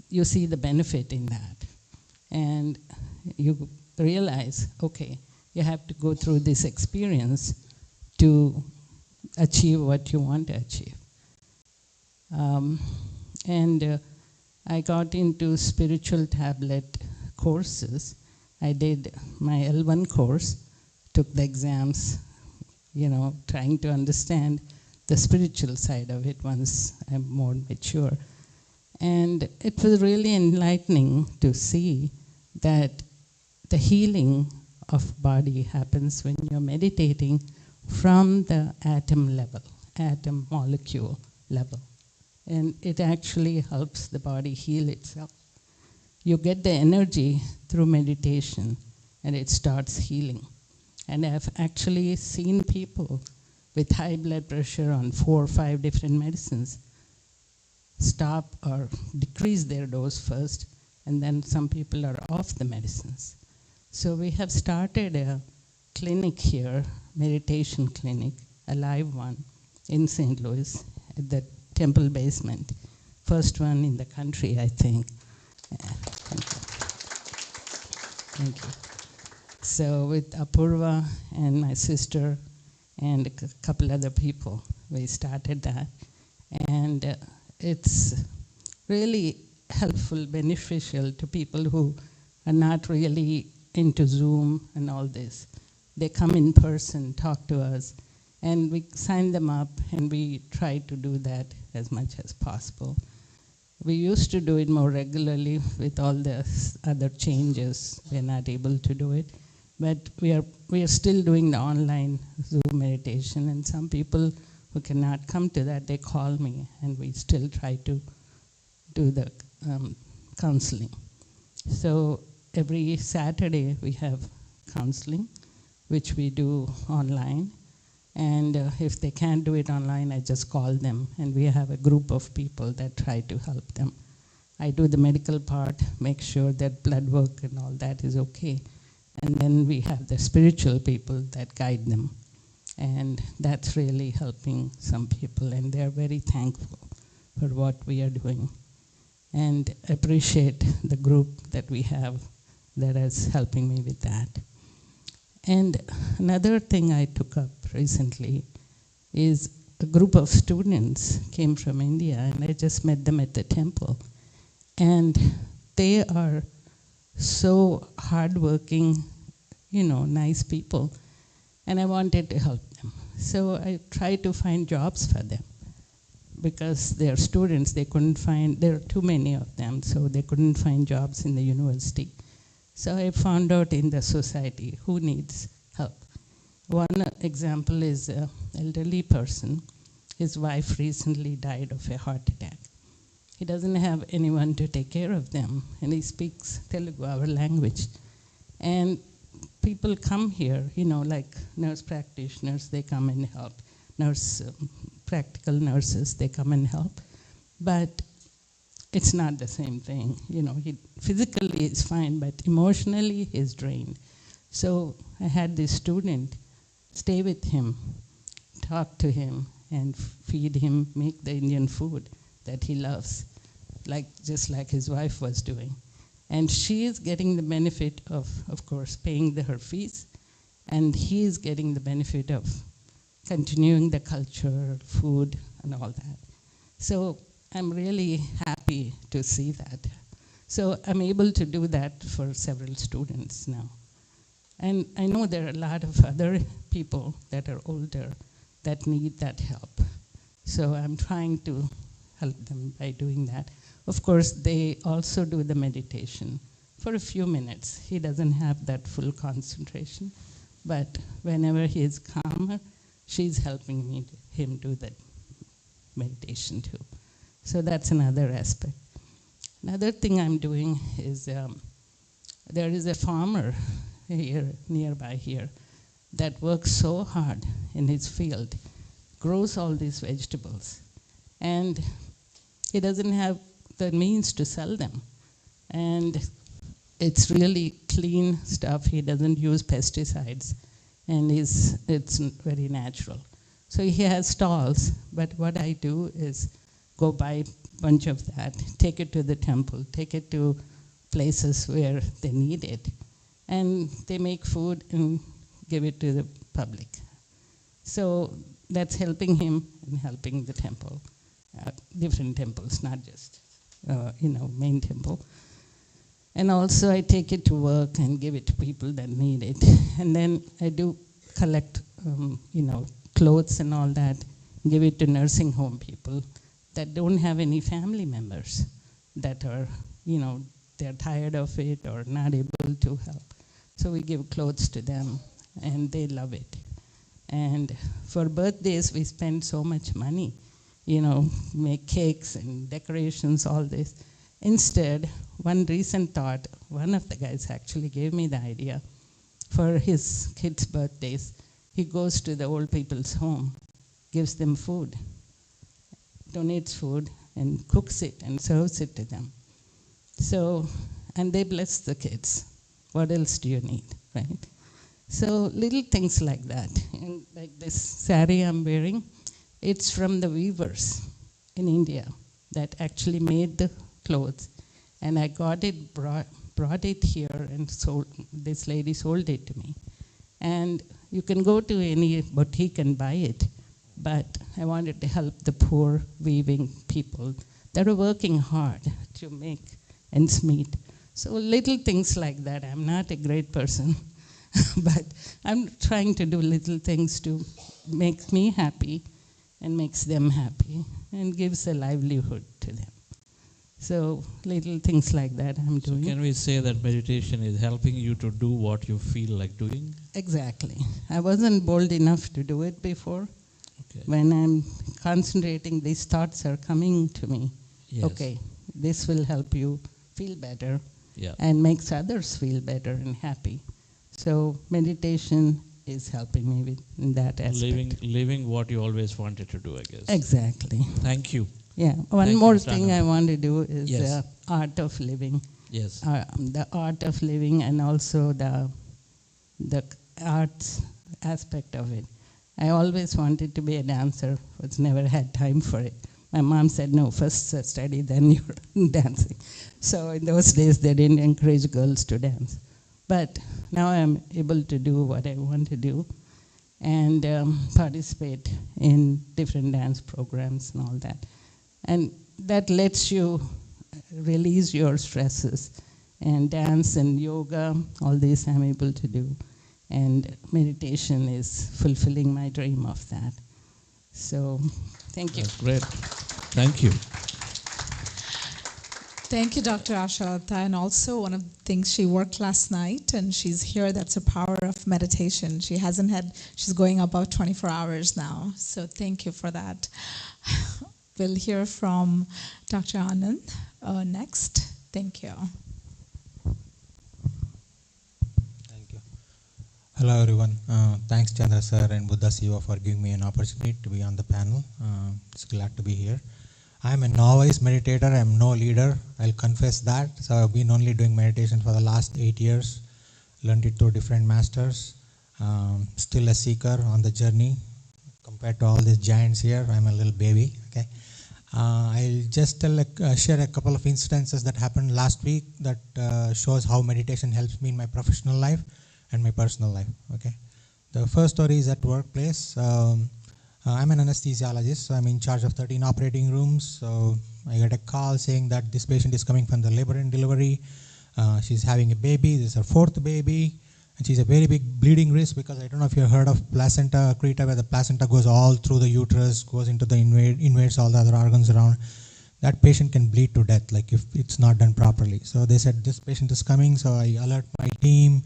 you see the benefit in that. And you realize, okay, you have to go through this experience to achieve what you want to achieve. I got into spiritual tablet courses. I did my L1 course, took the exams, trying to understand the spiritual side of it once I'm more mature. And it was really enlightening to see that the healing of body happens when you're meditating from the atom level, atom molecule level. And it actually helps the body heal itself. You get the energy through meditation, and it starts healing. And I've actually seen people with high blood pressure on 4 or 5 different medicines stop or decrease their dose first, and then some people are off the medicines. So we have started a clinic here, meditation clinic, a live one in St. Louis at the temple basement. First one in the country, I think. Thank you. So with Apurva and my sister and a couple other people, we started that. And it's really helpful, beneficial to people who are not really into Zoom and all this. They come in person, talk to us, and we sign them up, and we try to do that as much as possible. We used to do it more regularly. With all the other changes, we're not able to do it. But we are still doing the online Zoom meditation, and some people who cannot come to that, they call me, and we still try to do the counseling. So every Saturday we have counseling, which we do online. And if they can't do it online, I just call them, and we have a group of people that try to help them. I do the medical part, make sure that blood work and all that is okay. And then we have the spiritual people that guide them. And that's really helping some people, and they're very thankful for what we are doing. And appreciate the group that we have that is helping me with that. And another thing I took up recently is a group of students came from India, and I just met them at the temple. And they are so hardworking, nice people, and I wanted to help them. So I tried to find jobs for them. because their students, they couldn't find, there are too many of them, so they couldn't find jobs in the university. So I found out in the society who needs help. One example is an elderly person. His wife recently died of a heart attack. He doesn't have anyone to take care of them, and he speaks Telugu, our language. And people come here, like nurse practitioners, they come and help. Practical nurses, they come and help. But it's not the same thing. He physically is fine, but emotionally he's drained. So I had this student stay with him, talk to him, and feed him, make the Indian food that he loves, just like his wife was doing. And she is getting the benefit of course, paying her fees, and he is getting the benefit of continuing the culture, food, and all that. So I'm really happy to see that. So I'm able to do that for several students now. And I know there are a lot of other people that are older that need that help. So I'm trying to help them by doing that. Of course, they also do the meditation for a few minutes. He doesn't have that full concentration, but whenever he is calmer, she's helping him do that meditation too. So that's another aspect. Another thing I'm doing is there is a farmer here, nearby here, that works so hard in his field, grows all these vegetables, and he doesn't have the means to sell them. And it's really clean stuff. He doesn't use pesticides, and it's very natural. So he has stalls, but what I do is go buy a bunch of that, take it to the temple, take it to places where they need it, and they make food and give it to the public. So that's helping him and helping the temple, different temples, not just main temple. And also I take it to work and give it to people that need it. And then I do collect, clothes and all that, give it to nursing home people that don't have any family members that are, they're tired of it or not able to help. So we give clothes to them, and they love it. And for birthdays, we spend so much money, make cakes and decorations, all this. Instead, one recent thought, one of the guys actually gave me the idea. For his kids' birthdays, he goes to the old people's home, gives them food, donates food, and cooks it and serves it to them. So, and they bless the kids. What else do you need, right? So little things like that. And like this sari I'm wearing, it's from the weavers in India that actually made the clothes. And I got it, brought it here, and sold. This lady sold it to me. And you can go to any boutique and buy it, but I wanted to help the poor weaving people that are working hard to make ends meet. So little things like that. I'm not a great person, but I'm trying to do little things to make me happy and makes them happy and gives a livelihood to them. So little things like that I'm doing. So can we say that meditation is helping you to do what you feel like doing? Exactly. I wasn't bold enough to do it before. Okay. When I'm concentrating, these thoughts are coming to me. Yes. Okay, this will help you feel better, yeah, and makes others feel better and happy. So meditation is helping me in that aspect. Living what you always wanted to do, I guess. Exactly. Thank you. Yeah. One Thank more you, thing I want to do is yes, art of living. Yes. The art of living, and also the arts aspect of it. I always wanted to be a dancer, but never had time for it. My mom said, no, first study, then you're dancing. So in those days, they didn't encourage girls to dance. But now I'm able to do what I want to do and participate in different dance programs and all that. And that lets you release your stresses. And dance and yoga, all this I'm able to do. And meditation is fulfilling my dream of that. So Thank you. That's great. Thank you. Thank you, Dr. Ashalata. And also, one of the things, she worked last night and she's here. That's the power of meditation. She's going about 24 hours now. So thank you for that. We'll hear from Dr. Anand next. Thank you. Thank you. Hello, everyone. Thanks, Chandra sir and Buddha Siva, for giving me an opportunity to be on the panel. It's glad to be here. I'm a novice meditator. I'm no leader. I'll confess that. So I've been only doing meditation for the last 8 years. Learned it through different masters. Still a seeker on the journey. Compared to all these giants here, I'm a little baby. Okay. I'll just share a couple of incidences that happened last week that shows how meditation helps me in my professional life and my personal life. Okay. The first story is at workplace. I'm an anesthesiologist, so I'm in charge of 13 operating rooms. So I got a call saying that this patient is coming from the labor and delivery. She's having a baby. This is her 4th baby. And she's a very big bleeding risk because I don't know if you've heard of placenta accreta, where the placenta goes all through the uterus, goes into the invades all the other organs around. That patient can bleed to death, like if it's not done properly. So they said this patient is coming, so I alert my team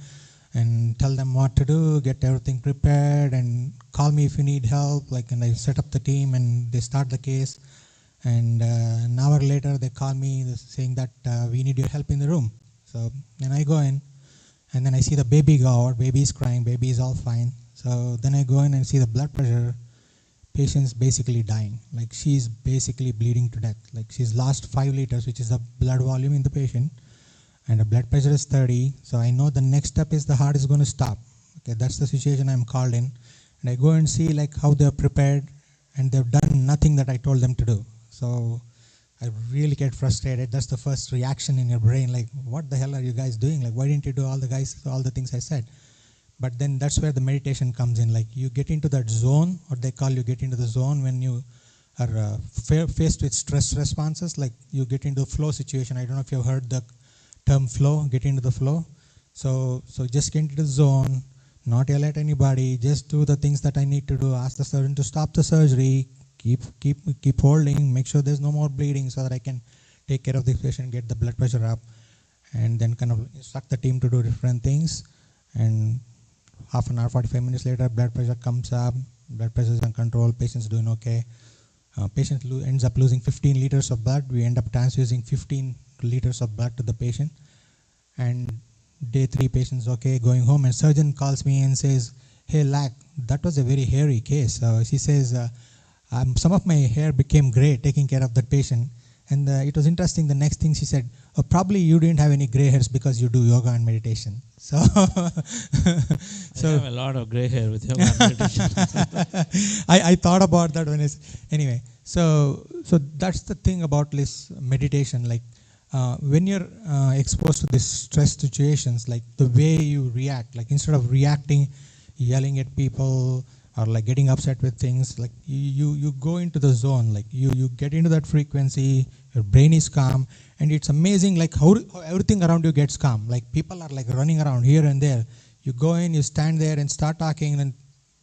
and tell them what to do, get everything prepared, and call me if you need help. And I set up the team and they start the case. And an hour later, they call me saying that we need your help in the room. So then I go in, and then I see the baby go out. Baby is crying. Baby is all fine. So then I go in and see the blood pressure. Patient's basically dying. Like she's basically bleeding to death. Like she's lost 5 liters, which is the blood volume in the patient. And the blood pressure is 30, so I know the next step is the heart is going to stop. Okay, that's the situation I'm called in. And I go and see how they're prepared, and they've done nothing that I told them to do. So I really get frustrated. That's the first reaction in your brain, like, what the hell are you guys doing? Like, why didn't you do all the things I said? But then that's where the meditation comes in. Like, you get into that zone, or they call you get into the zone when you are faced with stress responses. Like, you get into a flow situation. I don't know if you've heard the term flow, get into the flow. So just get into the zone, not yell at anybody, just do the things that I need to do, ask the surgeon to stop the surgery, keep holding, make sure there's no more bleeding so that I can take care of the patient, get the blood pressure up, and then kind of instruct the team to do different things. And half an hour, 45 minutes later, blood pressure comes up, blood pressure is in control, patient's doing okay. Patient ends up losing 15 liters of blood. We end up transfusing 15 liters of blood to the patient. And day 3, patient's okay, going home. And surgeon calls me and says, hey, Lack, that was a very hairy case. She says, some of my hair became gray taking care of that patient. And it was interesting. The next thing she said, probably you didn't have any gray hairs because you do yoga and meditation. So, I have a lot of gray hair with yoga and meditation. I thought about that anyway. So that's the thing about this meditation. Like when you're exposed to these stress situations, like the way you react, like instead of reacting, yelling at people, or like getting upset with things, like you go into the zone, like you get into that frequency, your brain is calm, and it's amazing like how everything around you gets calm. Like people are like running around here and there. You go in, you stand there and start talking, and then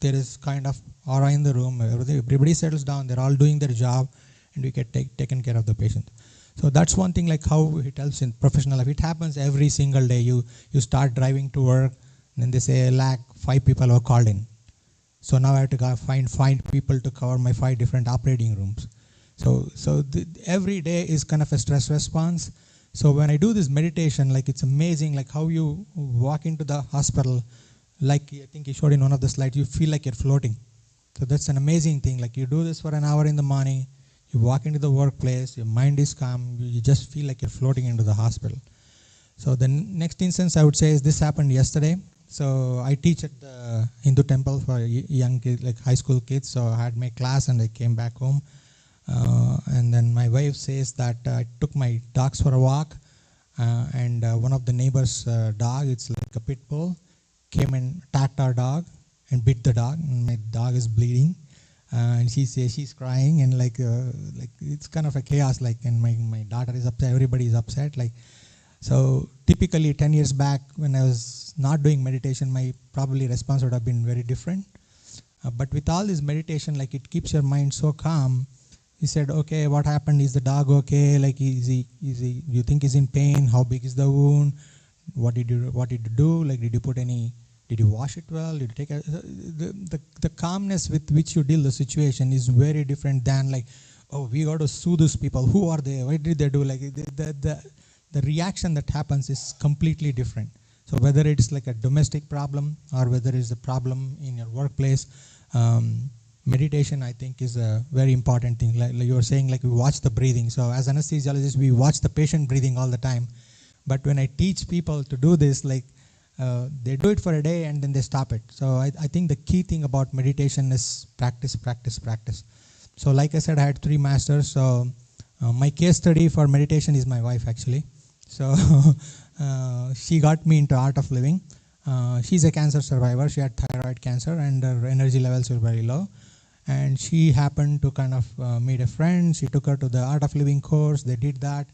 there is kind of aura in the room, everybody settles down, they're all doing their job, and we get taken care of the patient. So that's one thing, like how it helps in professional life. It happens every single day. You start driving to work, and then they say, Lack, 5 people are called in. So now I have to go find 5 people to cover my 5 different operating rooms. So every day is kind of a stress response. So when I do this meditation, like it's amazing, like how you walk into the hospital, like I think you showed in one of the slides, you feel like you're floating. So that's an amazing thing. Like you do this for an hour in the morning, you walk into the workplace, your mind is calm, you just feel like you're floating into the hospital. So the next instance I would say is this happened yesterday. So I teach at the Hindu temple for young kids, like high school kids. So I had my class and I came back home. And then my wife says that I took my dogs for a walk, and one of the neighbor's dog, it's like a pit bull, came and attacked our dog and bit the dog, and my dog is bleeding. And she says she's crying, and like it's kind of a chaos. Like, and my daughter is upset, everybody is upset. Like, so typically 10 years back when I was not doing meditation, my probably response would have been very different. But with all this meditation, like it keeps your mind so calm He said, okay, what happened? Is the dog okay? Like, you think he's in pain? How big is the wound? What did you do? Like, did you wash it well? Did you take the calmness with which you deal the situation is very different than like, oh, we got to sue those people. Who are they? What did they do? Like, the reaction that happens is completely different. So whether it's like a domestic problem or whether it's a problem in your workplace, meditation, I think, is a very important thing. Like you were saying, like we watch the breathing. So as anesthesiologists, we watch the patient breathing all the time. But when I teach people to do this, like they do it for a day and then they stop it. So I think the key thing about meditation is practice, practice, practice. So like I said, I had 3 masters. So my case study for meditation is my wife, actually. So she got me into art of living. She's a cancer survivor. She had thyroid cancer and her energy levels were very low. And she happened to kind of meet a friend. She took her to the art of living course. They did that.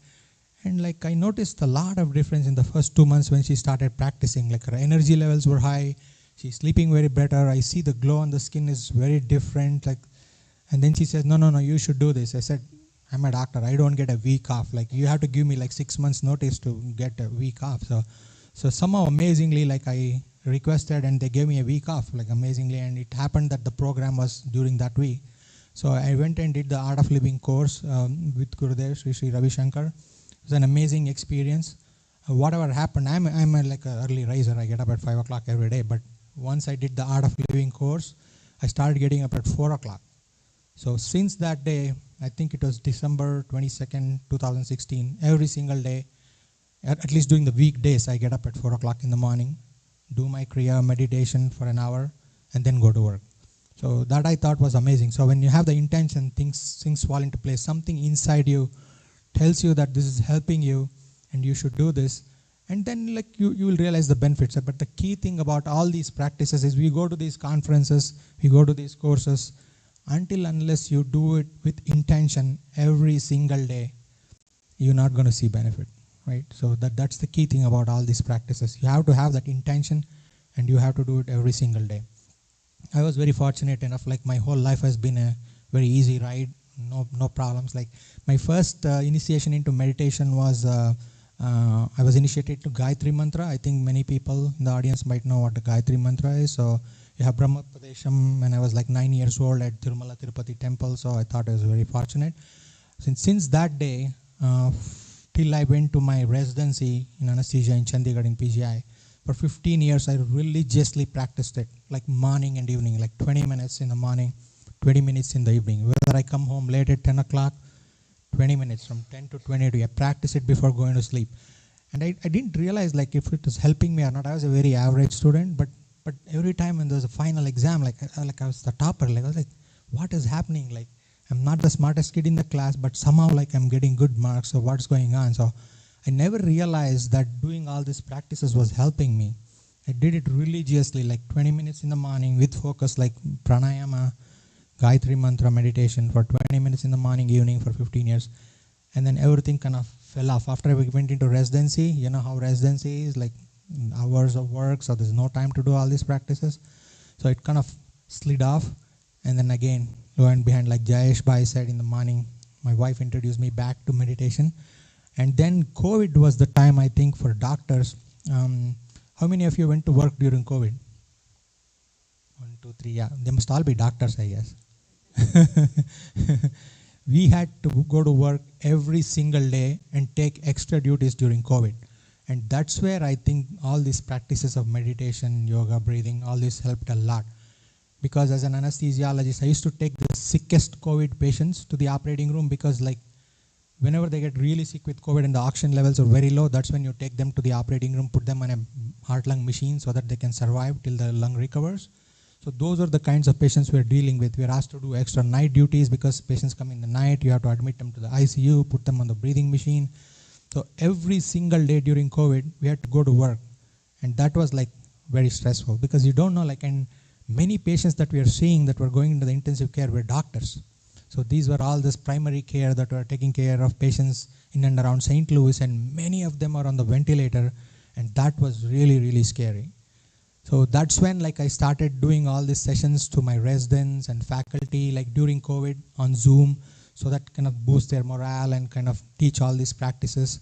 And like I noticed a lot of difference in the first 2 months when she started practicing. Like her energy levels were high. She's sleeping very better. I see the glow on the skin is very different. Like, and then she says, no, you should do this. I said, I'm a doctor. I don't get a week off. Like you have to give me like 6 months notice to get a week off. So somehow amazingly, like I requested and they gave me a week off, like amazingly, and it happened that the program was during that week. So I went and did the Art of Living course with Gurudev, Sri Ravi Shankar. It was an amazing experience. Whatever happened, I'm like an early riser. I get up at 5 o'clock every day. But once I did the Art of Living course, I started getting up at 4 o'clock. So since that day, I think it was December 22nd, 2016, every single day, at least during the weekdays, I get up at 4 o'clock in the morning, do my Kriya meditation for an hour, and then go to work. So that I thought was amazing. So when you have the intention, things fall into place. Something inside you tells you that this is helping you and you should do this. And then like you will realize the benefits. But the key thing about all these practices is we go to these conferences, we go to these courses, unless you do it with intention every single day, you're not going to see benefit. Right? So that's the key thing about all these practices. You have to have that intention and you have to do it every single day. I was very fortunate enough, like my whole life has been a very easy ride, no problems. Like my first initiation into meditation was, I was initiated to Gayatri Mantra. I think many people in the audience might know what the Gayatri Mantra is. So you have Brahma Padesham when I was like 9 years old at Tirumala Tirupati temple. So I thought I was very fortunate. Since that day, till I went to my residency in anesthesia in Chandigarh in PGI, for 15 years I religiously practiced it, like morning and evening, like 20 minutes in the morning, 20 minutes in the evening. Whether I come home late at 10 o'clock, 20 minutes, from 10 to 20, I practice it before going to sleep. And I didn't realize like if it was helping me or not. I was a very average student, but every time when there was a final exam, like I was the topper, like I was like, what is happening? Like I'm not the smartest kid in the class, but somehow like I'm getting good marks. So what's going on? So I never realized that doing all these practices was helping me. I did it religiously, like 20 minutes in the morning with focus, like pranayama, Gayatri Mantra meditation for 20 minutes in the morning, evening for 15 years. And then everything kind of fell off. After I went into residency, you know how residency is, like hours of work, so there's no time to do all these practices. So it kind of slid off. And then again, lo and behind, like Jayesh Bhai said in the morning, my wife introduced me back to meditation. And then COVID was the time, I think, for doctors. How many of you went to work during COVID? 1, 2, 3, yeah. They must all be doctors, I guess. We had to go to work every single day and take extra duties during COVID. And that's where I think all these practices of meditation, yoga, breathing, all this helped a lot. Because as an anesthesiologist, I used to take the sickest COVID patients to the operating room because like whenever they get really sick with COVID and the oxygen levels are very low, that's when you take them to the operating room, put them on a heart-lung machine so that they can survive till the lung recovers. So those are the kinds of patients we're dealing with. We're asked to do extra night duties because patients come in the night. You have to admit them to the ICU, put them on the breathing machine. So every single day during COVID, we had to go to work. And that was like very stressful because you don't know, like, and many patients that we are seeing that were going into the intensive care were doctors. So these were all this primary care that were taking care of patients in and around St. Louis, and many of them are on the ventilator, and that was really, really scary. So that's when like I started doing all these sessions to my residents and faculty, like during COVID on Zoom. so that kind of boosts their morale and kind of teach all these practices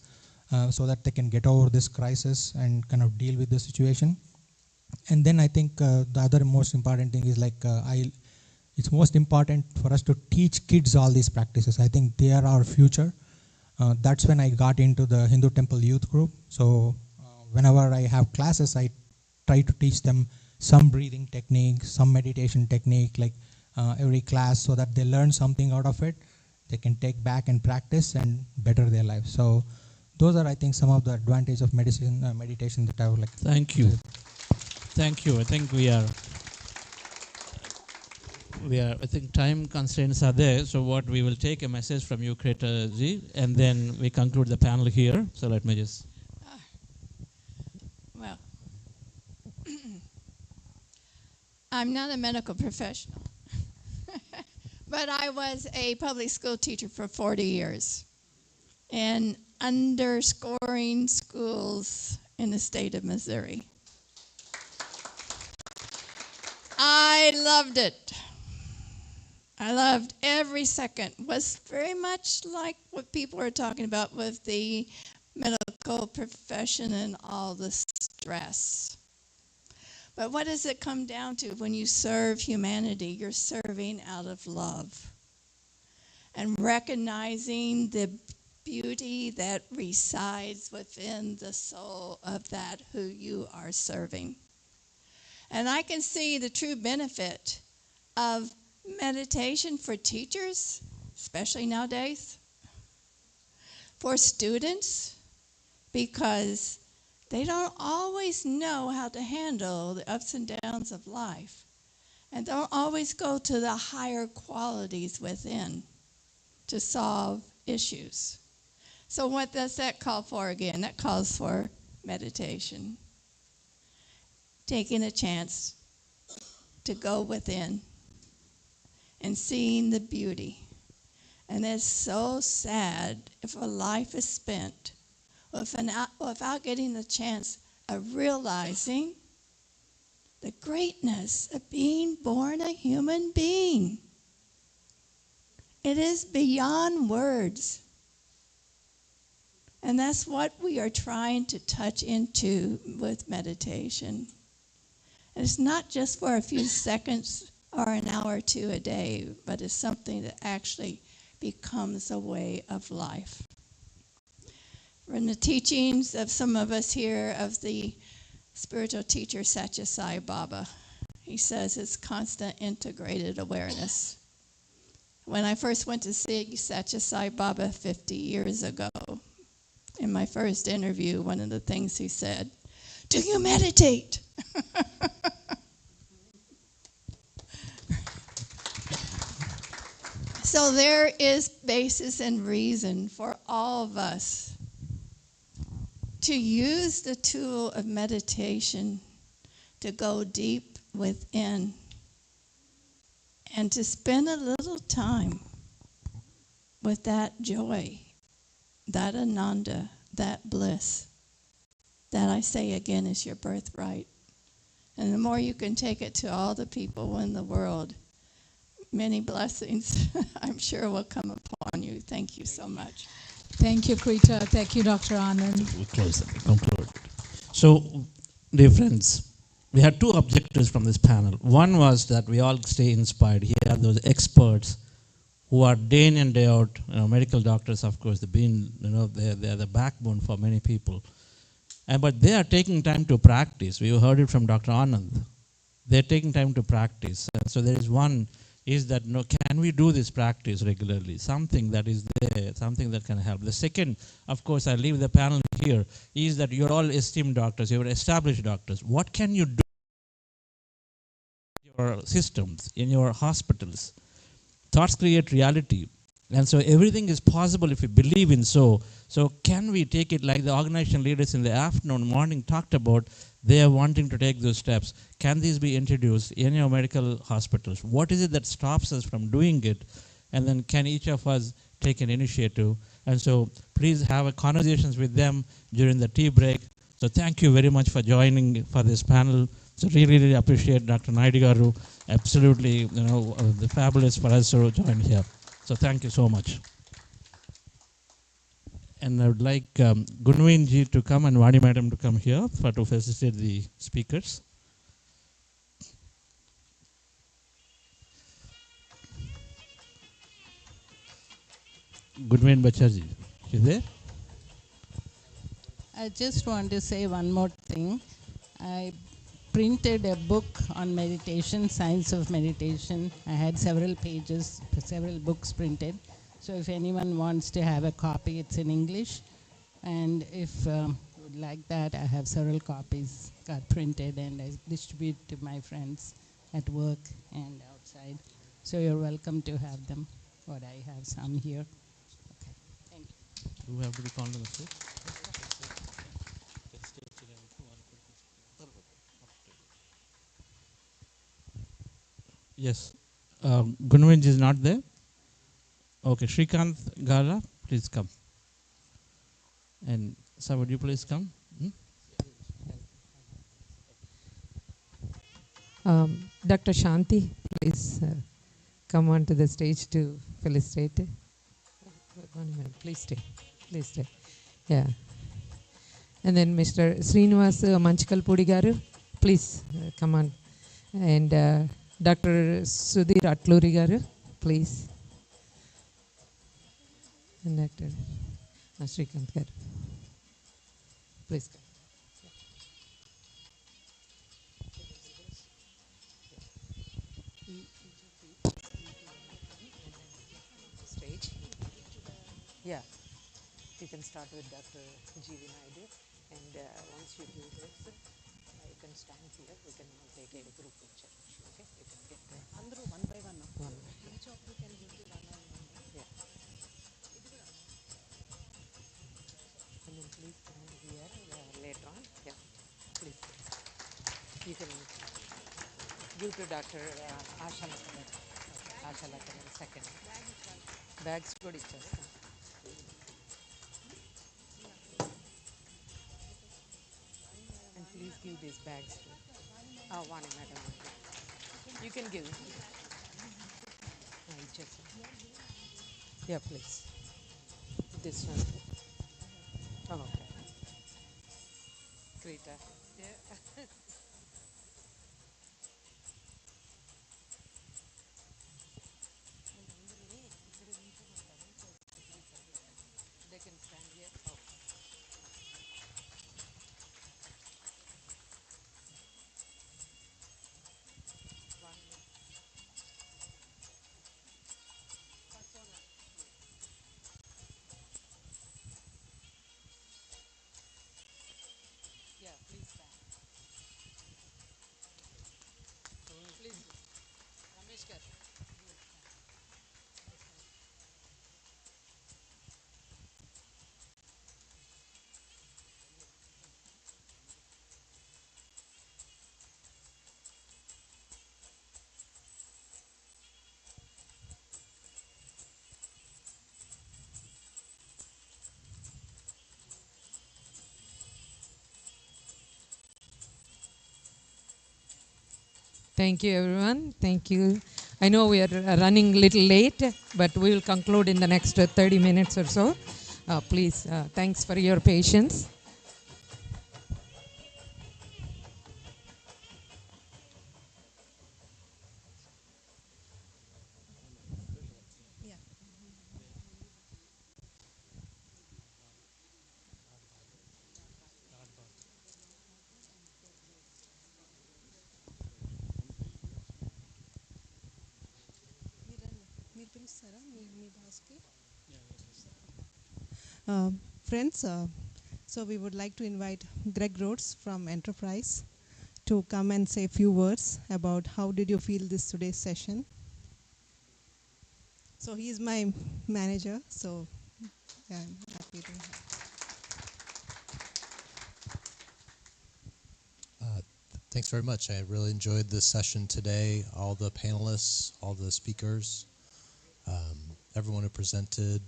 so that they can get over this crisis and kind of deal with the situation. And then I think the other most important thing is like it's most important for us to teach kids all these practices. I think they are our future. That's when I got into the Hindu Temple Youth Group. So whenever I have classes, I try to teach them some breathing technique, some meditation technique, like every class, so that they learn something out of it. They can take back and practice and better their life. So those are, I think, some of the advantages of meditation that I would like. Thank you. Thank you. I think we are, I think time constraints are there. So what we will take a message from you, Patriji, and then we conclude the panel here. So let me just. Well, I'm not a medical professional, but I was a public school teacher for 40 years in underscoring schools in the state of Missouri. I loved it. I loved every second. It was very much like what people are talking about with the medical profession and all the stress. But what does it come down to when you serve humanity? You're serving out of love and recognizing the beauty that resides within the soul of that who you are serving. And I can see the true benefit of meditation for teachers, especially nowadays, for students, because they don't always know how to handle the ups and downs of life, and don't always go to the higher qualities within to solve issues. So what does that call for again? That calls for meditation. Taking a chance to go within and seeing the beauty. And it's so sad if a life is spent without getting the chance of realizing the greatness of being born a human being. It is beyond words. And that's what we are trying to touch into with meditation. And it's not just for a few seconds or an hour or two a day, but it's something that actually becomes a way of life. From the teachings of some of us here of the spiritual teacher Satya Sai Baba, he says it's constant integrated awareness. When I first went to see Satya Sai Baba 50 years ago, in my first interview, one of the things he said, "Do you meditate?" So there is basis and reason for all of us to use the tool of meditation to go deep within and to spend a little time with that joy, that ananda, that bliss, that I say again is your birthright. And the more you can take it to all the people in the world, many blessings I'm sure will come upon you. Thank you so much. Thank you, Krita. Thank you, Dr. Anand. We close it, conclude. So, dear friends, we had two objectives from this panel. One was that we all stay inspired. Here are those experts who are day in and day out, medical doctors, of course, they're the backbone for many people. But they are taking time to practice. We heard it from Dr. Anand. They're taking time to practice. And so there is one, is that, can we do this practice regularly? Something that is there, something that can help. The second, of course, I leave the panel here, is that you're all esteemed doctors, you're established doctors. What can you do in your systems, in your hospitals? Thoughts create reality. And so everything is possible if we believe in so. So can we take it like the organization leaders in the afternoon, morning talked about, they are wanting to take those steps. Can these be introduced in your medical hospitals? What is it that stops us from doing it? And then can each of us take an initiative? And so please have conversations with them during the tea break. So thank you very much for joining for this panel. So really appreciate Dr. Naidu Garu. Absolutely, the fabulous for us to join here. So So thank you so much. And I would like Gunwin ji to come and Vani madam to come here to facilitate the speakers. Gunwin Bacharji, is there? I just want to say one more thing. I printed a book on meditation, Science of Meditation. I had several pages, several books printed. So if anyone wants to have a copy, it's in English. And if you would like that, I have several copies got printed and I distribute to my friends at work and outside. So you're welcome to have them, or I have some here. Okay, thank you. Do we have to be called on the stage? Yes. Gunwin is not there. Okay, Srikanth Gala, please come. And sir, would you please come? Dr. Shanti, please come onto the stage to felicitate. Please stay. Please stay. Yeah. And then Mr. Srinivas Manchikalpudi garu, please come on. And Dr. Sudhir Atluri garu, please. And Dr. Srikanth garu, please come. Stage. Yeah. You can start with Dr. G.V. Naidu, and once you do this, you can stand here. We can all take a group picture. Okay? You can get there. Andrew, one by one. One. Each of you can give to one on one. Yeah. And then please come here later on. Yeah. Please. You can give to Dr. Asha Lakaran. Okay. Asha Lakaran second. Bags కూడా ఇచ్చేస్తాం. And please give these bags to Vani madam. You can give. Yeah, please. This one. Oh, okay. Greta. Yeah. They can stand here. Oh. Yeah, please stand. Please. Ramesh garu. Thank you, everyone. Thank you. I know we are running a little late, but we will conclude in the next 30 minutes or so. Please, thanks for your patience. Friends, so we would like to invite Greg Rhodes from Enterprise to come and say a few words about how did you feel this today's session. So he is my manager, so yeah, I'm happy to have. Thanks very much. I really enjoyed this session today. All the panelists, all the speakers, everyone who presented,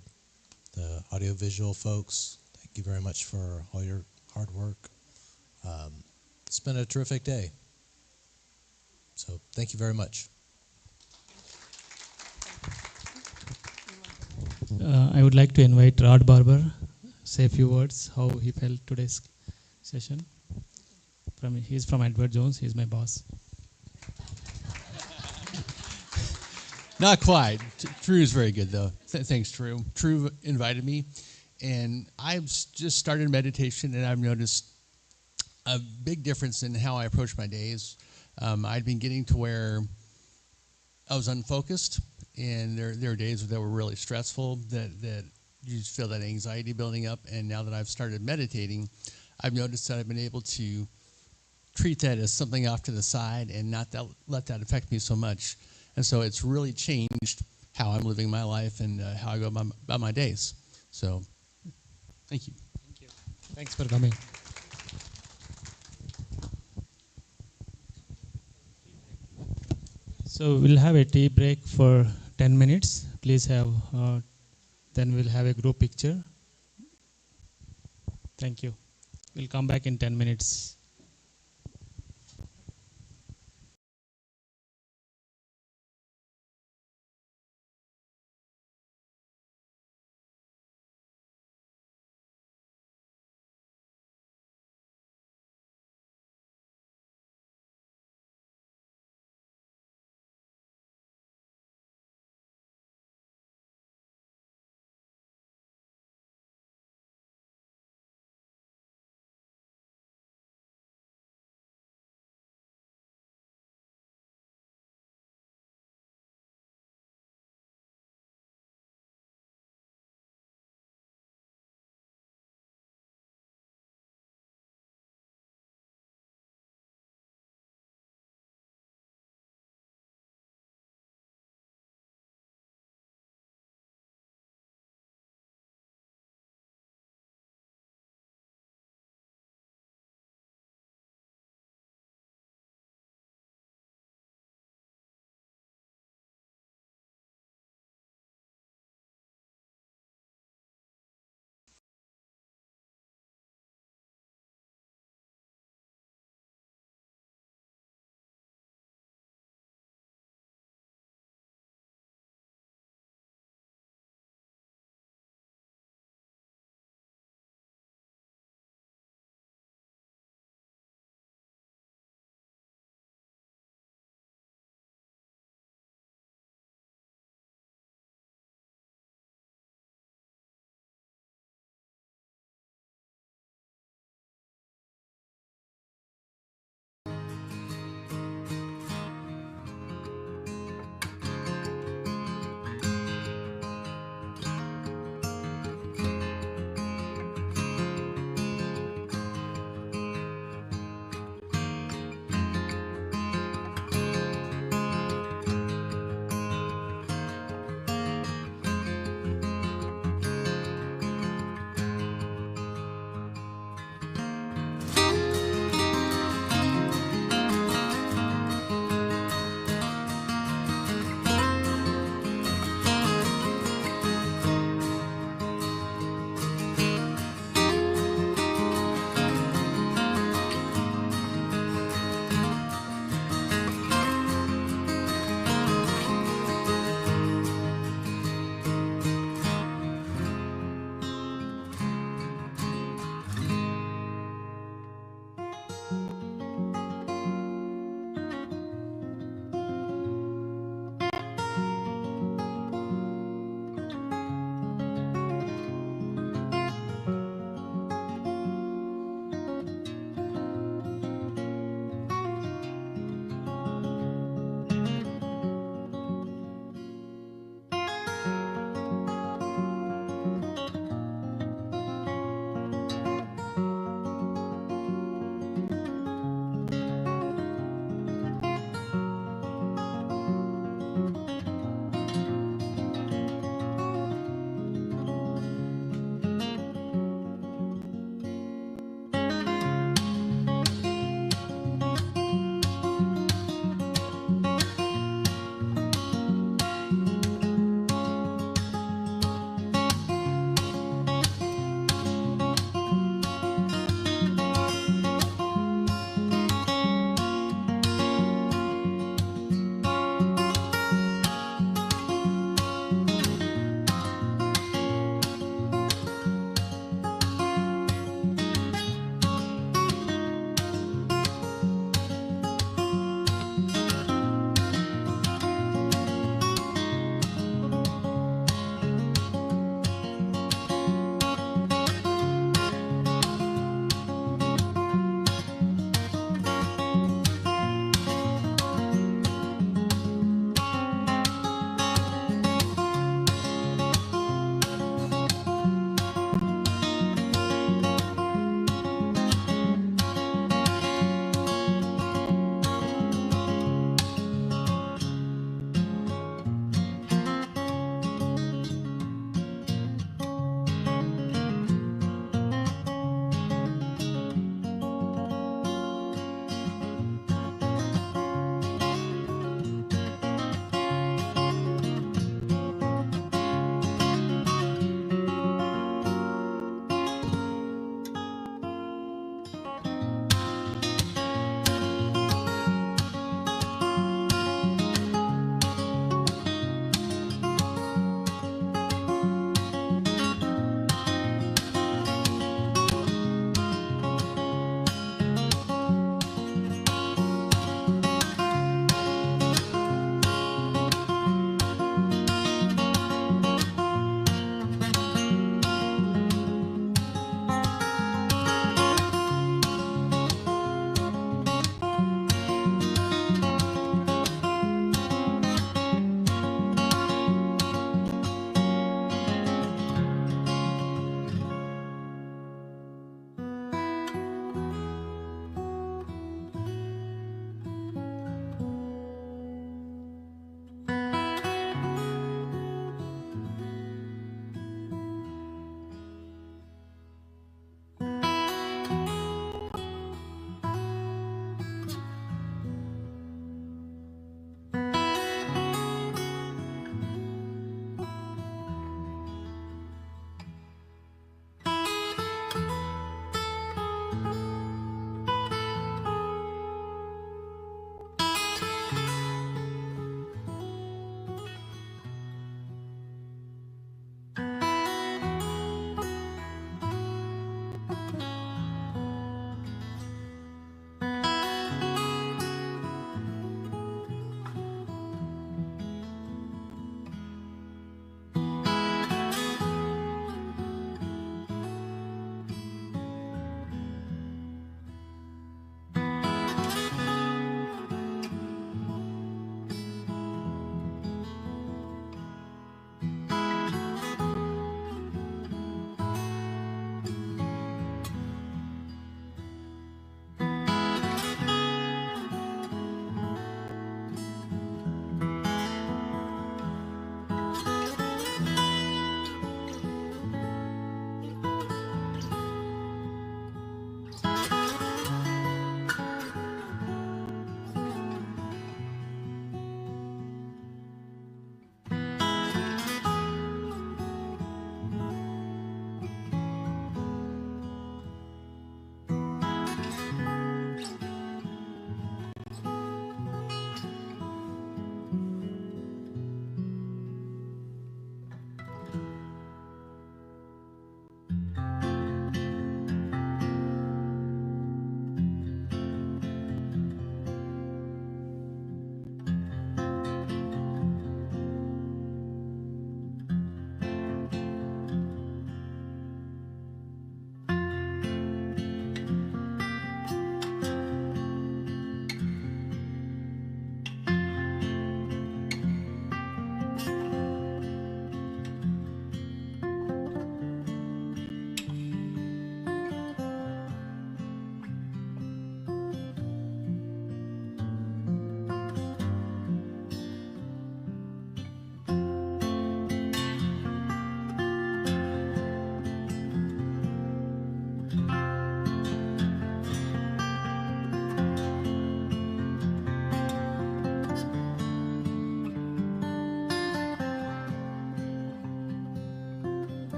the audiovisual folks. Thank you very much for all your hard work. It's been a terrific day. So thank you very much. I would like to invite Rod Barber, say a few words, how he felt today's session. He's from Edward Jones, he's my boss. Not quite. Drew is very good, though. Thanks, Drew. Drew invited me, and I've just started meditation, and I've noticed a big difference in how I approach my days. I'd been getting to where I was unfocused, and there are days that were really stressful, that you just feel that anxiety building up. And now that I've started meditating, I've noticed that I've been able to treat that as something off to the side and not let that affect me so much. And so it's really changed how I'm living my life and how I go about my days. So, thank you. Thank you. Thanks for coming. So we'll have a tea break for 10 minutes. Please have, then we'll have a group picture. Thank you. We'll come back in 10 minutes.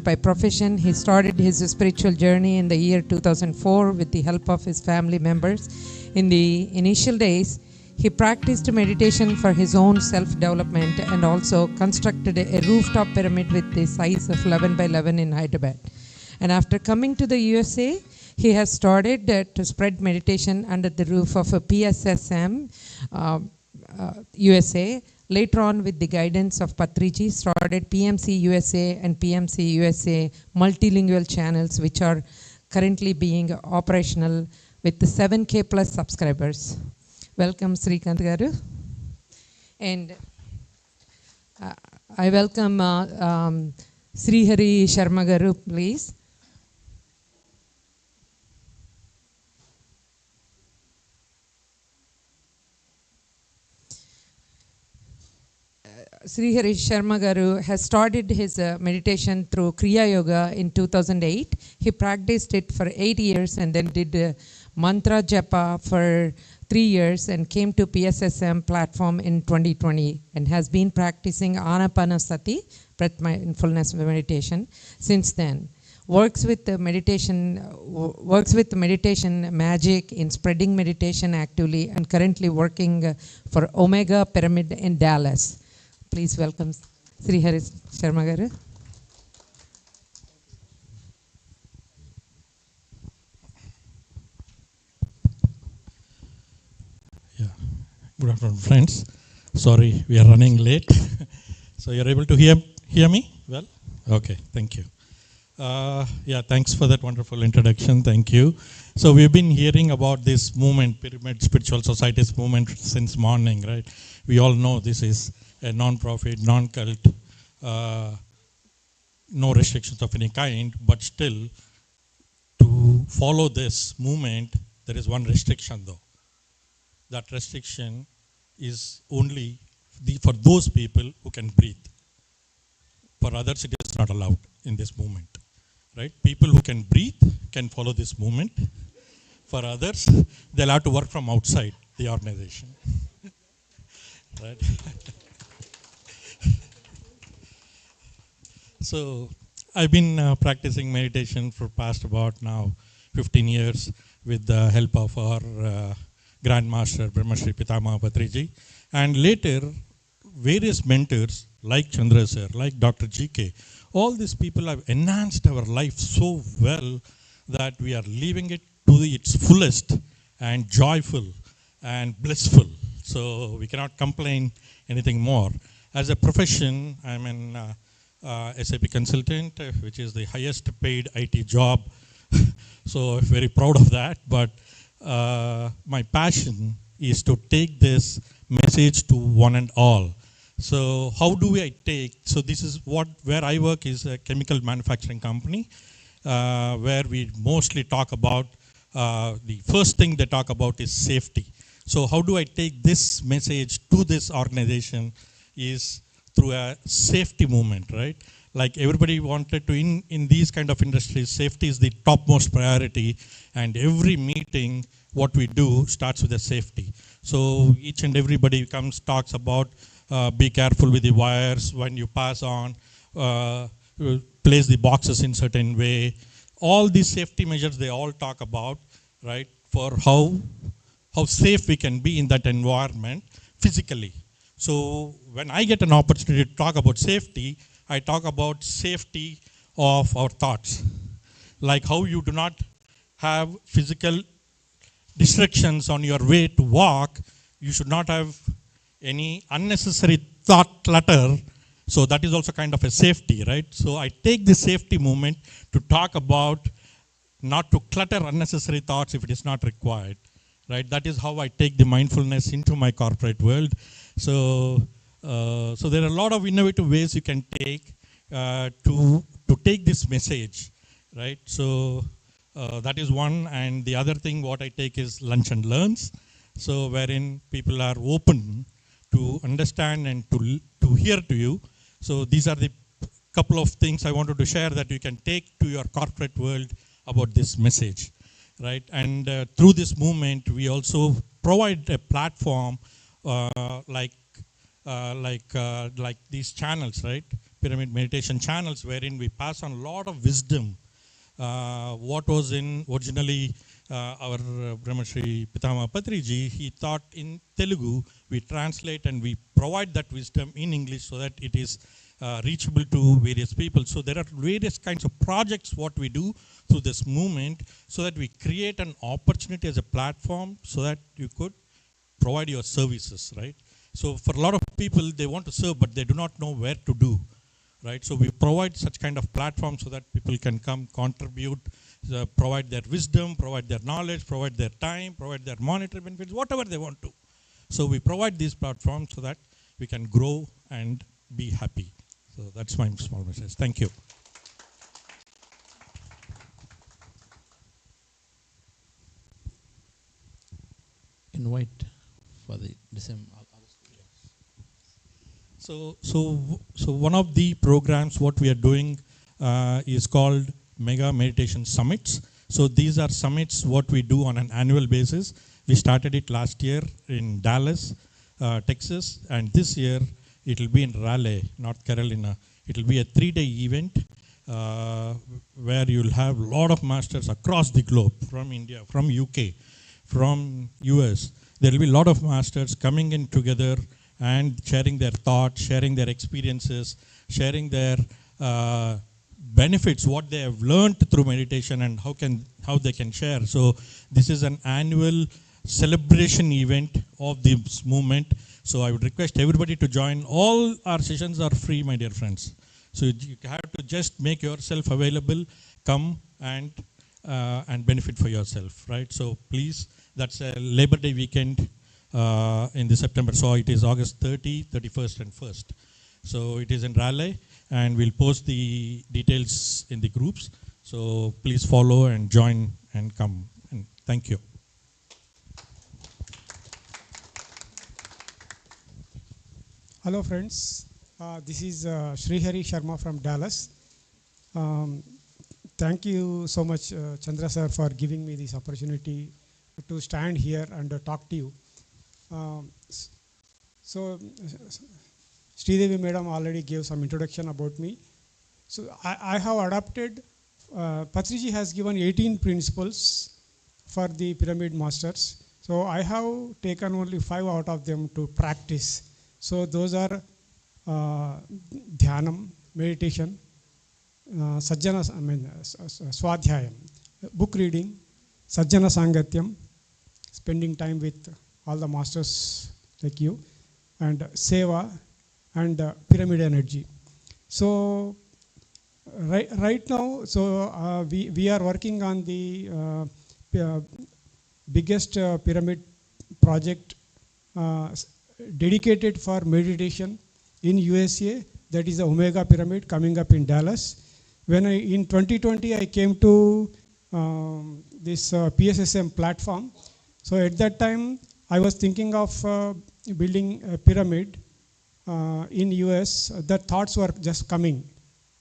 but by profession, he started his spiritual journey in the year 2004 with the help of his family members. In the initial days, he practiced meditation for his own self-development and also constructed a rooftop pyramid with the size of 11 by 11 in Hyderabad. And after coming to the USA, he has started to spread meditation under the roof of a PSSM USA. Later on, with the guidance of Patriji, started PMC USA and PMC USA multilingual channels, which are currently being operational with the 7K plus subscribers. Welcome, Srikant Garu. And I welcome Srihari Sharma Garu, please. Srihari Sharma Garu has started his meditation through Kriya Yoga in 2008. He practiced it for 8 years and then did mantra japa for 3 years and came to PSSM platform in 2020 and has been practicing Anapanasati, breath mindfulness meditation, since then. Works with the meditation magic in spreading meditation actively and currently working for Omega Pyramid in Dallas. Please welcome Srihari Sharma Garu. Yeah, good afternoon, friends. Sorry, we are running late. So you're able to hear me well? Okay, thank you. Yeah, thanks for that wonderful introduction. Thank you. So we've been hearing about this movement, Pyramid Spiritual Societies movement, since morning, right? We all know this is a non-profit, non-cult, no restrictions of any kind, but still to follow this movement, there is one restriction though. That restriction is only for those people who can breathe. For others, it is not allowed in this movement, right? People who can breathe can follow this movement. For others, they'll have to work from outside the organization, right? So I've been practicing meditation for past about now 15 years with the help of our Grandmaster Brahmashri Pitama Patriji, and later various mentors like Chandra sir, like Dr. GK. All these people have enhanced our life so well that we are living it to its fullest and joyful and blissful. So we cannot complain anything more. As a profession, I'm an SAP consultant, which is the highest paid IT job. So I'm very proud of that. But my passion is to take this message to one and all. So how do I take, so this is where I work is a chemical manufacturing company, where we mostly talk about, the first thing they talk about is safety. So how do I take this message to this organization is through a safety movement, right? Like everybody wanted to, in these kind of industries, safety is the topmost priority, and every meeting, what we do starts with a safety. So each and everybody comes, talks about, be careful with the wires when you pass on, place the boxes in certain way. All these safety measures they all talk about, right? For how safe we can be in that environment physically. So when I get an opportunity to talk about safety, I talk about safety of our thoughts. Like how you do not have physical distractions on your way to walk, you should not have any unnecessary thought clutter. So that is also kind of a safety, right? So I take the safety movement to talk about not to clutter unnecessary thoughts if it is not required, right? That is how I take the mindfulness into my corporate world. So there are a lot of innovative ways you can take to take this message, right? So that is one, and the other thing what I take is lunch and learns. So wherein people are open to understand and to hear to you. So these are the couple of things I wanted to share that you can take to your corporate world about this message, right? And through this movement, we also provide a platform like these channels, right? pyramid meditation channels wherein we pass on a lot of wisdom. What was in originally our Brahma Shri Pitama Patriji, he thought in Telugu, we translate and we provide that wisdom in English so that it is reachable to various people. So there are various kinds of projects what we do through this movement so that we create an opportunity as a platform so that you could provide your services, right? So for a lot of people, they want to serve, but they do not know where to do, right? So we provide such kind of platforms so that people can come, contribute, provide their wisdom, provide their knowledge, provide their time, provide their monetary benefits, whatever they want to. So we provide these platforms so that we can grow and be happy. So that's my small message. Thank you. Invite for the December. So one of the programs what we are doing is called Mega Meditation Summits. So these are summits what we do on an annual basis. We started it last year in Dallas, Texas, and this year it will be in Raleigh, North Carolina. It will be a 3-day event where you'll have a lot of masters across the globe, from India, from UK, from US. There will be a lot of masters coming in together and sharing their thoughts, sharing their experiences, sharing their benefits, what they have learned through meditation and how they can share. So this is an annual celebration event of this movement. So I would request everybody to join. All our sessions are free, my dear friends. So you have to just make yourself available, come and benefit for yourself, right? So please, that's a Labor Day weekend in the September. So it is August 30, 31st and 1st. So it is in Raleigh, and we'll post the details in the groups. So please follow and join and come. And thank you. Hello friends, this is Srihari Sharma from Dallas. Thank you so much Chandra sir for giving me this opportunity to stand here and talk to you. So Sridevi madam already gave some introduction about me. So I have adopted, Patriji has given 18 principles for the pyramid masters. So I have taken only 5 out of them to practice. So those are dhyanam, meditation, sajjana, swadhyayam, book reading, sajjana sangatyam, spending time with all the masters like you, and seva and pyramid energy. So right now, so we are working on the biggest pyramid project dedicated for meditation in USA, that is the Omega Pyramid coming up in Dallas. When in 2020 I came to this PSSM platform, so at that time I was thinking of building a pyramid in US. The thoughts were just coming,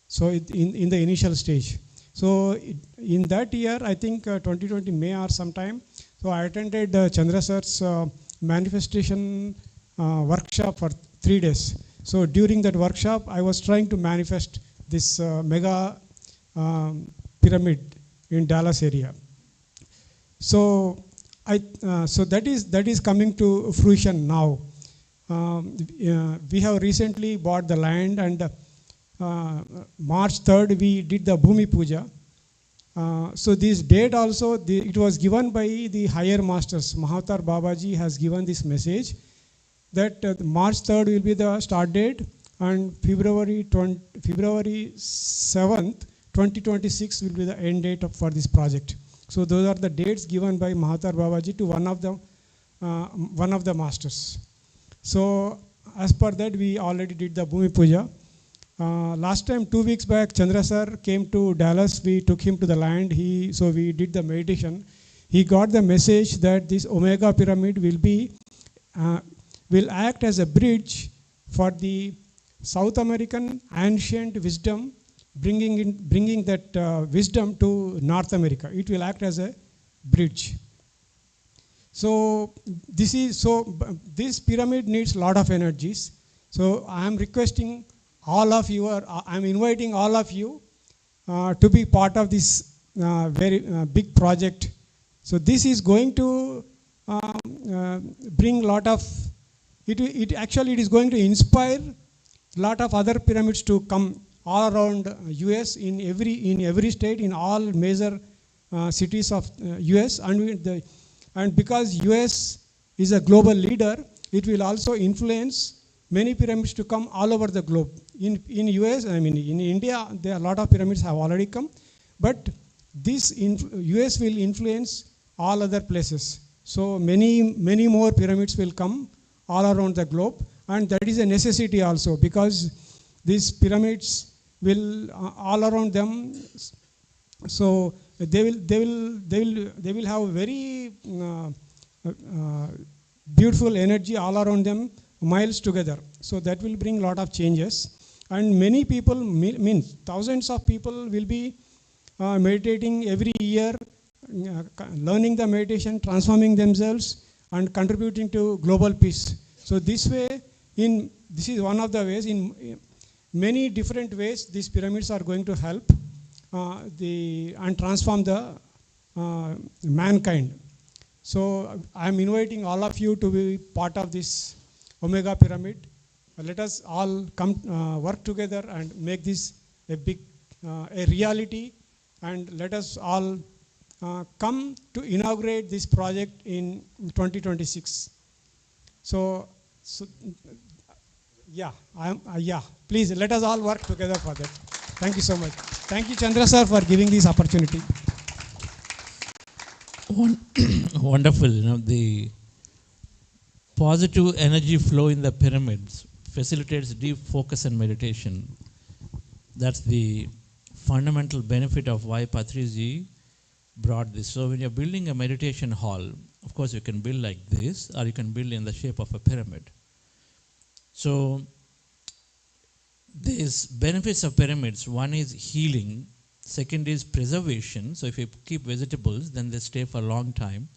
so in the initial stage. So in that year, I think 2020 May or sometime, so I attended Chandra sir's manifestation workshop for 3 days. So during that workshop, I was trying to manifest this mega pyramid in Dallas area. So so that is coming to fruition now. We have recently bought the land, and March 3rd we did the Bhumi Puja. So this date also, it was given by the higher masters. Mahatar Babaji has given this message that March 3rd will be the start date, and February 7th, 2026 will be the end date for this project. So those are the dates given by Mahatar Babaji to one of the masters. So as per that, we already did the Bhumi Puja. Last time, 2 weeks back, Chandra sir came to Dallas. We took him to the land. So we did the meditation. He got the message that this Omega Pyramid will act as a bridge for the South American ancient wisdom, bringing that wisdom to North America. It will act as a bridge. So this pyramid needs a lot of energies. So I am requesting all of you are, I'm inviting all of you to be part of this very big project. So this is going to bring lot of, it actually it is going to inspire lot of other pyramids to come all around US, in every state, in all major cities of US, and because US is a global leader, it will also influence many pyramids to come all over the globe. In US, I mean in India, there are a lot of pyramids have already come, but this US will influence all other places. So many more pyramids will come all around the globe, and that is a necessity also, because these pyramids will all around them. So they will have very beautiful energy all around them, miles together. So that will bring a lot of changes, and many people, means thousands of people, will be meditating every year, learning the meditation, transforming themselves, and contributing to global peace. So this way, this is one of the ways. In many different ways, these pyramids are going to help and transform the mankind. So I'm inviting all of you to be part of this Omega Pyramid. Let us all come work together and make this a big a reality, and let us all come to inaugurate this project in 2026. So yeah, please let us all work together for that. Thank you so much. Thank you, Chandra sir, for giving this opportunity. Wonderful. The positive energy flow in the pyramids facilitates deep focus and meditation. That's the fundamental benefit of why Patriji brought this. So when you're building a meditation hall, of course you can build like this, or you can build in the shape of a pyramid. So these benefits of pyramids, one is healing, second is preservation. So if you keep vegetables, then they stay for a long time.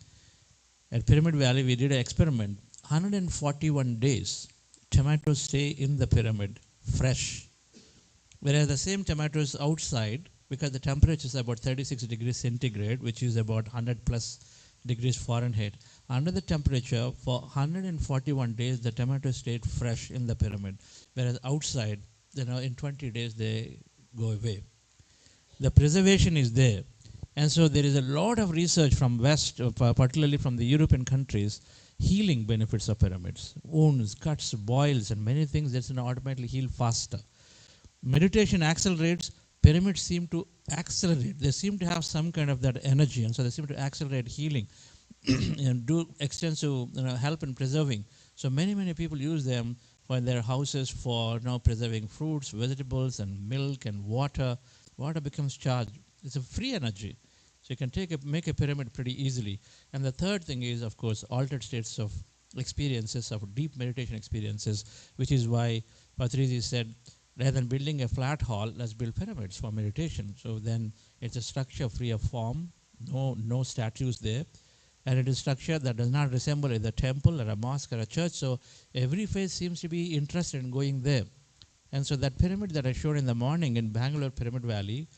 At Pyramid Valley, we did an experiment. 141 days, tomatoes stay in the pyramid fresh. Whereas the same tomatoes outside, because the temperature is about 36 degrees centigrade, which is about 100 plus degrees Fahrenheit, under the temperature for 141 days, the tomatoes stayed fresh in the pyramid. Whereas outside, in 20 days, they go away. The preservation is there. And so there is a lot of research from West, particularly from the European countries, healing benefits of pyramids. Wounds, cuts, boils, and many things that's automatically heal faster. Meditation accelerates, pyramids seem to accelerate. They seem to have some kind of that energy, and so they seem to accelerate healing and do extensive help in preserving. So many people use them for their houses for preserving fruits, vegetables, and milk and water. Water becomes charged. It's a free energy. So you can make a pyramid pretty easily. And the third thing is, of course, altered states of experiences, of deep meditation experiences, which is why Patriji said, rather than building a flat hall, let's build pyramids for meditation. So then it's a structure free of form, no statues there. And it is a structure that does not resemble either a temple or a mosque or a church. So every faith seems to be interested in going there. And so that pyramid that I showed in the morning in Bangalore Pyramid Valley,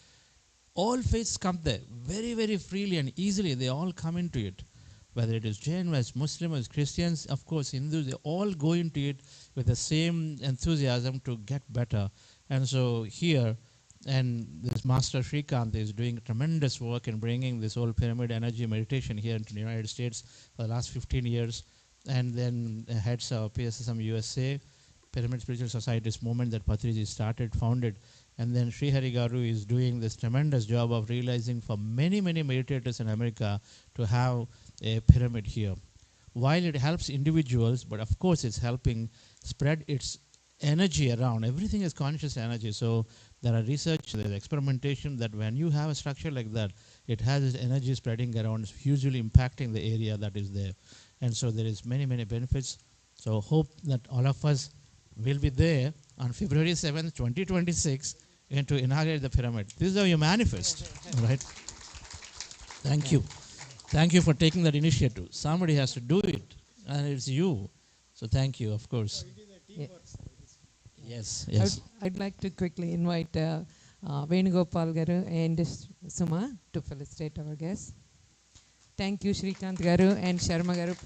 all faiths come there very, very freely and easily. They all come into it. Whether it is Jain, whether it's Muslim, whether it's Christians, of course, Hindus, they all go into it with the same enthusiasm to get better. And so here, and this Master Shrikant is doing tremendous work in bringing this whole pyramid energy meditation here into the United States for the last 15 years. And then heads of PSSM USA, Pyramid Spiritual Societies movement that Patriji founded. And then Sri Hari Garu is doing this tremendous job of realizing for many meditators in America to have a pyramid here. While it helps individuals, but of course it's helping spread its energy around. Everything is conscious energy. So there are research, there's experimentation that when you have a structure like that, it has its energy spreading around, hugely impacting the area that is there. And so there is many benefits. So hope that all of us will be there on February 7th, 2026, and to inaugurate the pyramid. This is how you manifest, right? Thank you. Thank you for taking that initiative. Somebody has to do it, and it's you. So thank you, of course. Yes, yes. I'd like to quickly invite Venugopal Garu and Suma to felicitate our guests. Thank you, Shrikant Garu and Sharma Garu.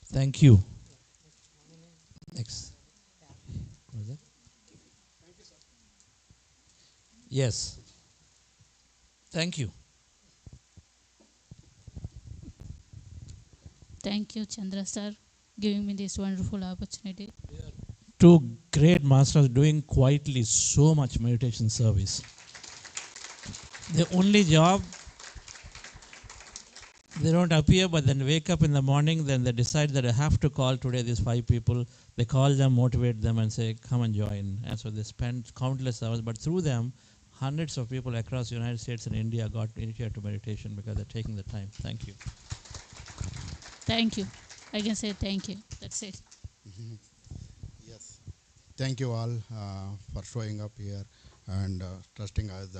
Thank you. Next. What was that? Yes. Thank you. Thank you, Chandra sir, giving me this wonderful opportunity. Two great masters doing quietly so much meditation service. The only job, they don't appear, but then wake up in the morning, then they decide that I have to call today these 5 people. They call them, motivate them, and say, come and join. And so they spend countless hours, but through them, hundreds of people across the United States and India got initiated to meditation because they're taking the time. Thank you. Thank you. I can say thank you. That's it. Yes. Thank you all for showing up here and trusting us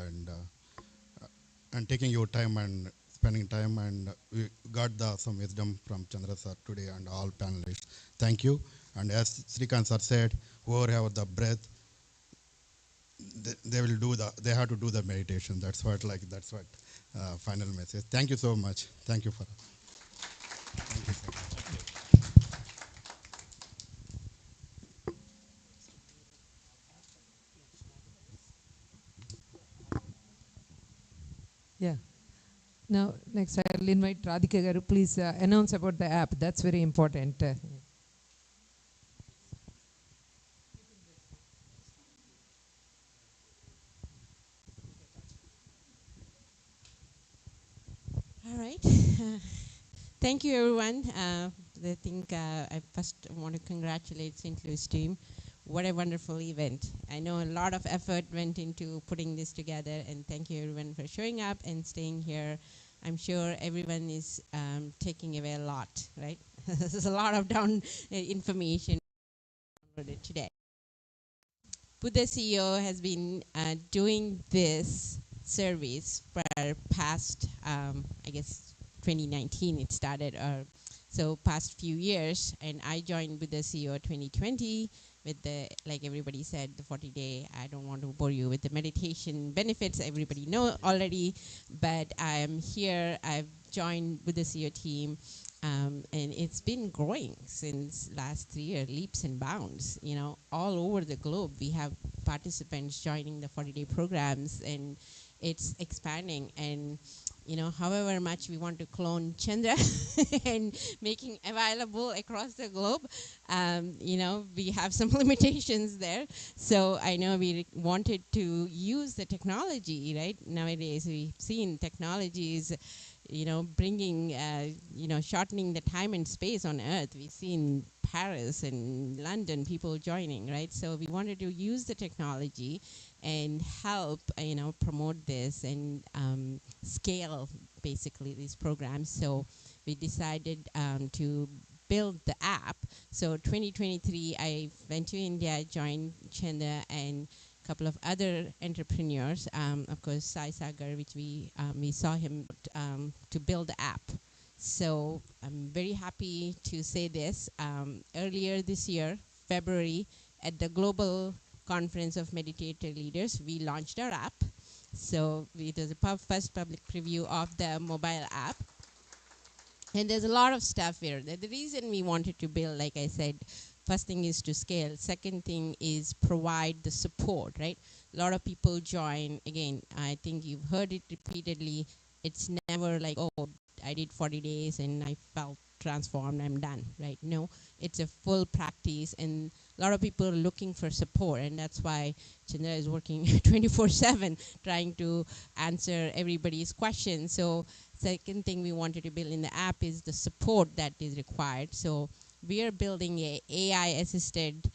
and taking your time and spending time, and we got some wisdom from Chandra sir today and all panelists. Thank you. And as Srikant sir said, whoever have the breath, they have to do the meditation. That's what final message. Thank you so much. Thank you for. Thank you, sir. Yeah. Now, next I'll invite Radhika Garu. Please announce about the app. That's very important. All right. Thank you, everyone. I think I first want to congratulate St. Louis team. What a wonderful event. I know a lot of effort went into putting this together, and thank you, everyone, for showing up and staying here. I'm sure everyone is taking away a lot, right? There's a lot of information today. Buddha CEO has been doing this service for past, I guess, 2019 it started, so past few years, and I joined Buddha CEO 2020 with the, like everybody said, the 40-day. I don't want to bore you with the meditation benefits, everybody know already, but I am here. I've joined Buddha CEO team, and it's been growing since last 3 years, leaps and bounds. You know, all over the globe, we have participants joining the 40-day programs, and it's expanding. And you know, however much we want to clone Chandra and making available across the globe, you know, we have some limitations there. So I know we wanted to use the technology, right? Nowadays we've seen technologies, you know, bringing, you know, shortening the time and space on Earth. We've seen Paris and London people joining, right? So we wanted to use the technology and help, you know, promote this and scale basically these programs. So we decided to build the app. So 2023, I went to India, joined Chandra and a couple of other entrepreneurs, of course, Sai Sagar, which we saw him to build the app. So I'm very happy to say this. Earlier this year, February, at the Global Conference of Meditator Leaders, we launched our app. So it was a first public preview of the mobile app. And there's a lot of stuff here. The reason we wanted to build, like I said, first thing is to scale. Second thing is provide the support, right? A lot of people join. Again, I think you've heard it repeatedly. It's never like, oh, I did 40 days and I felt transformed, I'm done, right? No, it's a full practice, and a lot of people are looking for support, and that's why Chandra is working 24/7 trying to answer everybody's questions. So second thing we wanted to build in the app is the support that is required. So we are building a AI assisted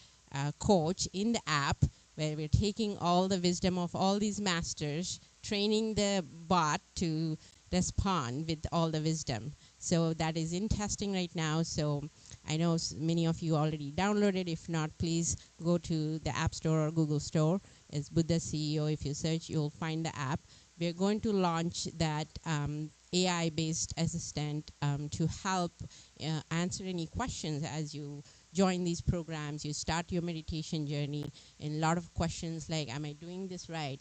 coach in the app where we're taking all the wisdom of all these masters, training the bot to respond with all the wisdom. So that is in testing right now. So I know many of you already downloaded. If not, please go to the App Store or Google Store. It's Buddha CEO. If you search, you'll find the app. We're going to launch that AI-based assistant to help answer any questions as you join these programs, you start your meditation journey, and a lot of questions like, am I doing this right?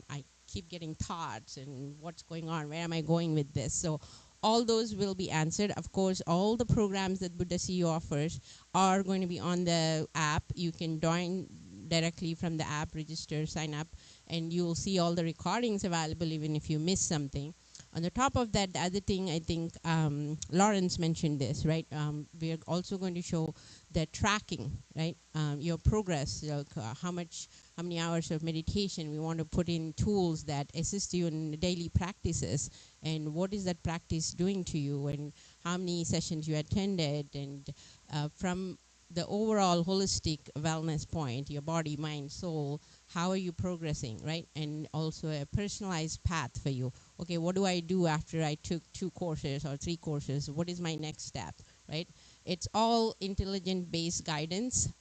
I keep getting thoughts, and what's going on? Where am I going with this? So all those will be answered. Of course, all the programs that Buddha CEO offers are going to be on the app. You can join directly from the app, register, sign up, and you'll see all the recordings available even if you miss something. On the top of that, the other thing, I think Lawrence mentioned this, right? We are also going to show the tracking, right? Your progress, like how many hours of meditation. We want to put in tools that assist you in daily practices, and what is that practice doing to you, and how many sessions you attended, and from the overall holistic wellness point, your body, mind, soul, how are you progressing, right? And also a personalized path for you. Okay, what do I do after I took 2 courses or 3 courses? What is my next step, right? It's all intelligent-based guidance.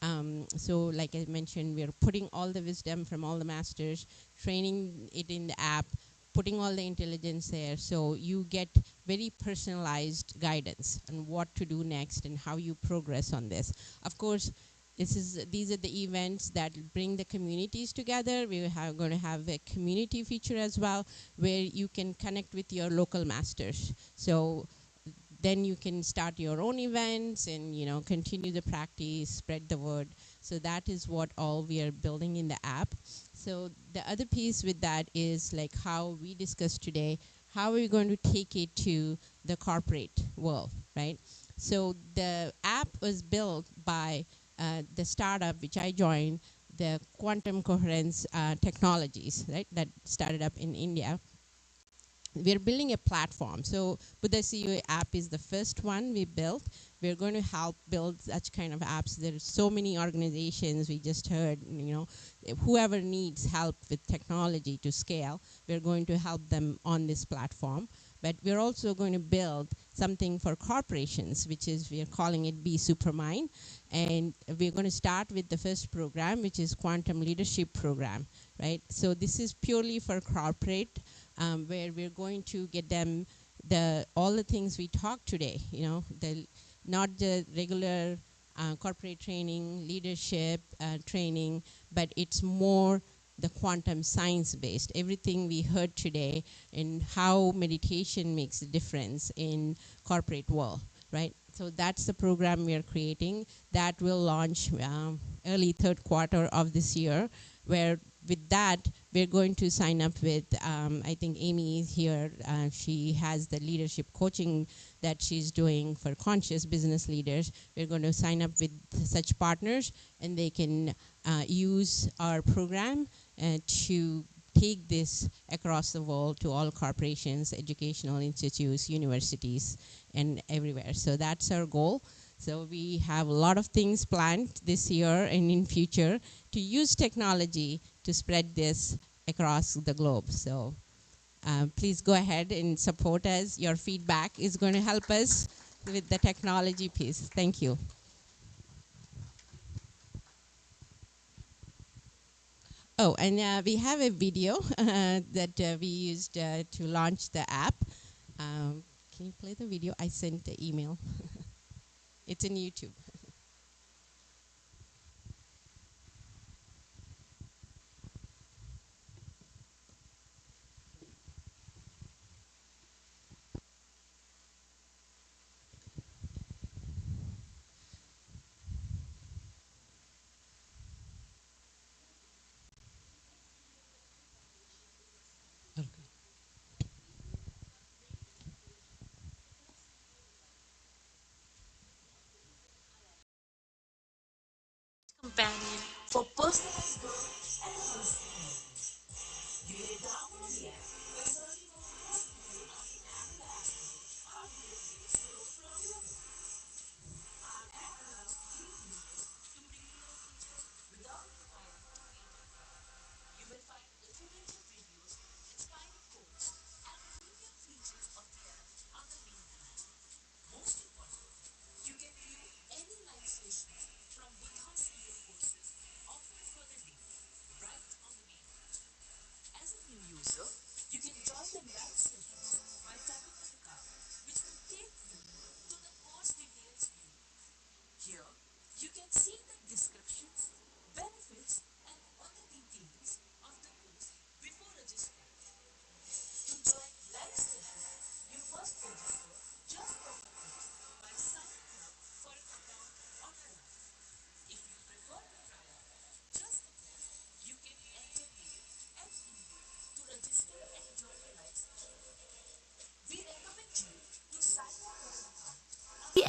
So like I mentioned, we're putting all the wisdom from all the masters, training it in the app, putting all the intelligence there, so you get very personalized guidance on what to do next and how you progress on this. Of course, these are the events that bring the communities together. We are going to have a community feature as well, where you can connect with your local masters. So then you can start your own events and continue the practice, spread the word. So that is what all we are building in the app. So the other piece with that is like how we discussed today, how are we going to take it to the corporate world, right? So the app was built by the startup which I joined, the Quantum Coherence Technologies, right? That started up in India. We're building a platform. So Buddha CEO app is the first one we built. We're going to help build such kind of apps. There are so many organizations, we just heard, whoever needs help with technology to scale, we're going to help them on this platform. But we're also going to build something for corporations, which is, we're calling it Be Supermind. And we're going to start with the first program, which is Quantum Leadership Program, right? So this is purely for corporate, where we're going to get them all the things we talked today, not the regular corporate training, leadership training, but it's more the quantum science based. Everything we heard today and how meditation makes a difference in corporate world, right? So that's the program we are creating. That will launch early 3rd quarter of this year, where with that, we're going to sign up with, I think Amy is here. She has the leadership coaching that she's doing for conscious business leaders. We're going to sign up with such partners, and they can use our program to take this across the world to all corporations, educational institutes, universities, and everywhere. So that's our goal. So we have a lot of things planned this year and in future to use technology to spread this across the globe. So please go ahead and support us. Your feedback is going to help us with the technology piece. Thank you. Oh, and we have a video that we used to launch the app. Can you play the video? I sent the email. It's in YouTube. Companion for personal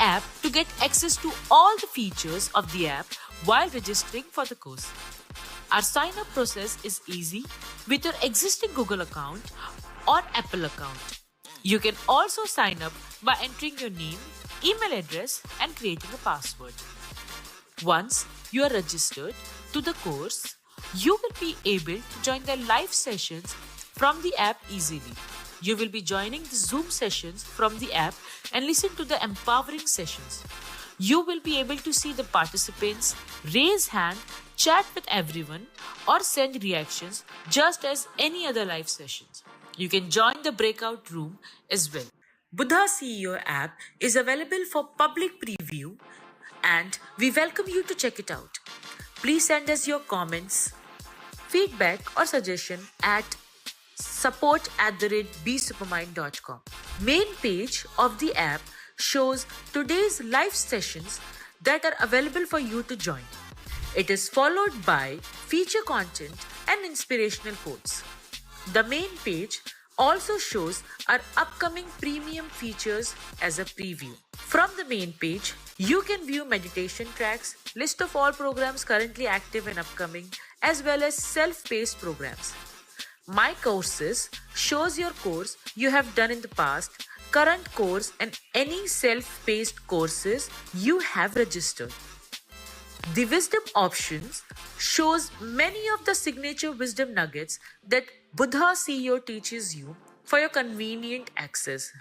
app to get access to all the features of the app while registering for the course. Our sign-up process is easy with your existing Google account or Apple account. You can also sign up by entering your name, email address, and creating a password. Once you are registered to the course, you will be able to join the live sessions from the app easily. You will be joining the Zoom sessions from the app and listen to the empowering sessions. You will be able to see the participants, raise hand, chat with everyone, or send reactions just as any other live sessions. You can join the breakout room as well. Buddha CEO app is available for public preview and we welcome you to check it out. Please send us your comments, feedback or suggestion at support@bsupermind.com. Main page of the app shows today's live sessions that are available for you to join. It is followed by feature content and inspirational quotes. The main page also shows our upcoming premium features as a preview. From the main page, you can view meditation tracks, list of all programs currently active and upcoming, as well as self-paced programs. My Courses shows your course you have done in the past, current course, and any self-paced courses you have registered. The Wisdom options shows many of the signature wisdom nuggets that Buddha CEO teaches you for your convenient access.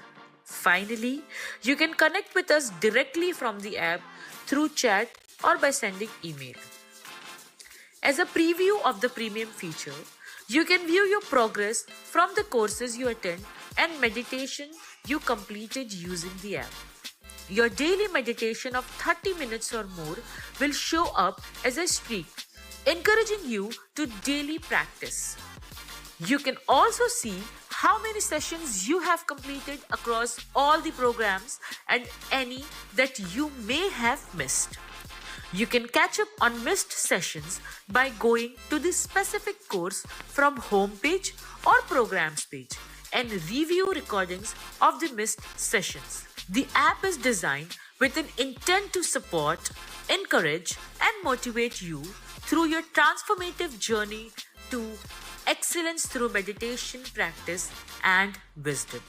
Finally, you can connect with us directly from the app through chat or by sending email. As a preview of the premium feature, you can view your progress from the courses you attend and meditation you completed using the app. Your daily meditation of 30 minutes or more will show up as a streak, encouraging you to daily practice. You can also see how many sessions you have completed across all the programs and any that you may have missed. You can catch up on missed sessions by going to the specific course from homepage or programs page and review recordings of the missed sessions. The app is designed with an intent to support, encourage, and motivate you through your transformative journey to excellence through meditation practice and wisdom.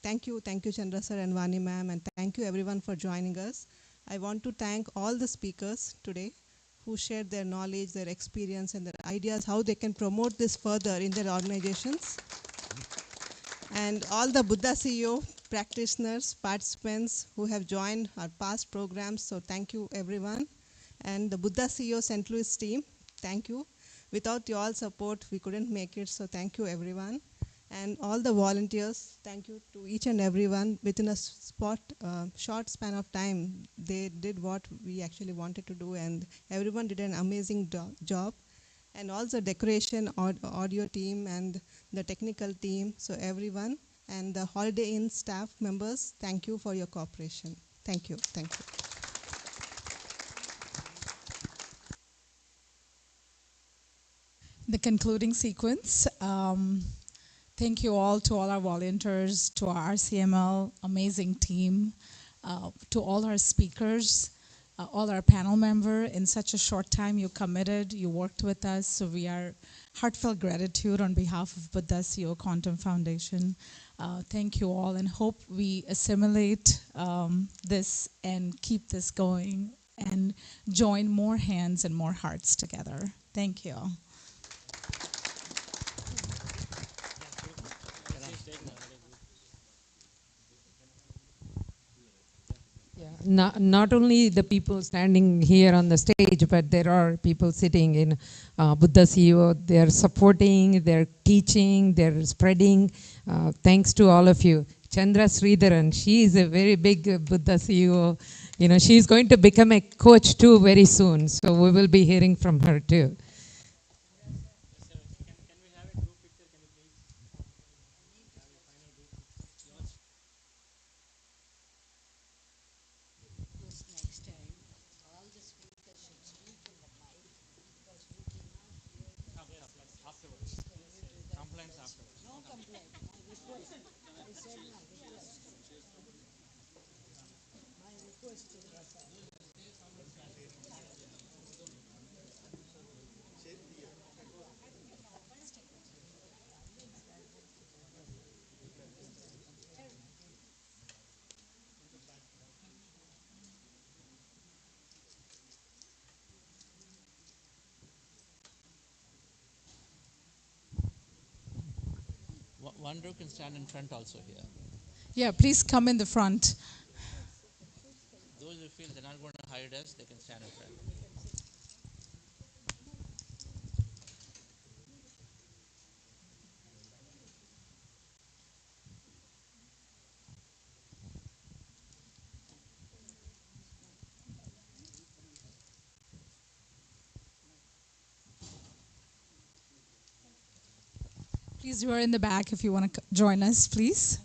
thank you, Chandra sir and Vani ma'am, and thank you everyone for joining us. I want to thank all the speakers today who shared their knowledge, their experience, and their ideas, how they can promote this further in their organizations. And all the Buddha CEO practitioners, participants who have joined our past programs, so thank you everyone. And the Buddha CEO St. Louis team, thank you. Without your all support, we couldn't make it, so thank you everyone. And all the volunteers, thank you to each and everyone. Within a short span of time, they did what we actually wanted to do, and everyone did an amazing job. And also decoration, audio team, and the technical team, so everyone. And the Holiday Inn staff members, thank you for your cooperation. Thank you, thank you. The concluding sequence. Thank you all to all our volunteers, to our RCML amazing team, to all our speakers, all our panel members. In such a short time, you committed, you worked with us. So we are heartfelt gratitude on behalf of Buddha CEO Quantum Foundation. Thank you all, and hope we assimilate this and keep this going and join more hands and more hearts together. Thank you all. Not only the people standing here on the stage, but there are people sitting in Buddha CEO. They're supporting, they're teaching, they're spreading. Thanks to all of you. Chandra Sridharan, she is a very big Buddha CEO. You know, she's going to become a coach too very soon. So we will be hearing from her too. One row can stand in front also here. Yeah, please come in the front. Those who feel they're not going to hide us, they can stand in front. Please, you are in the back if you want to join us, please.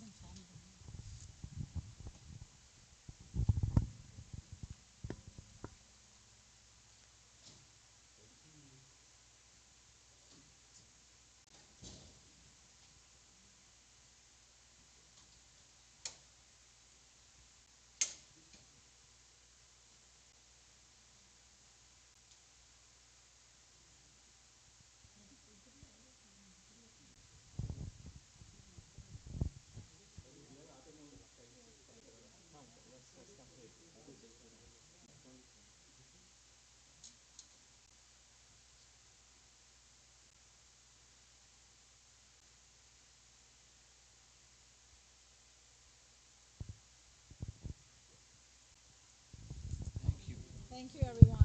Thank you, everyone.